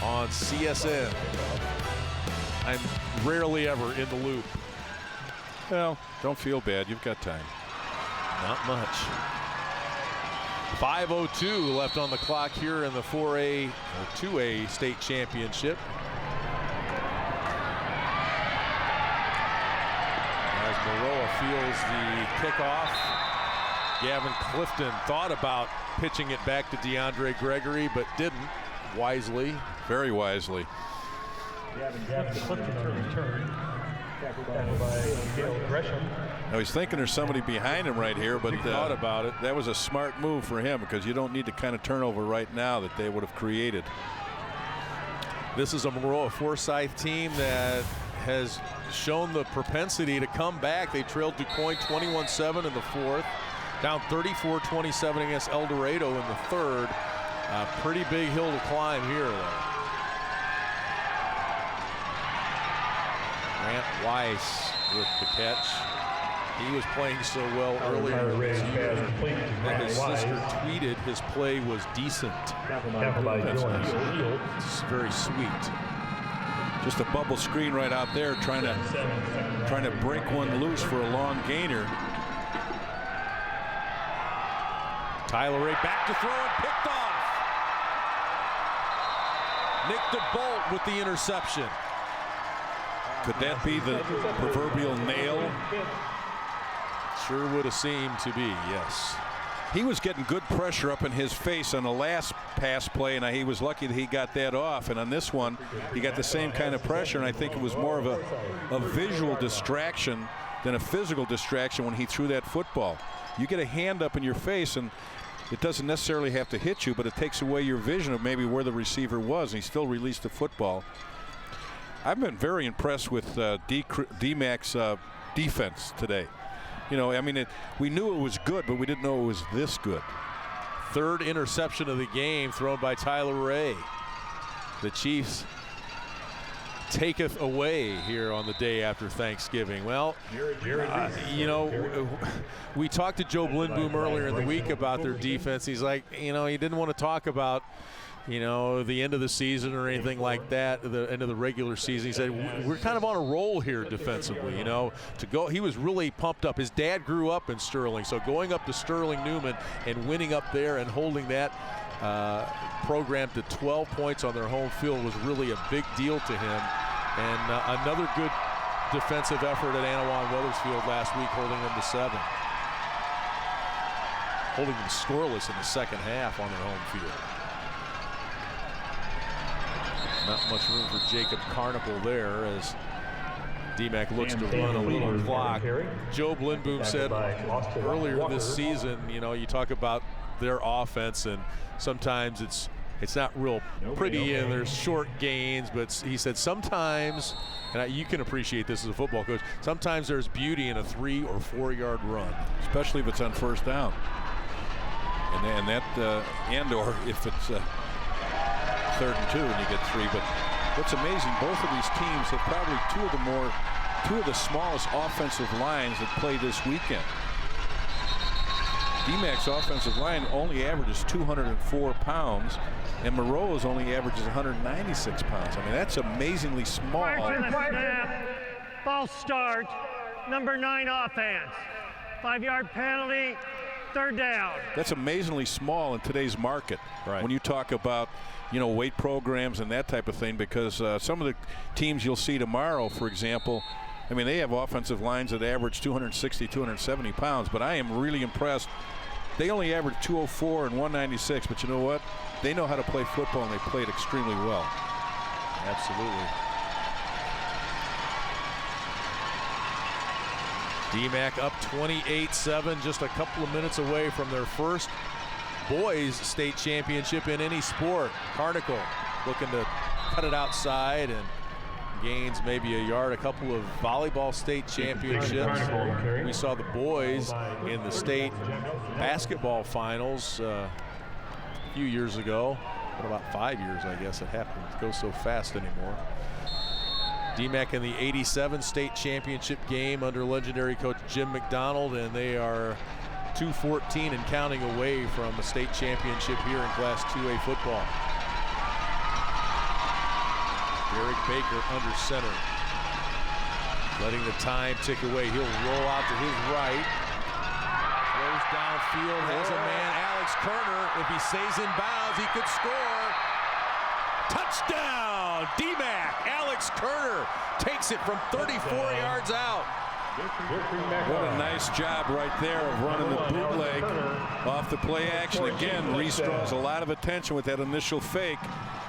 on CSN. I'm rarely ever in the Loop. Well, don't feel bad. You've got time. Not much. 5:02 left on the clock here in the 4A or 2A state championship. As Maroa feels the kickoff, Gavin Clifton thought about pitching it back to DeAndre Gregory, but didn't, wisely. Very wisely. Gavin Clifton on return. Tackled by Gail Gresham. Now he's thinking there's somebody behind him right here, but thought about it. That was a smart move for him because you don't need the kind of turnover right now that they would have created. This is a Maroa Forsyth team that has shown the propensity to come back. They trailed DuQuoin 21-7 in the 4th, down 34-27 against El Dorado in the 3rd. A pretty big hill to climb here, though. Grant Weiss with the catch. He was playing so well earlier in the year that his sister tweeted his play was decent. It's very sweet. Just a bubble screen right out there, trying to break one loose for a long gainer. Tyler Ray back to throw and picked off. Nick DeBolt with the interception. Could that be the proverbial nail? Sure would have seemed to be, yes. He was getting good pressure up in his face on the last pass play, and he was lucky that he got that off. And on this one, he got the same kind of pressure, and I think it was more of a visual distraction than a physical distraction when he threw that football. You get a hand up in your face, and it doesn't necessarily have to hit you, but it takes away your vision of maybe where the receiver was, and he still released the football. I've been very impressed with DMACC's defense today. You know, I mean, we knew it was good, but we didn't know it was this good. 3rd interception of the game thrown by Tyler Ray. The Chiefs taketh away here on the day after Thanksgiving. Well, you know, we talked to Joe Blindboom earlier in the week about their defense. He's like, you know, he didn't want to talk about, you know, the end of the season or anything like that, the end of the regular season. He said, we're kind of on a roll here defensively, you know, to go. He was really pumped up. His dad grew up in Sterling, so going up to Sterling Newman and winning up there and holding that program to 12 points on their home field was really a big deal to him. And another good defensive effort at Anawan Weathersfield last week, holding them to 7. Holding them scoreless in the second half on their home field. Not much room for Jacob Carnicle there as DMACC looks to run a little clock. Joe Blindboom said earlier this season, you know, you talk about their offense and sometimes it's not real pretty and there's short gains, but he said sometimes, and you can appreciate this as a football coach, sometimes there's beauty in a 3 or 4 yard run. Especially if it's on first down. And or if it's 3rd and 2 and you get 3. But what's amazing, both of these teams have probably two of the smallest offensive lines that play this weekend. DMACC's offensive line only averages 204 pounds, and Maroa's only averages 196 pounds. I mean, that's amazingly small. Prior to the snap, false start, number 9 offense. 5-yard penalty, 3rd down. That's amazingly small in today's market. Right. When you talk about, you know, weight programs and that type of thing, because some of the teams you'll see tomorrow, for example, I mean, they have offensive lines that average 260, 270 pounds, but I am really impressed. They only average 204 and 196, but you know what? They know how to play football, and they play it extremely well. Absolutely. DMACC up 28-7, just a couple of minutes away from their first boys state championship in any sport. Carnicle looking to cut it outside and gains maybe a yard. A couple of volleyball state championships. We saw the boys in the state basketball finals a few years ago. What about 5 years, I guess. It happened to go so fast anymore. DMACC in the 87 state championship game under legendary coach Jim McDonald, and they are 2-14 and counting away from a state championship here in Class 2A football. Derek Baker under center, letting the time tick away. He'll roll out to his right, throws downfield, has a man, Alex Kerner. If he stays in bounds, he could score. Touchdown, DMACC. Alex Kerner takes it from 34 yards out. What a nice job right there of running the bootleg off the play action. Again, Reese draws a lot of attention with that initial fake,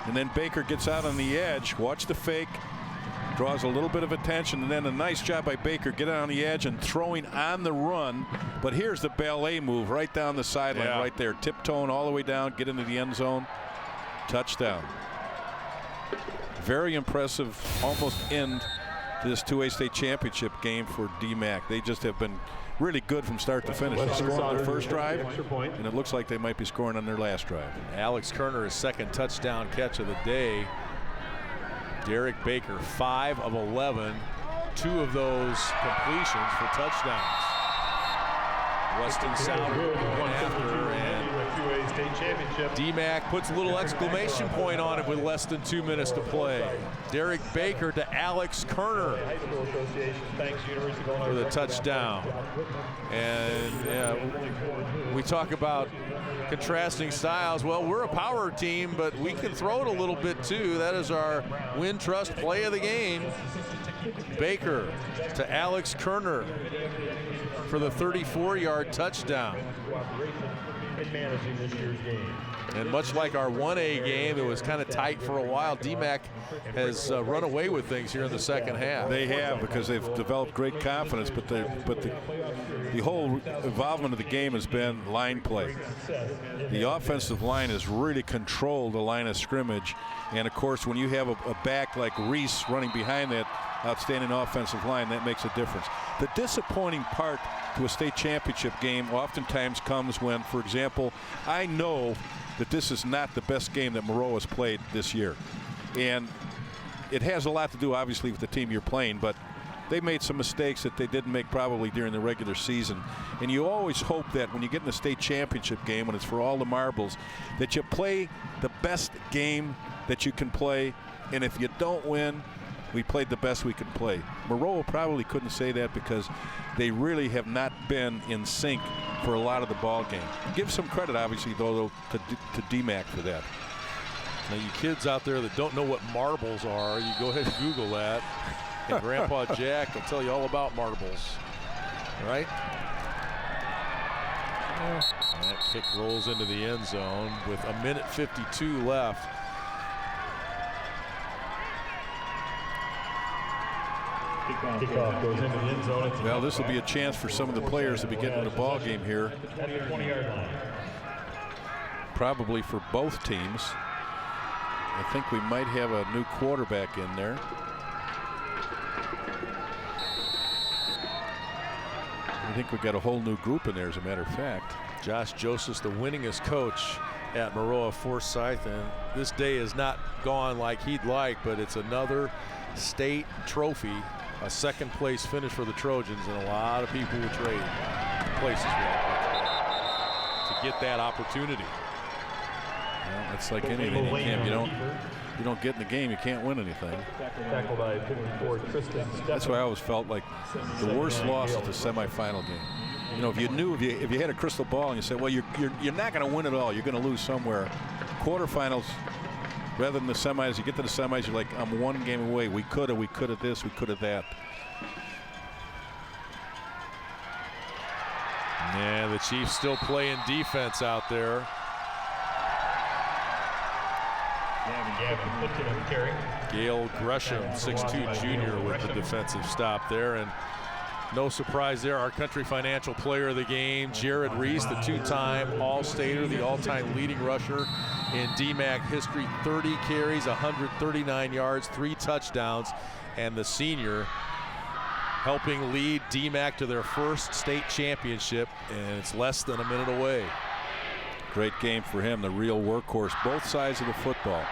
and then Baker gets out on the edge. Watch the fake, draws a little bit of attention, and then a nice job by Baker getting on the edge and throwing on the run. But here's the ballet move right down the sideline, right there, tiptoeing all the way down, get into the end zone. Touchdown. Very impressive, almost end to this 2A state championship game for DMACC. They just have been really good from start to finish. They scored on their first drive, and it looks like they might be scoring on their last drive. Alex Kerner, his second touchdown catch of the day. Derek Baker, 5 of 11, 2 of those completions for touchdowns. Weston Souter going after, and DMACC puts a little exclamation point on it with less than 2 minutes to play. Derek Baker to Alex Kerner for the touchdown. And we talk about contrasting styles. Well, we're a power team, but we can throw it a little bit too. That is our Win Trust play of the game. Baker to Alex Kerner for the 34-yard touchdown. And much like our 1A game, it was kind of tight for a while. DMACC has run away with things here in the second half. They have, because they've developed great confidence, but the whole involvement of the game has been line play. The offensive line has really controlled the line of scrimmage, and of course when you have a back like Reese running behind that outstanding offensive line, that makes a difference. The disappointing part to a state championship game oftentimes comes when, for example, I know that this is not the best game that Maroa has played this year, and it has a lot to do, obviously, with the team you're playing, but they made some mistakes that they didn't make probably during the regular season. And you always hope that when you get in the state championship game, when it's for all the marbles, that you play the best game that you can play. And if you don't win, we played the best we could play. Maroa probably couldn't say that because they really have not been in sync for a lot of the ball game. Give some credit, obviously, though, to DMACC for that. Now, you kids out there that don't know what marbles are, you go ahead and Google that. And Grandpa Jack will tell you all about marbles, right? That kick rolls into the end zone with 1:52 left. Kickoff goes into the end zone. Well, this will be a chance for some of the players to be getting in the ball game here. 20-yard line. Probably for both teams. I think we might have a new quarterback in there. I think we got a whole new group in there, as a matter of fact. Josh Joseph's the winningest coach at Maroa Forsyth, and this day has not gone like he'd like, but it's another state trophy, a second place finish for the Trojans, and a lot of people will trade places to get that opportunity. Well, it's like anything. You don't get in the game, you can't win anything. Tackled by 54, Tristan. That's why I always felt like the worst loss is the semifinal game. You know, if you had a crystal ball and you said, well, you're not going to win it all, you're going to lose somewhere. Quarterfinals, rather than the semis, you get to the semis, you're like, I'm one game away. We could have this, we could have that. Yeah, the Chiefs still playing defense out there. Gail Gresham, 6'2" junior, with the defensive stop there. And no surprise there, our Country Financial Player of the Game, Jared Reese, the two-time All-Stater, the all-time leading rusher in DMACC history. 30 carries, 139 yards, 3 touchdowns, and the senior helping lead DMACC to their first state championship, and it's less than a minute away. Great game for him, the real workhorse, both sides of the football.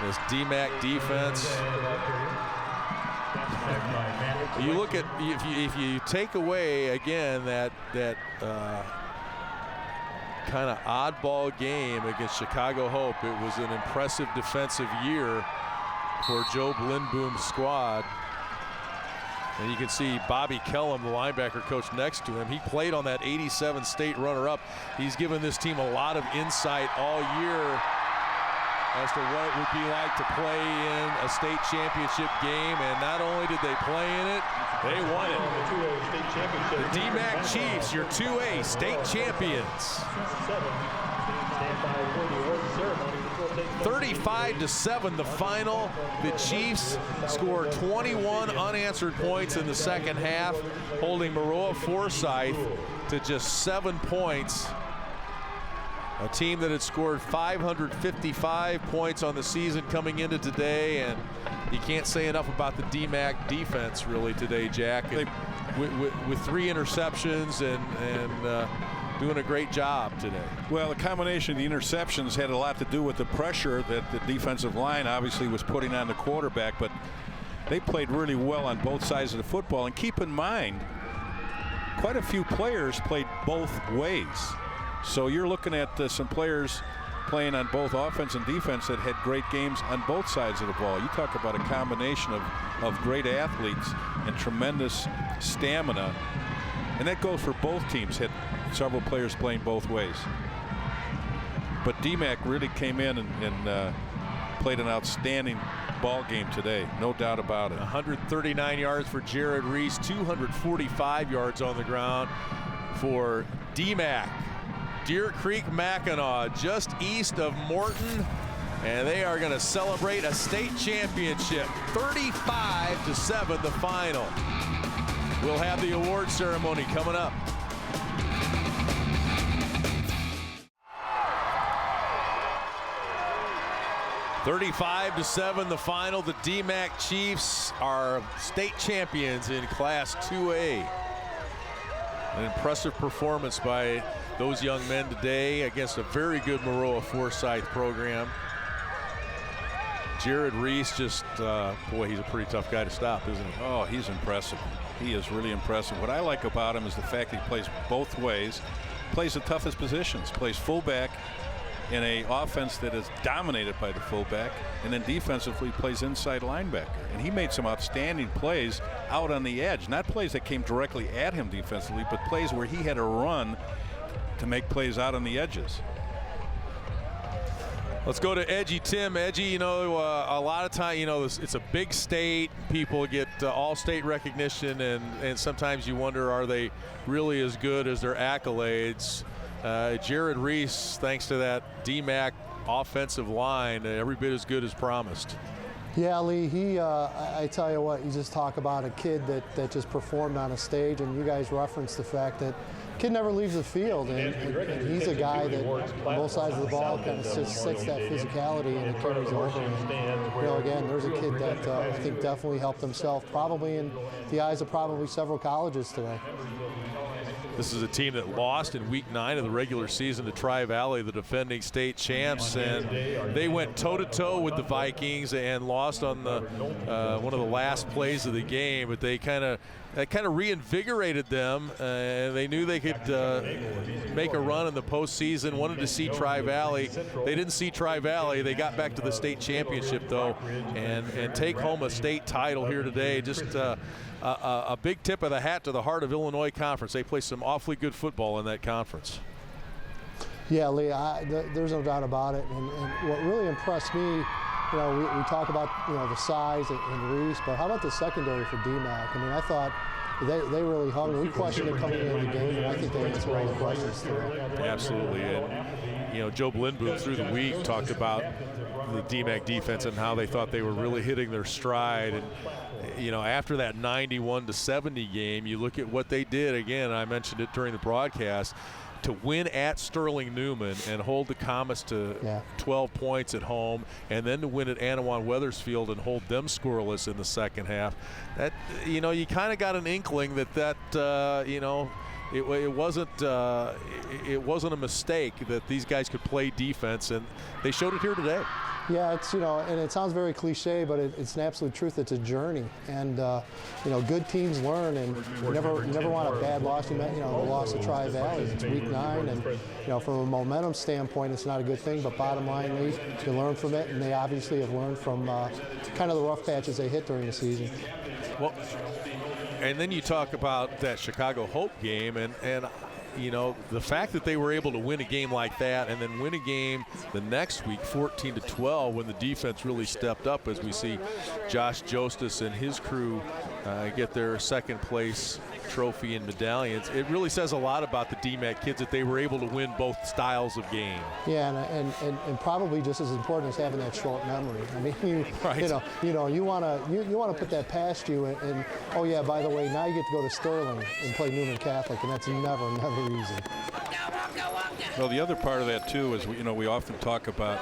This DMACC defense. You look at, if you take away again that kind of oddball game against Chicago Hope, it was an impressive defensive year for Joe Lindboom's squad. And you can see Bobby Kellum, the linebacker coach, next to him. He played on that 87 state runner-up. He's given this team a lot of insight all year as to what it would be like to play in a state championship game. And not only did they play in it, they won it. The DMACC Chiefs, your 2A state champions. 35-7 the final. The Chiefs scored 21 unanswered points in the second half, holding Maroa Forsyth to just 7 points. A team that had scored 555 points on the season coming into today, and you can't say enough about the DMACC defense really today, Jack. With 3 interceptions and doing a great job today. Well, the combination of the interceptions had a lot to do with the pressure that the defensive line obviously was putting on the quarterback, but they played really well on both sides of the football. And keep in mind, quite a few players played both ways. So you're looking at some players playing on both offense and defense that had great games on both sides of the ball. You talk about a combination of great athletes and tremendous stamina. And that goes for both teams, had several players playing both ways. But DMACC really came in and played an outstanding ball game today, no doubt about it. 139 yards for Jared Reese, 245 yards on the ground for DMACC. Deer Creek, Mackinaw, just east of Morton, and they are going to celebrate a state championship. 35-7 the final. We'll have the award ceremony coming up. $35-7 the final. The DMACC Chiefs are state champions in Class 2A. An impressive performance by those young men today against a very good Maroa Forsyth program. Jared Reese just, boy, he's a pretty tough guy to stop, isn't he? Oh, he's impressive. He is really impressive. What I like about him is the fact that he plays both ways, plays the toughest positions, plays fullback in an offense that is dominated by the fullback, and then defensively plays inside linebacker. And he made some outstanding plays out on the edge, not plays that came directly at him defensively, but plays where he had to run to make plays out on the edges. Let's go to Edgy Tim. Edgy, you know, a lot of time, you know, it's a big state. People get all-state recognition, and sometimes you wonder, are they really as good as their accolades? Jared Reese, thanks to that DMACC offensive line, every bit as good as promised. Yeah, Lee, I tell you what, you just talk about a kid that just performed on a stage, and you guys referenced the fact that kid never leaves the field, and he's a guy that on both sides of the ball kind of sets that physicality and it carries over. And, you know, again, there's a kid that I think definitely helped himself, probably in the eyes of probably several colleges today. This is a team that lost in week 9 of the regular season to Tri-Valley, the defending state champs, and they went toe-to-toe with the Vikings and lost on the one of the last plays of the game. But they kind of reinvigorated them, and they knew they could make a run in the postseason. Wanted to see Tri-Valley. They didn't see Tri-Valley. They got back to the state championship though, and take home a state title here today. Just a big tip of the hat to the Heart of Illinois Conference. They play some awfully good football in that conference. Yeah, Lee, there's no doubt about it. And what really impressed me, you know, we talk about, you know, the size and Reese, but how about the secondary for DMACC? I mean, I thought they really hung. We questioned it coming into the game, and I think they answered all the questions today. Absolutely. And, you know, Joe Blindboom through the week talked about the DMACC defense and how they thought they were really hitting their stride. And, you know, after that 91-70 game, you look at what they did. Again, I mentioned it during the broadcast, to win at Sterling Newman and hold the Comets to 12 points at home, and then to win at Anawan Weathersfield and hold them scoreless in the second half. That, you know, you kind of got an inkling that you know, it wasn't a mistake that these guys could play defense, and they showed it here today. Yeah, it's, you know, and it sounds very cliche, but it's an absolute truth. It's a journey, and you know, good teams learn, and you never want a bad loss. You know, the loss to Tri-Valley. It's week 9, and you know, from a momentum standpoint, it's not a good thing. But bottom line, you learn from it, and they obviously have learned from kind of the rough patches they hit during the season. Well, and then you talk about that Chicago Hope game, and you know, the fact that they were able to win a game like that and then win a game the next week 14-12 when the defense really stepped up, as we see Josh Jostis and his crew get their second place trophy and medallions. It really says a lot about the DMACC kids that they were able to win both styles of game. Yeah, and probably just as important as having that short memory. I mean, you want to put that past you, and oh yeah, by the way, now you get to go to Sterling and play Newman Catholic, and that's never easy. Well, the other part of that too is, you know, we often talk about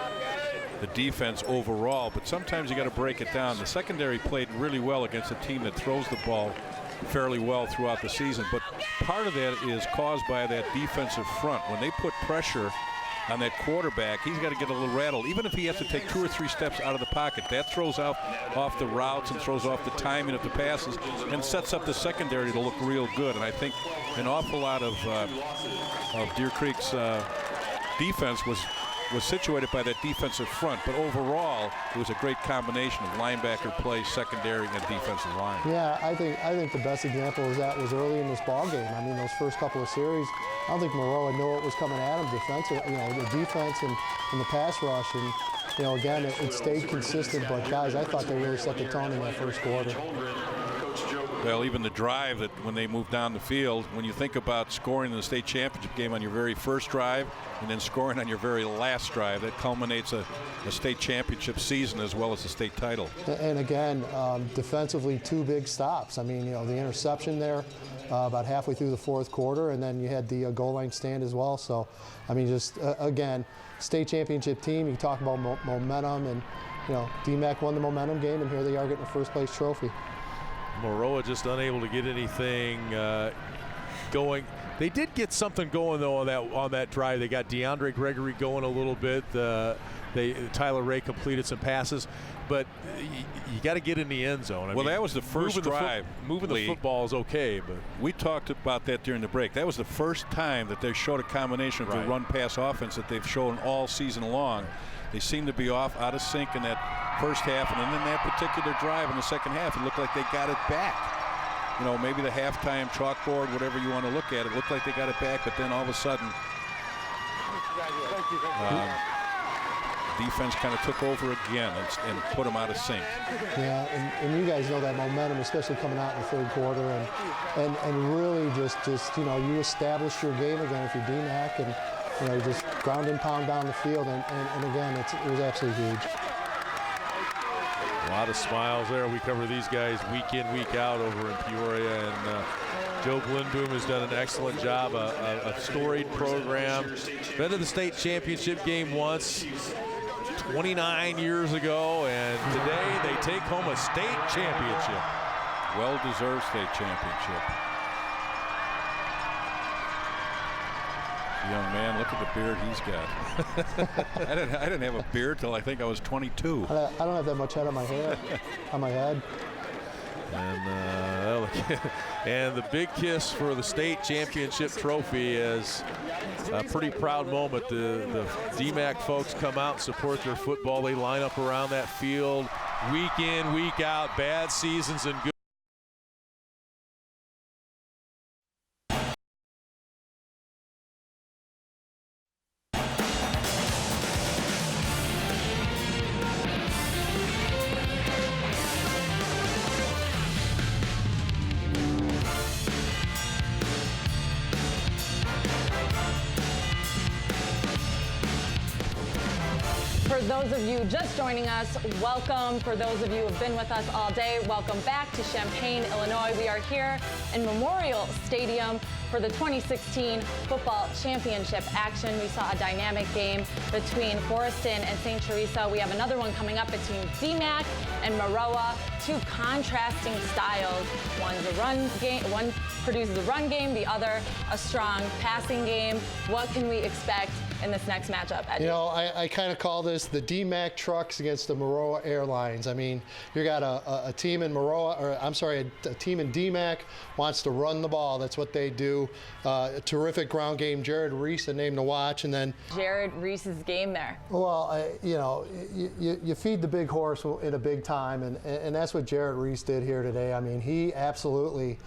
the defense overall, but sometimes you got to break it down. The secondary played really well against a team that throws the ball fairly well throughout the season, but part of that is caused by that defensive front. When they put pressure on that quarterback, he's got to get a little rattled, even if he has to take 2 or 3 steps out of the pocket. That throws off the routes and throws off the timing of the passes and sets up the secondary to look real good. And I think an awful lot of Deer Creek's defense was situated by that defensive front, but overall it was a great combination of linebacker play, secondary, and defensive line. Yeah, I think the best example of that was early in this ball game. I mean, those first couple of series, I don't think Maroa knew what was coming at him defensive. You know, the defense and the pass rush, and you know, again, it stayed consistent. But guys, I thought they really set the tone in that first quarter. Well, even the drive that when they moved down the field, when you think about scoring in the state championship game on your very first drive and then scoring on your very last drive, that culminates a state championship season as well as a state title. And again, defensively, 2 big stops. I mean, you know, the interception there about halfway through the fourth quarter, and then you had the goal line stand as well. So, I mean, just again, state championship team, you talk about momentum, and you know, DMACC won the momentum game, and here they are getting a first place trophy. Maroa just unable to get anything going. They did get something going though on that drive. They got DeAndre Gregory going a little bit. Tyler Ray completed some passes, but you got to get in the end zone. I mean, that was the first drive. Moving the football is okay, but we talked about that during the break. That was the first time that they showed a combination of the run-pass offense that they've shown all season long. They seem to be out of sync in that first half, and then in that particular drive in the second half, it looked like they got it back. You know, maybe the halftime chalkboard, whatever you want to look at, it looked like they got it back, but then all of a sudden, defense kind of took over again and put them out of sync. Yeah, and you guys know that momentum, especially coming out in the third quarter, and really just you establish your game again if you're DMACC, and you just ground and pound down the field, and again, it was absolutely huge. A lot of smiles there. We cover these guys week in, week out over in Peoria, and Joe Blindboom has done an excellent job, a storied program. Been to the state championship game once, 29 years ago, and today they take home a state championship. Well-deserved state championship. Young man, look at the beard he's got. I didn't have a beard till I think I was 22. I don't have that much head on my head. And the big kiss for the state championship trophy is a pretty proud moment. The DMACC folks come out, support their football. They line up around that field week in, week out, bad seasons and good. For those of you just joining us, welcome. For those of you who have been with us all day, welcome back to Champaign, Illinois. We are here in Memorial Stadium for the 2016 football championship action. We saw a dynamic game between Forsyth and St. Teresa. We have another one coming up between DMACC and Maroa. Two contrasting styles. One's a run game, one produces a run game, the other a strong passing game. What can we expect in this next matchup, Eddie? You know, I kind of call this the DMACC trucks against the Maroa Airlines. I mean, you got a team in Maroa, or I'm sorry, a team in DMACC wants to run the ball. That's what they do. A terrific ground game. Jared Reese, a name to watch, and then Jared Reese's game there. Well, you know, you feed the big horse in a big time, and that's what Jared Reese did here today. I mean, he absolutely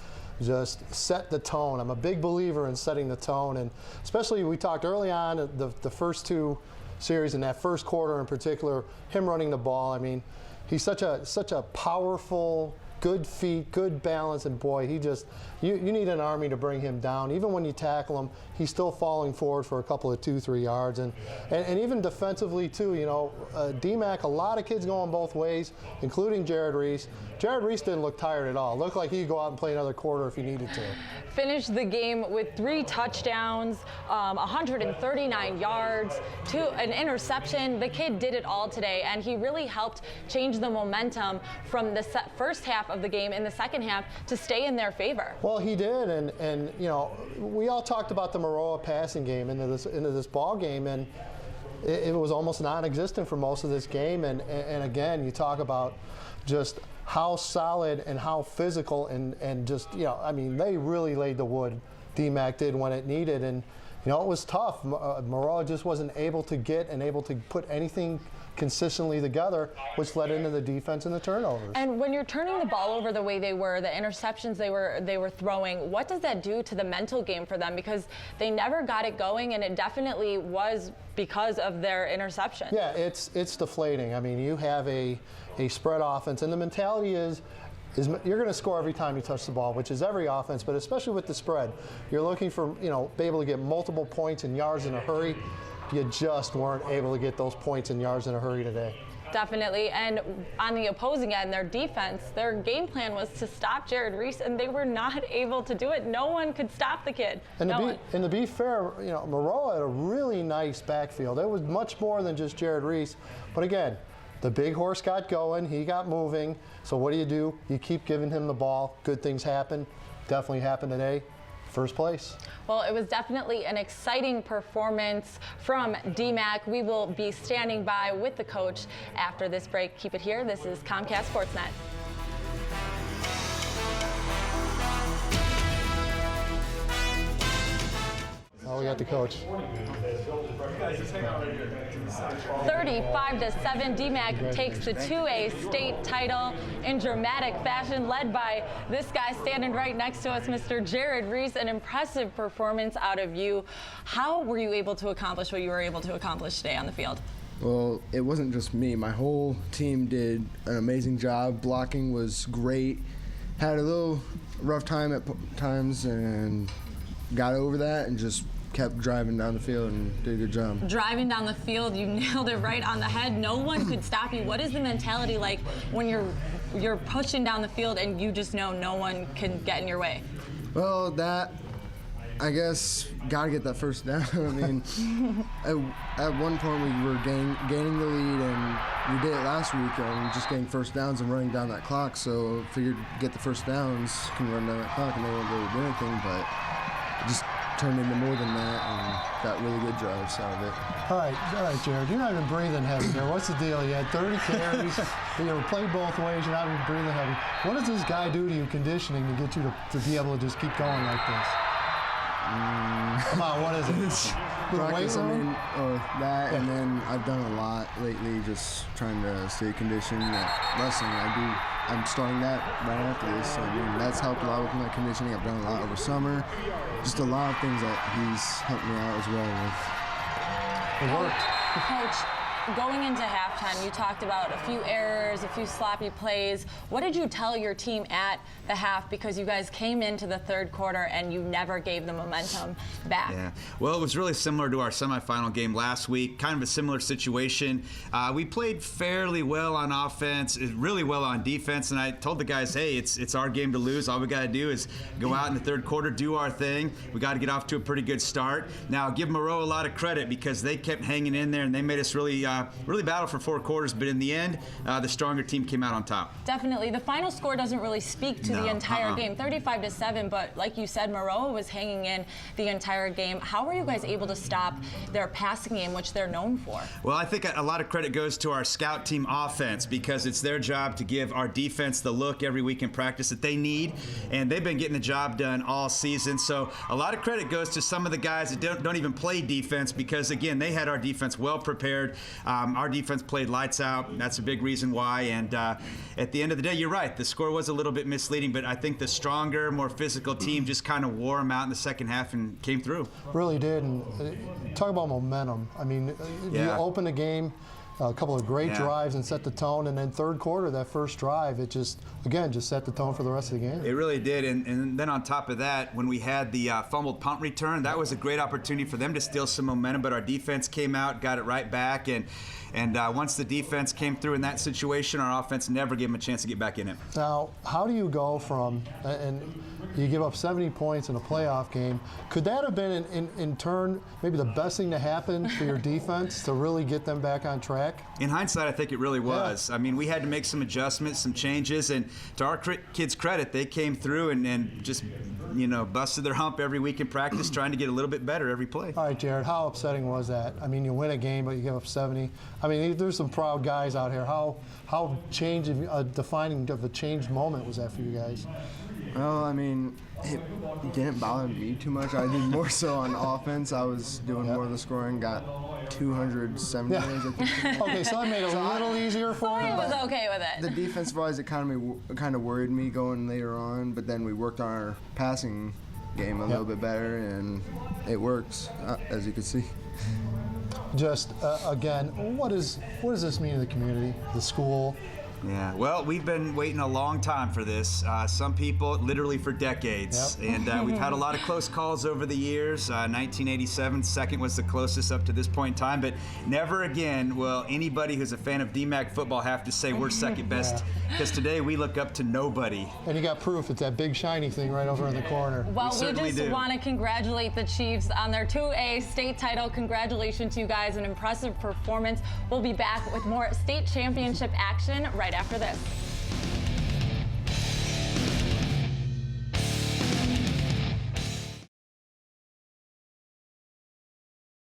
just set the tone. I'm a big believer in setting the tone, and especially we talked early on the first two series in that first quarter in particular, him running the ball. I mean, he's such a powerful, good feet, good balance, and boy, he just you need an army to bring him down. Even when you tackle him, he's still falling forward for a couple of 2-3 yards, and even defensively too. You know, DMACC, a lot of kids going both ways, including Jared Reese. Jared Reese didn't look tired at all. Looked like he could go out and play another quarter if he needed to. Finished the game with 3 touchdowns, 139 yards, an interception. The kid did it all today, and he really helped change the momentum from the first half of the game in the second half to stay in their favor. Well, he did, and you know, we all talked about the Maroa passing game into this ball game, and it was almost non-existent for most of this game. And again, you talk about just how solid and how physical and just, you know, I mean, they really laid the wood, DMACC did, when it needed, and you know, it was tough. Maroa just wasn't able to put anything consistently together, which led into the defense and the turnovers. And when you're turning the ball over the way they were, the interceptions they were throwing, what does that do to the mental game for them? Because they never got it going, and it definitely was because of their interception. Yeah, it's deflating. I mean, you have a spread offense, and the mentality is you're going to score every time you touch the ball, which is every offense, but especially with the spread. You're looking for, you know, be able to get multiple points and yards in a hurry. You just weren't able to get those points and yards in a hurry today. Definitely, and on the opposing end, their defense, their game plan was to stop Jared Reese, and they were not able to do it. No one could stop the kid. And to be fair, you know, Maroa had a really nice backfield. It was much more than just Jared Reese. But again, the big horse got going, he got moving. So what do? You keep giving him the ball. Good things happen. Definitely happened today. first place. Well, it was definitely an exciting performance from DMACC. We will be standing by with the coach after this break. Keep it here. This is Comcast Sportsnet. Oh, we got the coach. 35-7, DMACC takes the 2A state title in dramatic fashion, led by this guy standing right next to us, Mr. Jared Reese. An impressive performance out of you. How were you able to accomplish what you were able to accomplish today on the field? Well, it wasn't just me. My whole team did an amazing job. Blocking was great. Had a little rough time at times and got over that and just kept driving down the field and did a good job. Driving down the field, you nailed it right on the head. No one could stop you. What is the mentality like when you're pushing down the field and you just know no one can get in your way? Well, that, I guess, gotta get that first down. I mean, at one point we were gaining the lead, and we did it last week, just getting first downs and running down that clock. So figured get the first downs, can run down that clock, and they won't be able to do anything. But it just turned into more than that, and got really good drives out of it. All right, Jared, you're not even breathing heavy here. What's the deal? You had 30 carries, you played both ways, you're not even breathing heavy. What does this guy do to you conditioning to get you to be able to just keep going like this? Come on, what is it? Practice, that, and then I've done a lot lately just trying to stay conditioned. Wrestling, I'm starting that right after this. I mean, that's helped a lot with my conditioning. I've done a lot over summer. Just a lot of things that he's helped me out as well with. It worked. Coach, going into halftime, you talked about a few errors, a few sloppy plays. What did you tell your team at the half? Because you guys came into the third quarter and you never gave the momentum back. Yeah, well, it was really similar to our semifinal game last week, kind of a similar situation. We played fairly well on offense, really well on defense, and I told the guys, hey, it's our game to lose. All we got to do is go out in the third quarter, do our thing. We got to get off to a pretty good start. Now, give Maroa a lot of credit because they kept hanging in there and they made us really battle for 4 quarters, but in the end, the stronger team came out on top. Definitely. The final score doesn't really speak to the entire game, 35-7, but like you said, Maroa was hanging in the entire game. How were you guys able to stop their passing game, which they're known for? Well, I think a lot of credit goes to our scout team offense because it's their job to give our defense the look every week in practice that they need, and they've been getting the job done all season. So a lot of credit goes to some of the guys that don't even play defense because, again, they had our defense well prepared. Our defense played lights out. That's a big reason why. And at the end of the day, you're right. The score was a little bit misleading, but I think the stronger, more physical team just kind of wore them out in the second half and came through. Really did. And talk about momentum. I mean, you open the game, a couple of great drives and set the tone, and then third quarter, that first drive, it just set the tone for the rest of the game. It really did, and then on top of that, when we had the fumbled punt return, that was a great opportunity for them to steal some momentum, but our defense came out, got it right back, and once the defense came through in that situation, our offense never gave them a chance to get back in it. Now, how do you go from, and you give up 70 points in a playoff game, could that have been, in turn, maybe the best thing to happen for your defense to really get them back on track? In hindsight, I think it really was. I mean, we had to make some adjustments, some changes, and to our kids' credit, they came through and just, busted their hump every week in practice, trying to get a little bit better every play. All right, Jared, how upsetting was that? I mean, you win a game, but you give up 70. I mean, there's some proud guys out here. How defining of a changed moment was that for you guys? Well, I mean, it didn't bother me too much. I did more so on offense. I was doing more of the scoring, got 270 yards, I think. Okay, so that made it a little easier for you. I was okay with it. The defense-wise, it kind of worried me going later on, but then we worked on our passing game a little bit better, and it works, as you can see. Just, again, what does this mean to the community, the school? Yeah, well, we've been waiting a long time for this. Some people, literally for decades. And we've had a lot of close calls over the years. 1987, second was the closest up to this point in time. But never again will anybody who's a fan of DMACC football have to say we're second best. Because today we look up to nobody. And you got proof. It's that big shiny thing right over in the corner. Well, we just want to congratulate the Chiefs on their 2A state title. Congratulations to you guys. An impressive performance. We'll be back with more state championship action right after this.